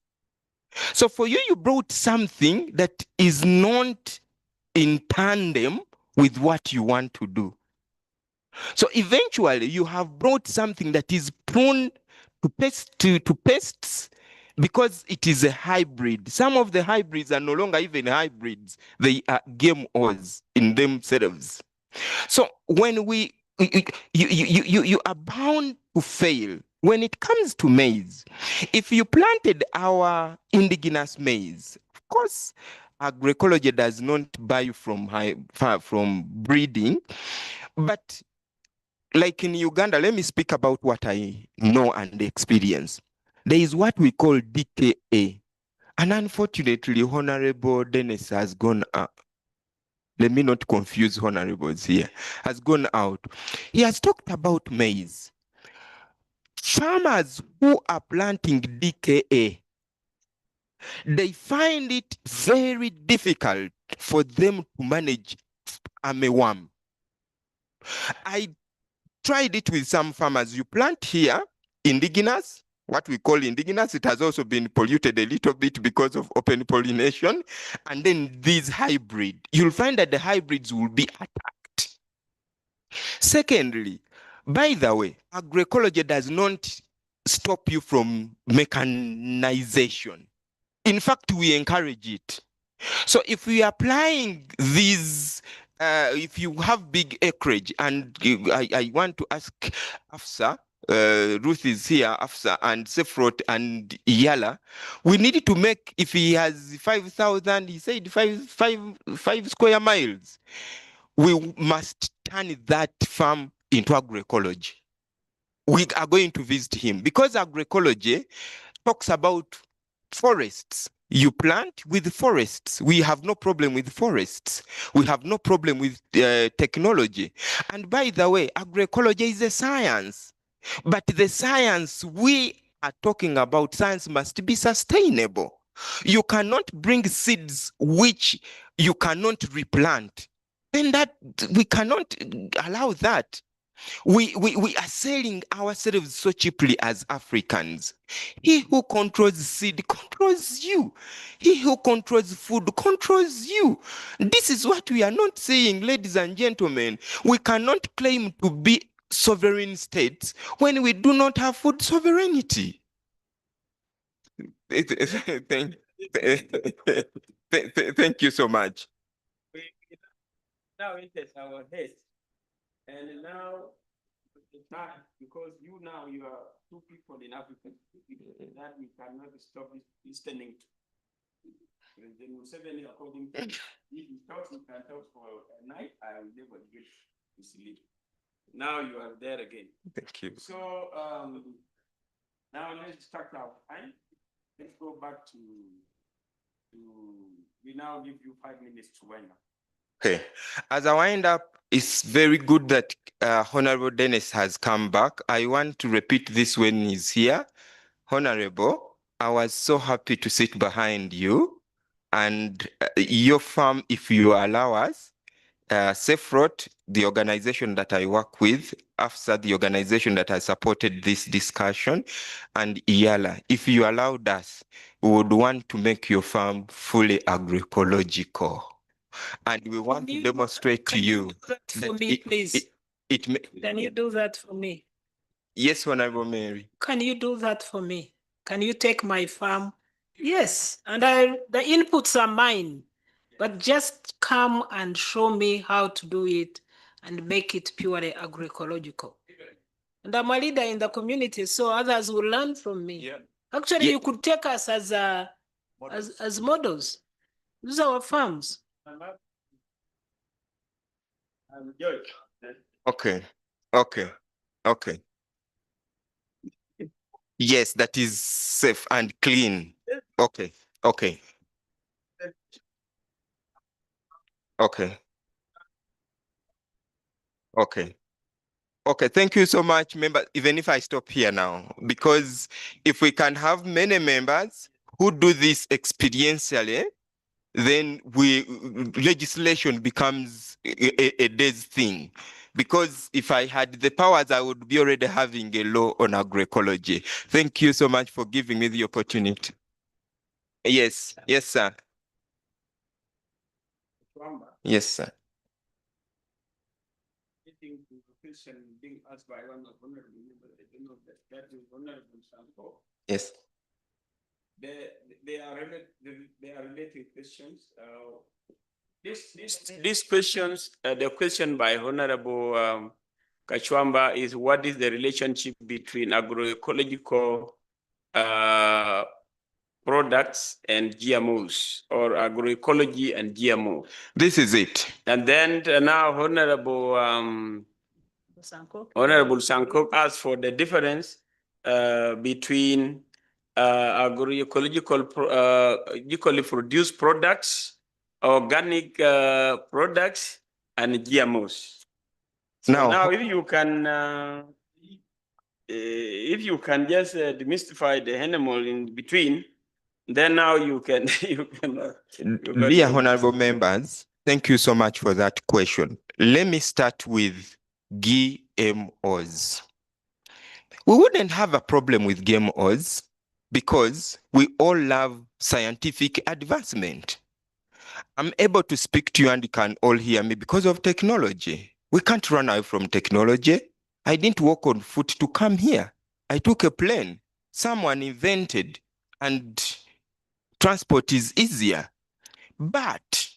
So for you, you brought something that is not in tandem with what you want to do. So eventually, you have brought something that is prone to pests because it is a hybrid. Some of the hybrids are no longer even hybrids. They are GMOs in themselves. So when you are bound to fail. When it comes to maize, if you planted our indigenous maize, of course, agroecology does not buy from breeding, but like in Uganda, let me speak about what I know and experience. There is what we call DKA, and unfortunately, Honorable Dennis has gone up. Let me not confuse honorables here, has gone out. He has talked about maize. Farmers who are planting DKA, they find it very difficult for them to manage armyworm. I tried it with some farmers. You plant here, indigenous, what we call indigenous. It has also been polluted a little bit because of open pollination. And then these hybrid, you'll find that the hybrids will be attacked. Secondly, by the way, agroecology does not stop you from mechanization. In fact, we encourage it. So if we are applying these, if you have big acreage, and I want to ask AFSA, Ruth is here, AFSA, and Sefrot and EALA, we need to make, if he has 5,000, he said five square miles, we must turn that farm into agroecology. We are going to visit him because agroecology talks about forests. You plant with forests. We have no problem with forests. We have no problem with technology. And by the way, agroecology is a science. But the science we are talking about, science must be sustainable. You cannot bring seeds which you cannot replant. Then that we cannot allow that. We are selling ourselves so cheaply as Africans. He who controls seed controls you. He who controls food controls you. This is what we are not saying, ladies and gentlemen. We cannot claim to be sovereign states when we do not have food sovereignty. Thank you so much. Now it is our head. And now, because you are 2 people in Africa, that we cannot stop listening to. The Museveni, according to if he talks, he can talk for a night, I will never get to sleep. Now you are there again. Thank you. So now let's start our time. Let's go back to we now give you 5 minutes to wind up. Okay. As I wind up, it's very good that Honorable Dennis has come back. I want to repeat this when he's here. Honorable, I was so happy to sit behind you and your farm, if you allow us, SafeRoad, the organization that I work with, AFSA, the organization that has supported this discussion, and EALA. If you allowed us, we would want to make your farm fully agroecological. And we want to demonstrate to you. For me, please. Can you do that for me? Yes, Honorable Mary. Can you do that for me? Can you take my farm? Yes, and the inputs are mine, but just come and show me how to do it and make it purely agroecological. And I'm a leader in the community, so others will learn from me. Yeah. Actually, you could take us as models. These are our farms. Okay. Yes, that is safe and clean. Okay. Thank you so much, member. Even if I stop here now, because if we can have many members who do this experientially, then legislation becomes a day's thing. Because if I had the powers, I would be already having a law on agroecology. Thank you so much for giving me the opportunity. Yes, sir. Yes, sir. Being asked by one of honorable members, I don't know that is Honorable Sanko. Yes. They are related questions. These questions, the question by Honorable Kachwamba is, what is the relationship between agroecological products and GMOs, or agroecology and GMO? This is it. And then now Honorable Sanko asked for the difference between agroecologically produced products, organic products, and GMOs. So now if you can just demystify the animal in between, then now you can. Dear honorable members, thank you so much for that question. Let me start with GMOs. We wouldn't have a problem with GMOs because we all love scientific advancement. I'm able to speak to you and you can all hear me because of technology. We can't run away from technology. I didn't walk on foot to come here. I took a plane. Someone invented, and transport is easier. But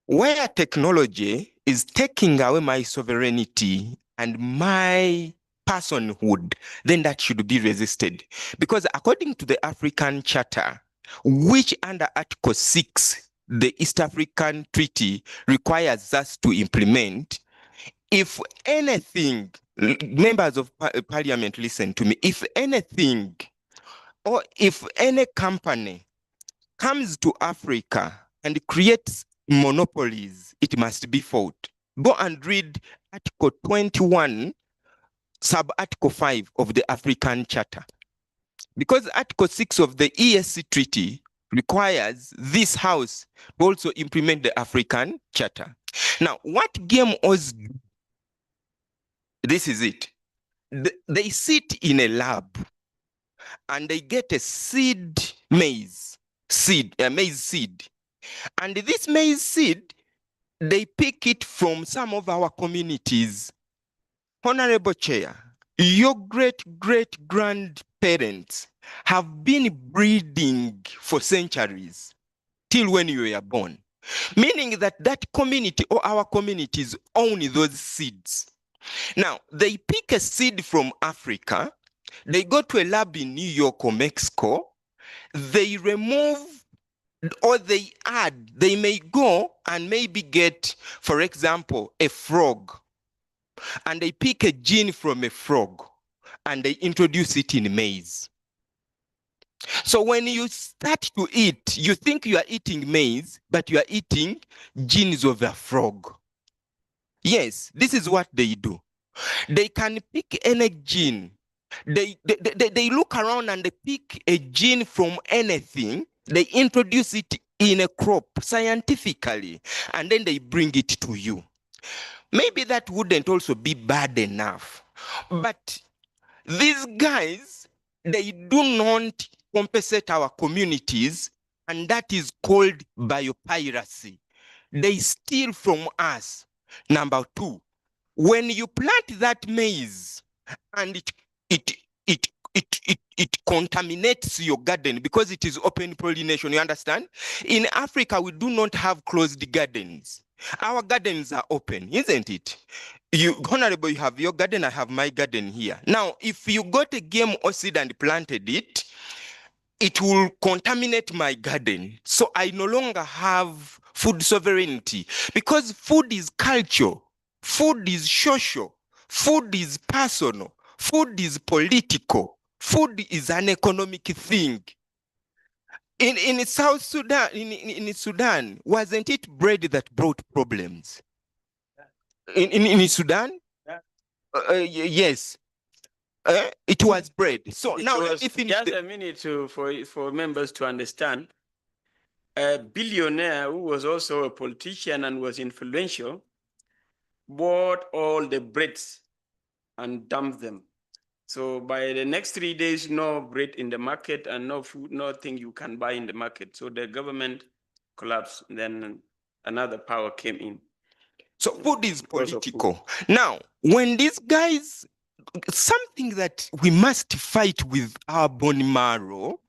where technology is taking away my sovereignty and my personhood, then that should be resisted. Because according to the African Charter, which under Article 6, the East African Treaty requires us to implement, if anything, members of parliament, listen to me, if anything, or if any company comes to Africa and creates monopolies, it must be fought. Go and read Article 21, sub-Article 5 of the African Charter. Because Article 6 of the EAC Treaty requires this House to also implement the African Charter. Now, what GMOs do? This is it. They sit in a lab and they get a maize seed. And this maize seed, they pick it from some of our communities. Honorable Chair, your great-great-grandparents have been breeding for centuries, till when you were born. Meaning that community or our communities own those seeds. Now, they pick a seed from Africa, they go to a lab in New York or Mexico, they remove or they add, they may go and maybe get, for example, a frog, and they pick a gene from a frog and they introduce it in maize. So when you start to eat, you think you are eating maize, but you are eating genes of a frog. Yes, this is what they do. They can pick any gene. They look around and they pick a gene from anything. They introduce it in a crop scientifically, and then they bring it to you. Maybe that wouldn't also be bad enough. But these guys, they do not compensate our communities, and that is called biopiracy. They steal from us. Number two, when you plant that maize and it contaminates your garden because it is open pollination, you understand? In Africa, we do not have closed gardens. Our gardens are open, isn't it? Honorable, you have your garden, I have my garden here. Now, if you got a GMO seed and planted it, it will contaminate my garden. So I no longer have food sovereignty because food is culture, food is social, food is personal, food is political, food is an economic thing. In South Sudan, in Sudan, wasn't it bread that brought problems? In Sudan? Yes. It was bread. So now let me finish. Just a minute for members to understand. A billionaire who was also a politician and was influential bought all the breads and dumped them. So by the next 3 days, no bread in the market and no food, nothing you can buy in the market. So the government collapsed. Then another power came in. So food is political. Now, when these guys, something that we must fight with our bone marrow,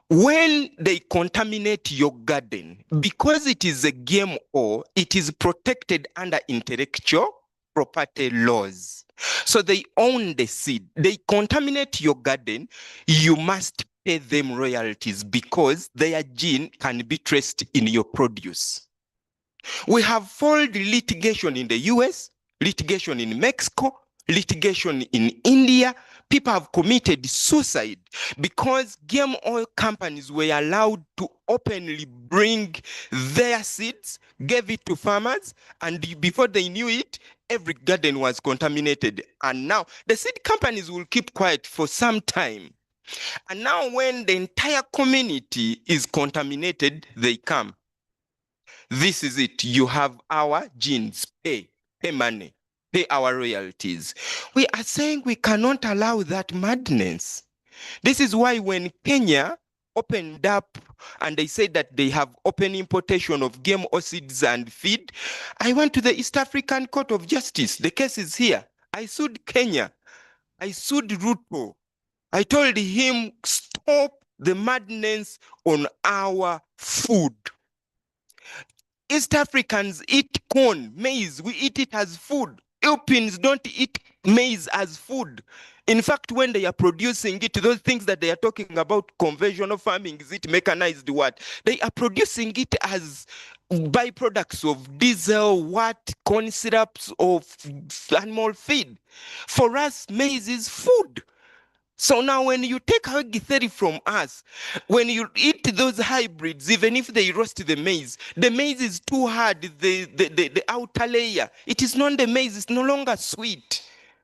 when they contaminate your garden, because it is a GMO, it is protected under intellectual property laws. So they own the seed. They contaminate your garden, you must pay them royalties because their gene can be traced in your produce. We have filed litigation in the US, litigation in Mexico, litigation in India. People have committed suicide because GMO companies were allowed to openly bring their seeds, gave it to farmers, and before they knew it, every garden was contaminated. And now the seed companies will keep quiet for some time. And now when the entire community is contaminated, they come. This is it. You have our genes. Pay money. Pay our royalties. We are saying we cannot allow that madness. This is why when Kenya opened up and they said that they have open importation of GMO seeds and feed, I went to the East African Court of Justice. The case is here. I sued Kenya. I sued Ruto. I told him, stop the madness on our food. East Africans eat corn, maize. We eat it as food. Europeans don't eat maize as food. In fact, when they are producing it, those things that they are talking about, conventional farming, is it mechanized what? They are producing it as byproducts of diesel, corn syrups, of animal feed. For us, maize is food. So now when you take away githeri from us, when you eat those hybrids, even if they roast the maize is too hard, the outer layer. It is not the maize, it's no longer sweet.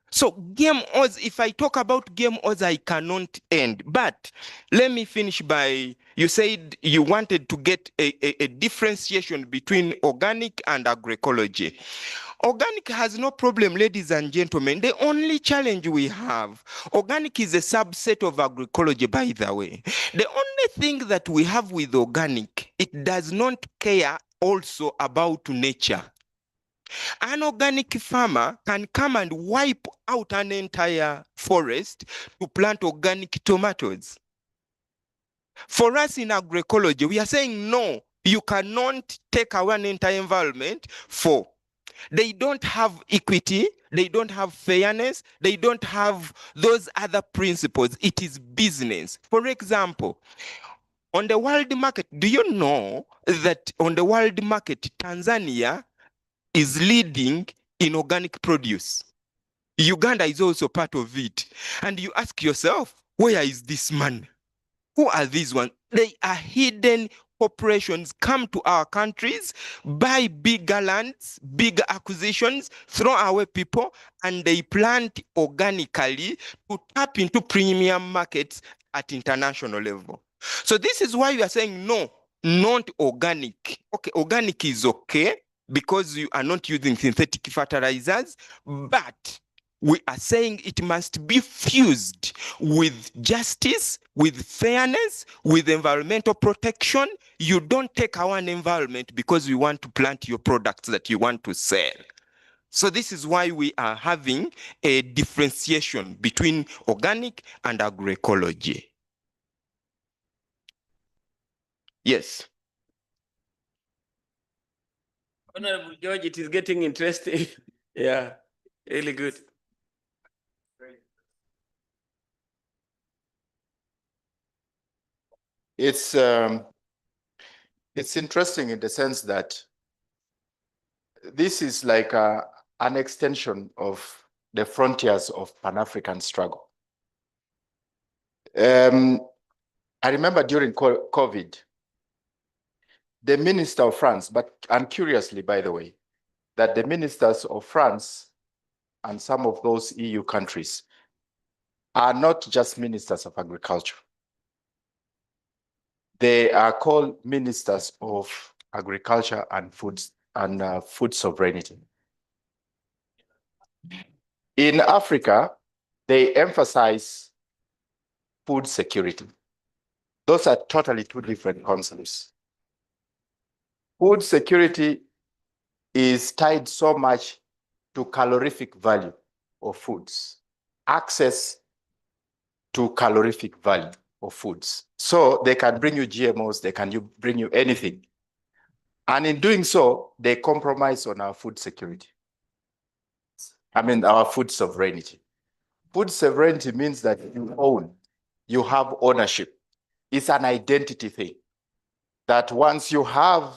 So GMOs, if I talk about GMOs, I cannot end. But let me finish by, you said you wanted to get a differentiation between organic and agroecology. Organic has no problem, ladies and gentlemen. The only challenge we have, organic is a subset of agroecology, by the way. The only thing that we have with organic, it does not care also about nature. An organic farmer can come and wipe out an entire forest to plant organic tomatoes. For us in agroecology, we are saying no, you cannot take away an entire environment for. They don't have equity, they don't have fairness, they don't have those other principles. It is business. For example, on the world market, do you know that on the world market, Tanzania is leading in organic produce? Uganda is also part of it. And you ask yourself, where is this money? Who are these ones? They are hidden corporations come to our countries, buy bigger lands, bigger acquisitions, throw away people, and they plant organically to tap into premium markets at international level. So this is why we are saying no, not organic. Okay, organic is okay because you are not using synthetic fertilizers, but we are saying it must be fused with justice, with fairness, with environmental protection. You don't take our environment because we want to plant your products that you want to sell. So this is why we are having a differentiation between organic and agroecology. Yes. Honorable George, it is getting interesting. Yeah, really good. It's interesting in the sense that this is like an extension of the frontiers of Pan-African struggle. I remember during COVID, the minister of France, and curiously, by the way, that the ministers of France and some of those EU countries are not just ministers of agriculture. They are called ministers of agriculture and food sovereignty. In Africa, they emphasize food security. Those are totally two different concepts. Food security is tied so much to calorific value of foods, access to calorific value of foods. So they can bring you GMOs, they can bring you anything. And in doing so, they compromise on our food security. I mean, our food sovereignty. Food sovereignty means that you own, you have ownership. It's an identity thing. That once you have,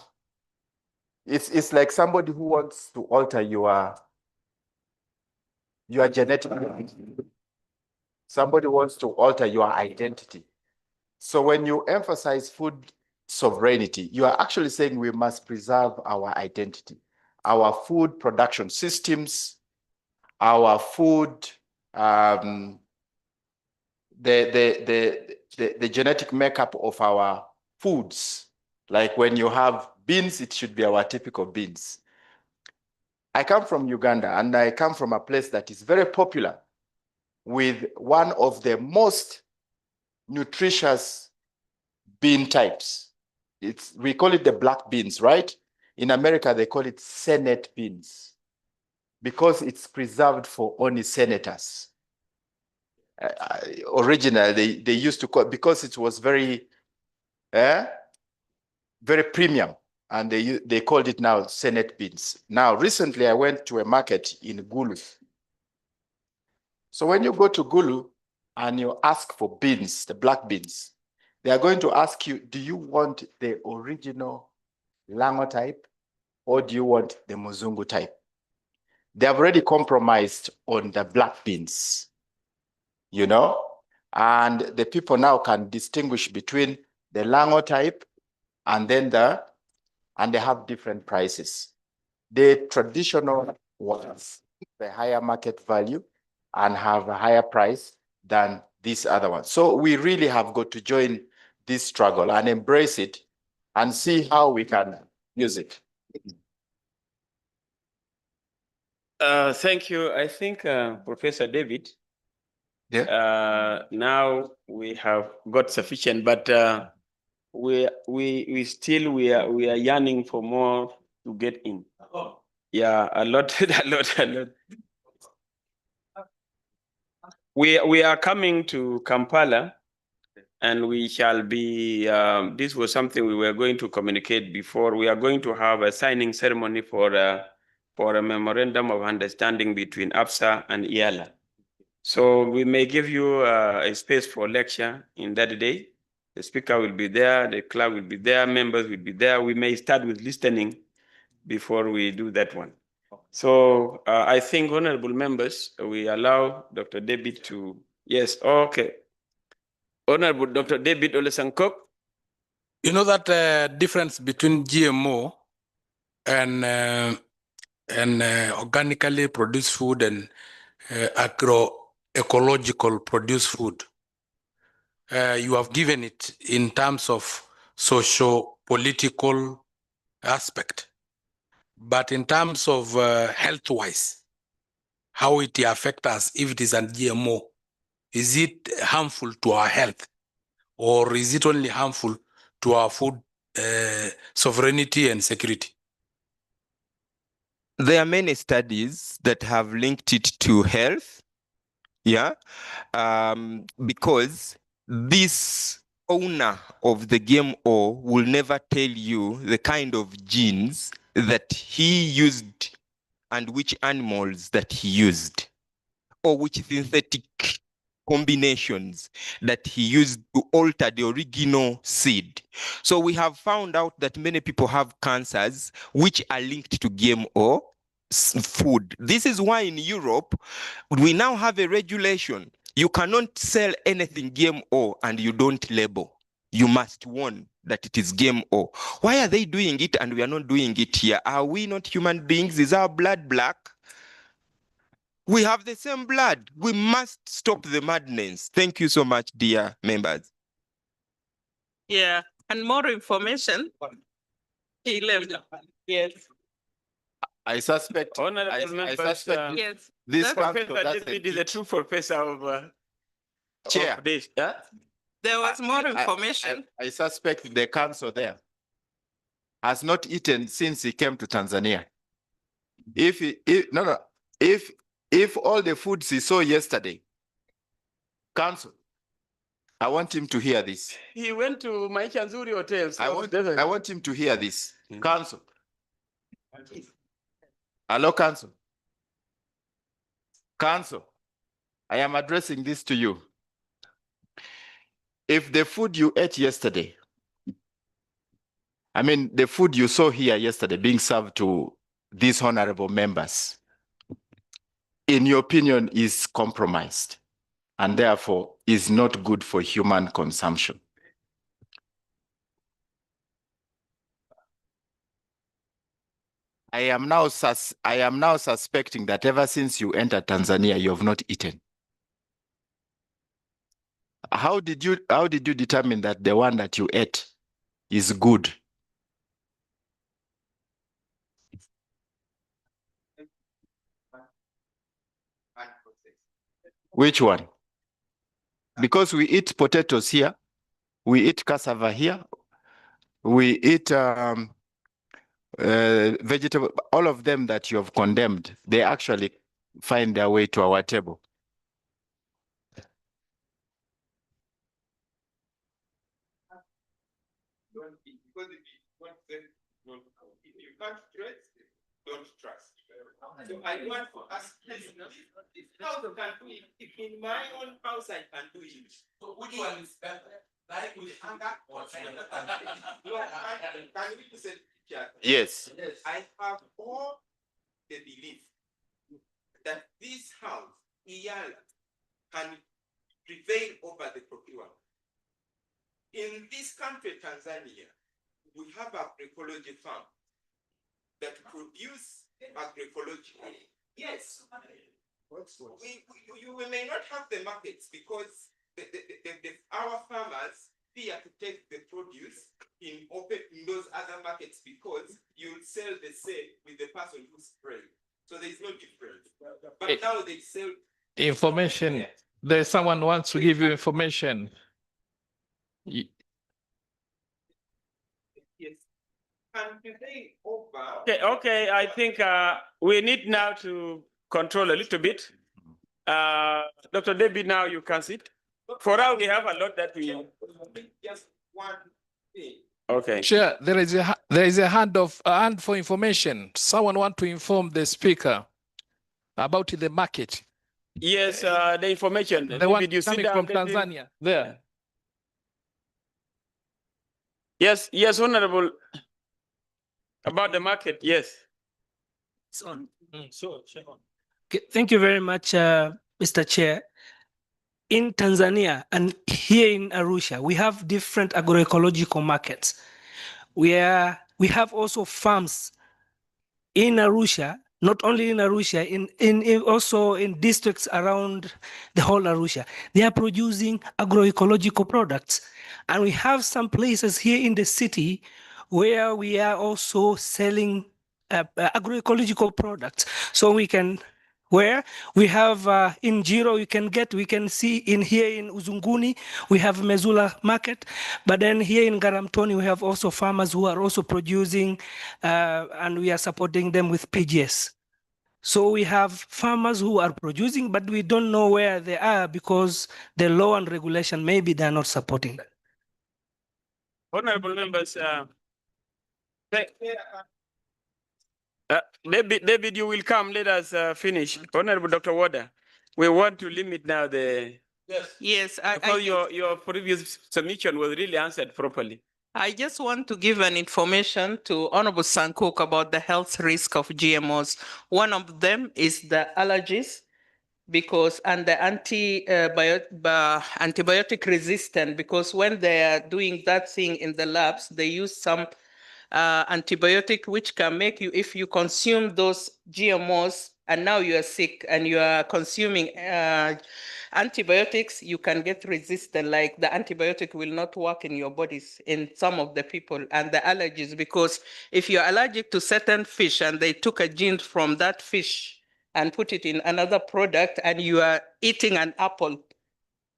it's like somebody who wants to alter your genetic. Somebody wants to alter your identity. So when you emphasize food sovereignty, you are actually saying we must preserve our identity, our food production systems, our food, the genetic makeup of our foods. Like when you have beans, it should be our typical beans. I come from Uganda, and I come from a place that is very popular with one of the most nutritious bean types. We call it the black beans, right? In America, they call it Senate beans because it's preserved for only senators. Originally, they used to call it, because it was very premium, and they called it now Senate beans. Now, recently, I went to a market in Gulu. So when you go to Gulu and you ask for beans, the black beans, they are going to ask you, do you want the original Lango type or do you want the Muzungu type? They have already compromised on the black beans, you know? And the people now can distinguish between the Lango type and then and they have different prices. The traditional ones, the higher market value and have a higher price than these other ones. So we really have got to join this struggle and embrace it and see how we can use it. Thank you. I think Professor David, now we have got sufficient, but we are yearning for more to get in. Yeah, a lot. We are coming to Kampala, and we shall be, this was something we were going to communicate before. We are going to have a signing ceremony for a memorandum of understanding between AFSA and EALA. So we may give you a space for lecture in that day. The speaker will be there, the clerk will be there, members will be there. We may start with listening before we do that one. So I think, honorable members, we allow Dr. David to, yes, okay. Honorable Dr. David Olesankok. You know that difference between GMO and organically produced food and agroecological produced food. You have given it in terms of socio-political aspect, but in terms of health-wise, how it affects us if it is a GMO. Is it harmful to our health, or is it only harmful to our food sovereignty and security? There are many studies that have linked it to health, because this owner of the GMO will never tell you the kind of genes that he used and which animals that he used, or which synthetic combinations that he used to alter the original seed. So we have found out that many people have cancers which are linked to GMO food. This is why in Europe, we now have a regulation. You cannot sell anything GMO and you don't label. You must warn that it is GMO. Why are they doing it and we are not doing it here? Are we not human beings? Is our blood black? We have the same blood. We must stop the madness. Thank you so much, dear members. Yeah, and more information. He left. Yes. I suspect. I suspect. Yes. This Professor David is a true professor of Chair. Of this. Yeah? There was more information. I suspect the council there has not eaten since he came to Tanzania. If all the foods he saw yesterday, council, I want him to hear this. He went to Maisha Nzuri Hotel. So I want him to hear this. Council. Hello, council. Council, I am addressing this to you. If the food you ate yesterday, I mean, the food you saw here yesterday being served to these honorable members, in your opinion, is compromised and therefore is not good for human consumption. I am now suspecting that ever since you entered Tanzania, you have not eaten. How did you determine that the one that you ate is good? Which one? Because we eat potatoes here, we eat cassava here, we eat vegetable, all of them that you have condemned, they actually find their way to our table. Don't trust. So I want to ask this, how can we, if in my own house I can do it, so which one is better? Like with hunger or can we listen? Yes. I have all the belief that this house, EALA, can prevail over the procurement. In this country, Tanzania, we have agroecology farm that produce agroecology. Yes. We may not have the markets because our farmers fear to take the produce in those other markets because you'll sell the same with the person who sprayed. So there's no difference. But now they sell information. There's someone who wants to give you information. Okay, I think we need now to control a little bit. Dr. Debbie, now you can sit. For now, we have a lot that we... Just one thing. Okay. Chair, there is a hand for information. Someone want to inform the speaker about the market. Yes, the information. The one you coming from Tanzania. There. Yes, Honorable. About the market, yes. It's on. Okay, thank you very much, Mr. Chair. in Tanzania and here in Arusha, we have different agroecological markets where we have also farms in Arusha, not only in Arusha, in also in districts around the whole Arusha. They are producing agroecological products. And we have some places here in the city where we are also selling agroecological products. So we can, where we have in Jiro, we can see in here in Uzunguni, we have Mezula market, but then here in Garamtoni, we have also farmers who are also producing and we are supporting them with PGS. So we have farmers who are producing, but we don't know where they are because the law and regulation, maybe they're not supporting that. Honorable members, David, you will come. Let us finish. Honorable Dr. Wada, we want to limit now the. Yes, because your previous submission was really answered properly. I just want to give an information to Honorable Sankuk about the health risk of GMOs. One of them is the allergies, because and the antibiotic resistant, because when they are doing that thing in the labs, they use some antibiotic which can make you, if you consume those GMOs and now you are sick and you are consuming antibiotics, you can get resistant, like the antibiotic will not work in your bodies in some of the people, and the allergies, because if you're allergic to certain fish and they took a gene from that fish and put it in another product, and you are eating an apple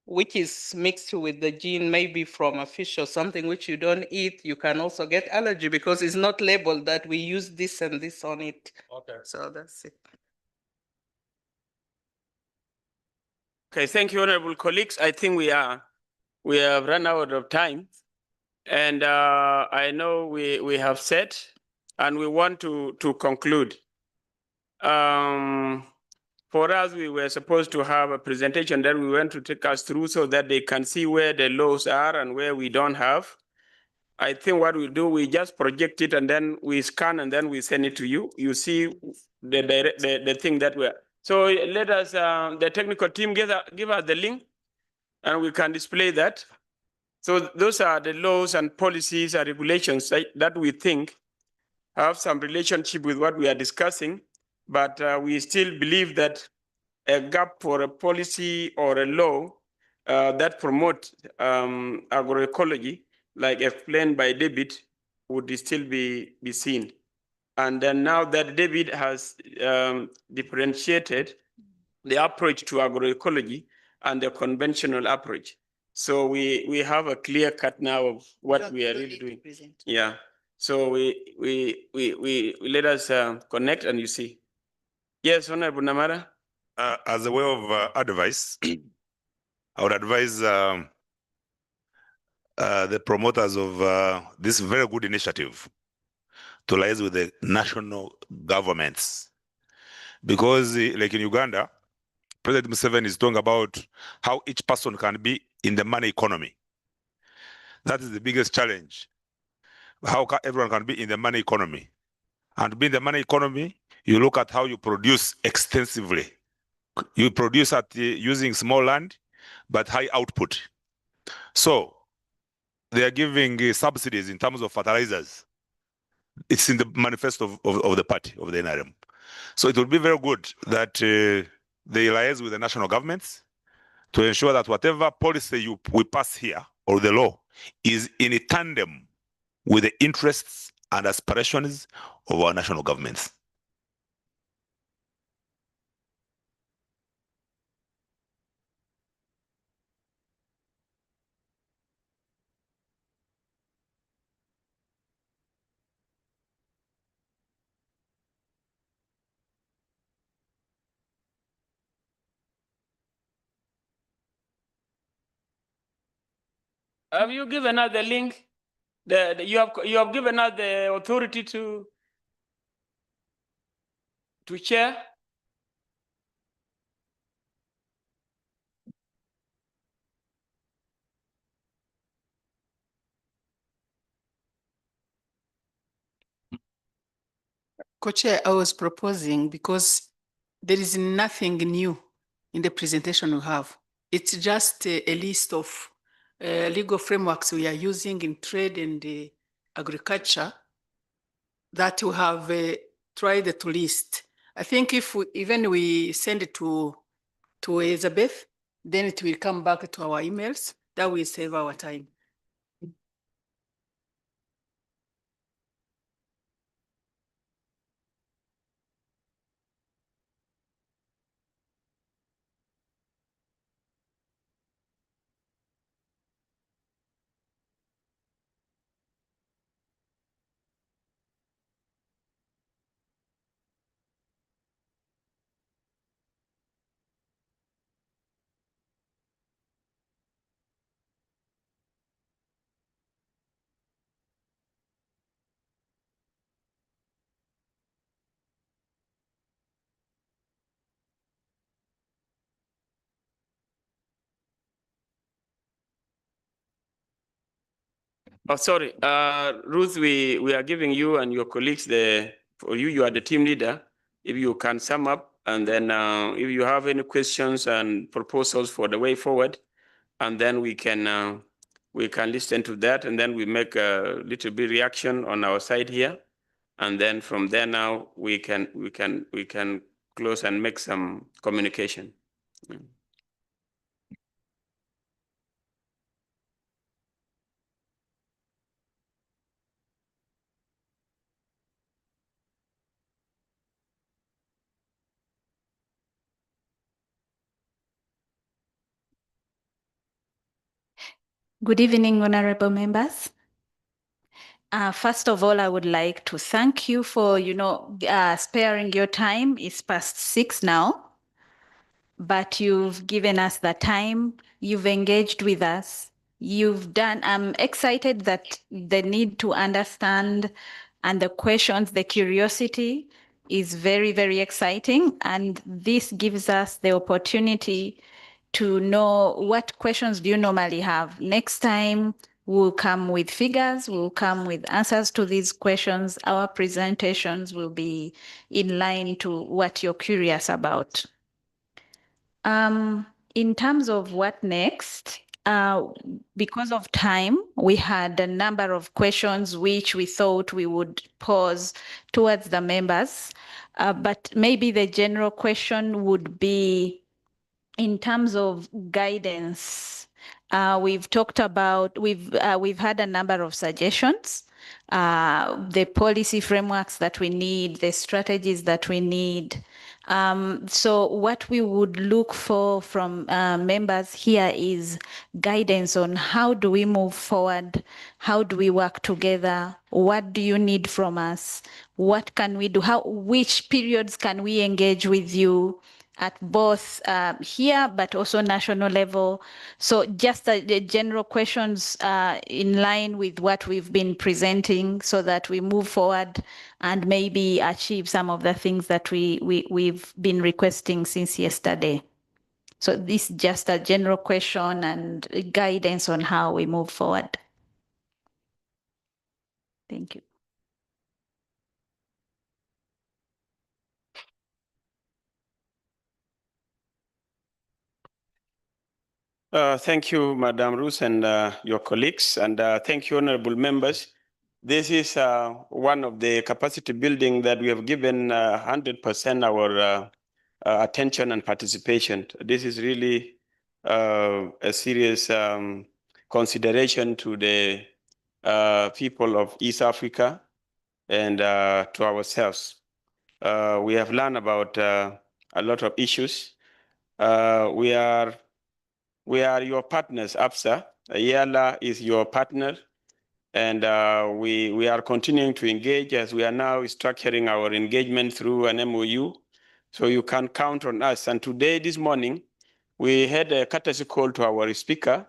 which is mixed with the gene maybe from a fish or something which you don't eat, you can also get allergy because it's not labeled that we use this and this on it. Okay. So that's it. Okay, thank you, honorable colleagues. I think we have run out of time. And I know we have said, and we want to conclude. For us, we were supposed to have a presentation that we want to take us through so that they can see where the laws are and where we don't have. I think what we do, we just project it and then we scan and then we send it to you. You see the thing that we're. So let us, the technical team, give us the link and we can display that. So those are the laws and policies and regulations that we think have some relationship with what we are discussing, but we still believe that a gap for a policy or a law that promote agroecology, like explained by David, would still be seen. And then now that David has differentiated the approach to agroecology and the conventional approach. So we have a clear cut now of what we are really doing. Yeah. So we let us connect and you see. Yes, Honorable Namara. As a way of advice, I would advise the promoters of this very good initiative to liaise with the national governments. Because like in Uganda, President Museveni is talking about how each person can be in the money economy. That is the biggest challenge. How everyone can be in the money economy. And to be in the money economy, you look at how you produce extensively. You produce at using small land, but high output. So they are giving subsidies in terms of fertilizers. It's in the manifesto of the party, of the NRM. So it would be very good that they liaise with the national governments to ensure that whatever policy we pass here or the law is in a tandem with the interests and aspirations of our national governments. Have you given us the link? You have given us the authority to share? Co-chair, I was proposing, because there is nothing new in the presentation we have. It's just a list of legal frameworks we are using in trade and agriculture that we have tried to list. I think if we send it to Elizabeth, then it will come back to our emails. That will save our time. Oh, sorry, Ruth, we are giving you and your colleagues for you are the team leader. If you can sum up, and then if you have any questions and proposals for the way forward, and then we can listen to that, and then we make a little bit reaction on our side here, and then from there now we can close and make some communication. Good evening, honorable members. First of all, I would like to thank you for, sparing your time. It's past 6 now, but you've given us the time. You've engaged with us. I'm excited that the need to understand and the questions, the curiosity is very, very exciting. And this gives us the opportunity to know what questions do you normally have. Next time, we'll come with figures, we'll come with answers to these questions. Our presentations will be in line to what you're curious about. In terms of what next, because of time, we had a number of questions which we thought we would pose towards the members, but maybe the general question would be, in terms of guidance, we've talked about, we've had a number of suggestions, the policy frameworks that we need, the strategies that we need. So what we would look for from members here is guidance on how do we move forward? How do we work together? What do you need from us? What can we do? Which periods can we engage with you? At both here, but also national level. So just the general questions in line with what we've been presenting so that we move forward and maybe achieve some of the things that we've been requesting since yesterday. So this is just a general question and guidance on how we move forward. Thank you. Thank you, Madam Ruth, and your colleagues, and thank you, honorable members. This is one of the capacity building that we have given 100% our attention and participation. This is really a serious consideration to the people of East Africa and to ourselves. We have learned about a lot of issues. We are your partners, AFSA. EALA is your partner, and we are continuing to engage as we are now structuring our engagement through an MOU. So you can count on us. And today, this morning, we had a courtesy call to our speaker.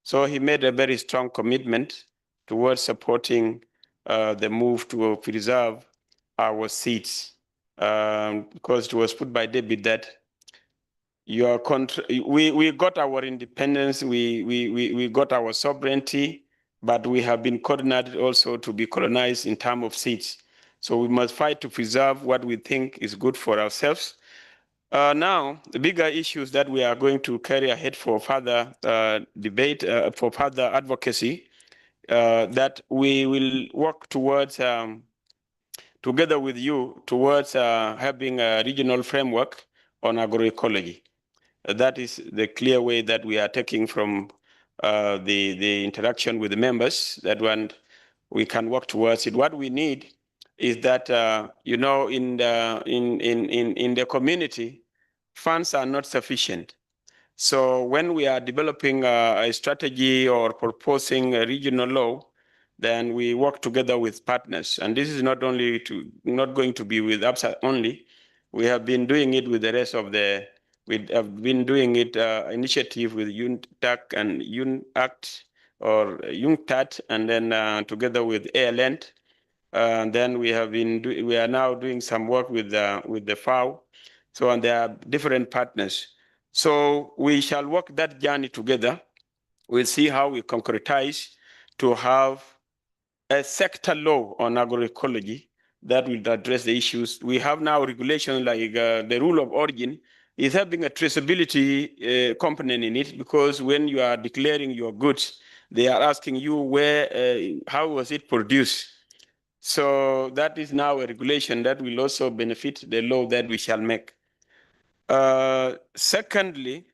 So he made a very strong commitment towards supporting the move to preserve our seats, because it was put by David that we got our independence, we got our sovereignty, but we have been coordinated also to be colonized in terms of seats. So we must fight to preserve what we think is good for ourselves. Now, the bigger issues that we are going to carry ahead for further debate, for further advocacy, that we will work towards, together with you, towards having a regional framework on agroecology. That is the clear way that we are taking from the interaction with the members, that one we can work towards it. What we need is that, you know, in the community, funds are not sufficient. So when we are developing a strategy or proposing a regional law, then we work together with partners. And this is not only not going to be with AFSA only. We have been doing it with the rest of the, we have been doing it initiative with UNTAC and UNACT or UNCTAD, and then together with ALN. Then we have been we are now doing some work with the FAO. So, and there are different partners. So we shall work that journey together. We'll see how we concretize to have a sector law on agroecology that will address the issues. We have now regulations like the rule of origin is having a traceability component in it, because when you are declaring your goods, they are asking you where, how was it produced? So that is now a regulation that will also benefit the law that we shall make. Secondly,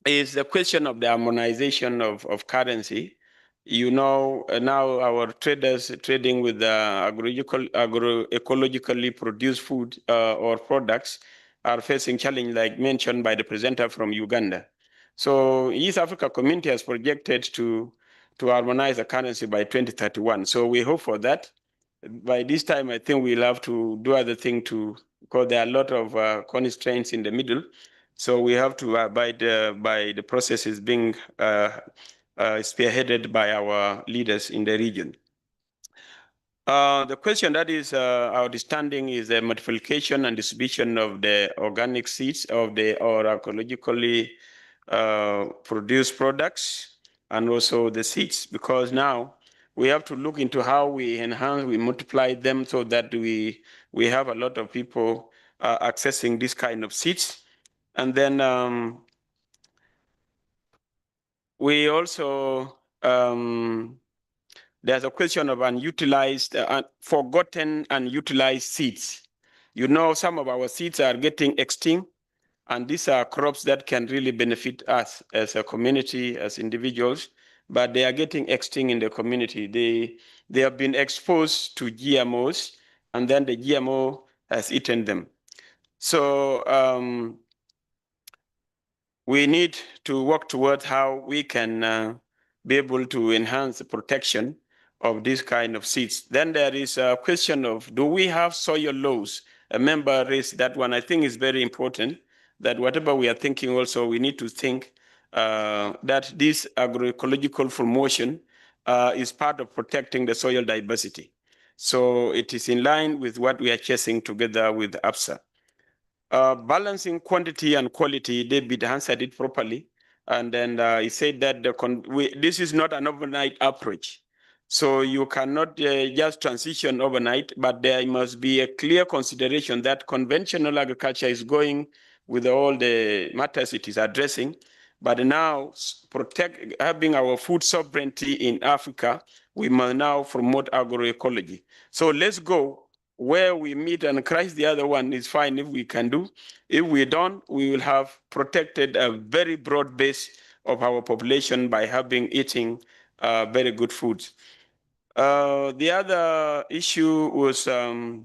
is the question of the harmonization of currency. You know, now our traders trading with agroecologically produced food or products are facing challenge, like mentioned by the presenter from Uganda. So East Africa community has projected to harmonize the currency by 2031. So we hope for that. By this time, I think we'll have to do other things because there are a lot of constraints in the middle. So we have to abide by the processes being spearheaded by our leaders in the region. The question that is outstanding is the multiplication and distribution of the organic seeds of the or ecologically produced products, and also the seeds, because now we have to look into how we enhance, we multiply them so that we have a lot of people accessing this kind of seeds. And then we also, there's a question of unutilized, forgotten unutilized seeds. You know, some of our seeds are getting extinct, and these are crops that can really benefit us as a community, as individuals, but they are getting extinct in the community. They have been exposed to GMOs, and then the GMO has eaten them. So we need to work towards how we can be able to enhance the protection of this kind of seeds. Then there is a question of, do we have soil laws? A member raised that one. I think is very important, that whatever we are thinking also, we need to think that this agroecological promotion is part of protecting the soil diversity. So it is in line with what we are chasing together with AFSA. Balancing quantity and quality, David answered it properly. And then he said that this is not an overnight approach. So you cannot just transition overnight, but there must be a clear consideration that conventional agriculture is going with all the matters it is addressing. But now, having our food sovereignty in Africa, we must now promote agroecology. So let's go where we meet and crush the other one is fine if we can do. If we don't, we will have protected a very broad base of our population by eating very good foods. The other issue was the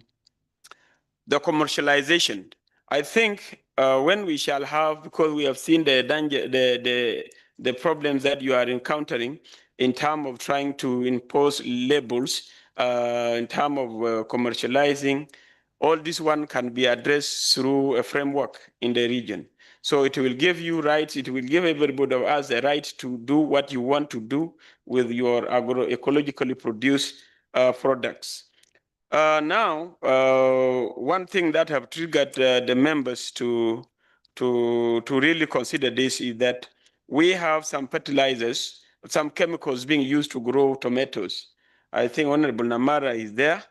commercialization. I think when we shall have, because we have seen the danger, the problems that you are encountering in terms of trying to impose labels, in terms of commercializing, all this one can be addressed through a framework in the region. So it will give you rights, it will give everybody of us the right to do what you want to do with your agroecologically produced products. Now, one thing that have triggered the members to really consider this is that we have some fertilizers, some chemicals being used to grow tomatoes. I think Honorable Namara is there.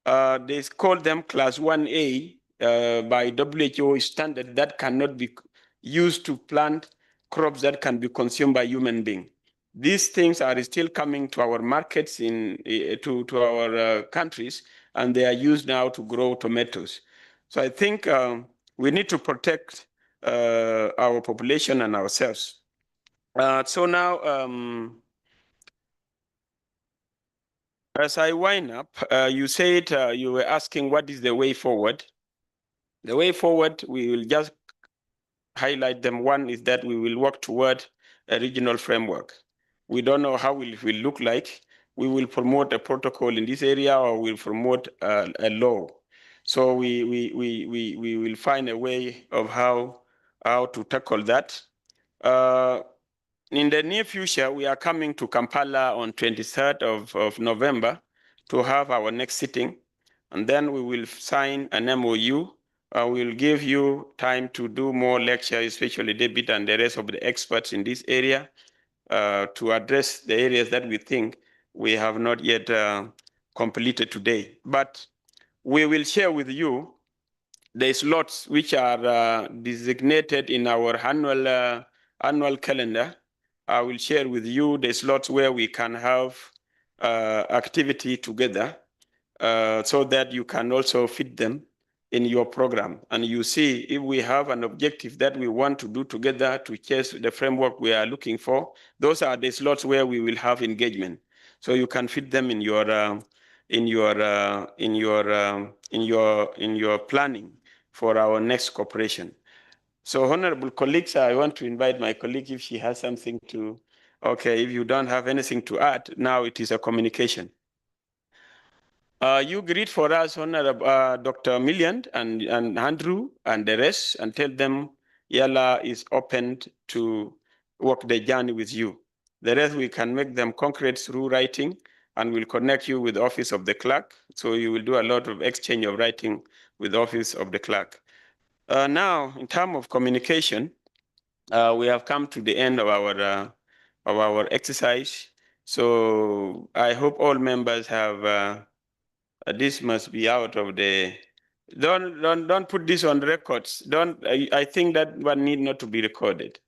They call them class 1A by WHO standard that cannot be used to plant crops that can be consumed by human beings. These things are still coming to our markets to our countries, and they are used now to grow tomatoes. So I think we need to protect our population and ourselves. So now, as I wind up, you said you were asking what is the way forward. The way forward, we will just highlight them. One is that we will work toward a regional framework. We don't know how it will look like. We will promote a protocol in this area, or we'll promote a law. So we will find a way of how to tackle that. In the near future, we are coming to Kampala on 23rd of November to have our next sitting. And then we will sign an MOU. We'll give you time to do more lectures, especially David and the rest of the experts in this area, to address the areas that we think we have not yet completed today. But we will share with you the slots which are designated in our annual calendar. I will share with you the slots where we can have activity together so that you can also fit them in your program. And you see, if we have an objective that we want to do together to chase the framework we are looking for, those are the slots where we will have engagement. So you can fit them in your planning for our next cooperation. So honorable colleagues, I want to invite my colleague if she has something to, okay, if you don't have anything to add, now it is a communication. You greet for us, Honorable Dr. Millian and Andrew and the rest, and tell them EALA is open to walk the journey with you. The rest we can make them concrete through writing, and we'll connect you with the Office of the Clerk. So you will do a lot of exchange of writing with the Office of the Clerk. Now, in terms of communication, we have come to the end of our exercise. So I hope all members have. This must be out of the. Don't put this on records. I think that one need not to be recorded.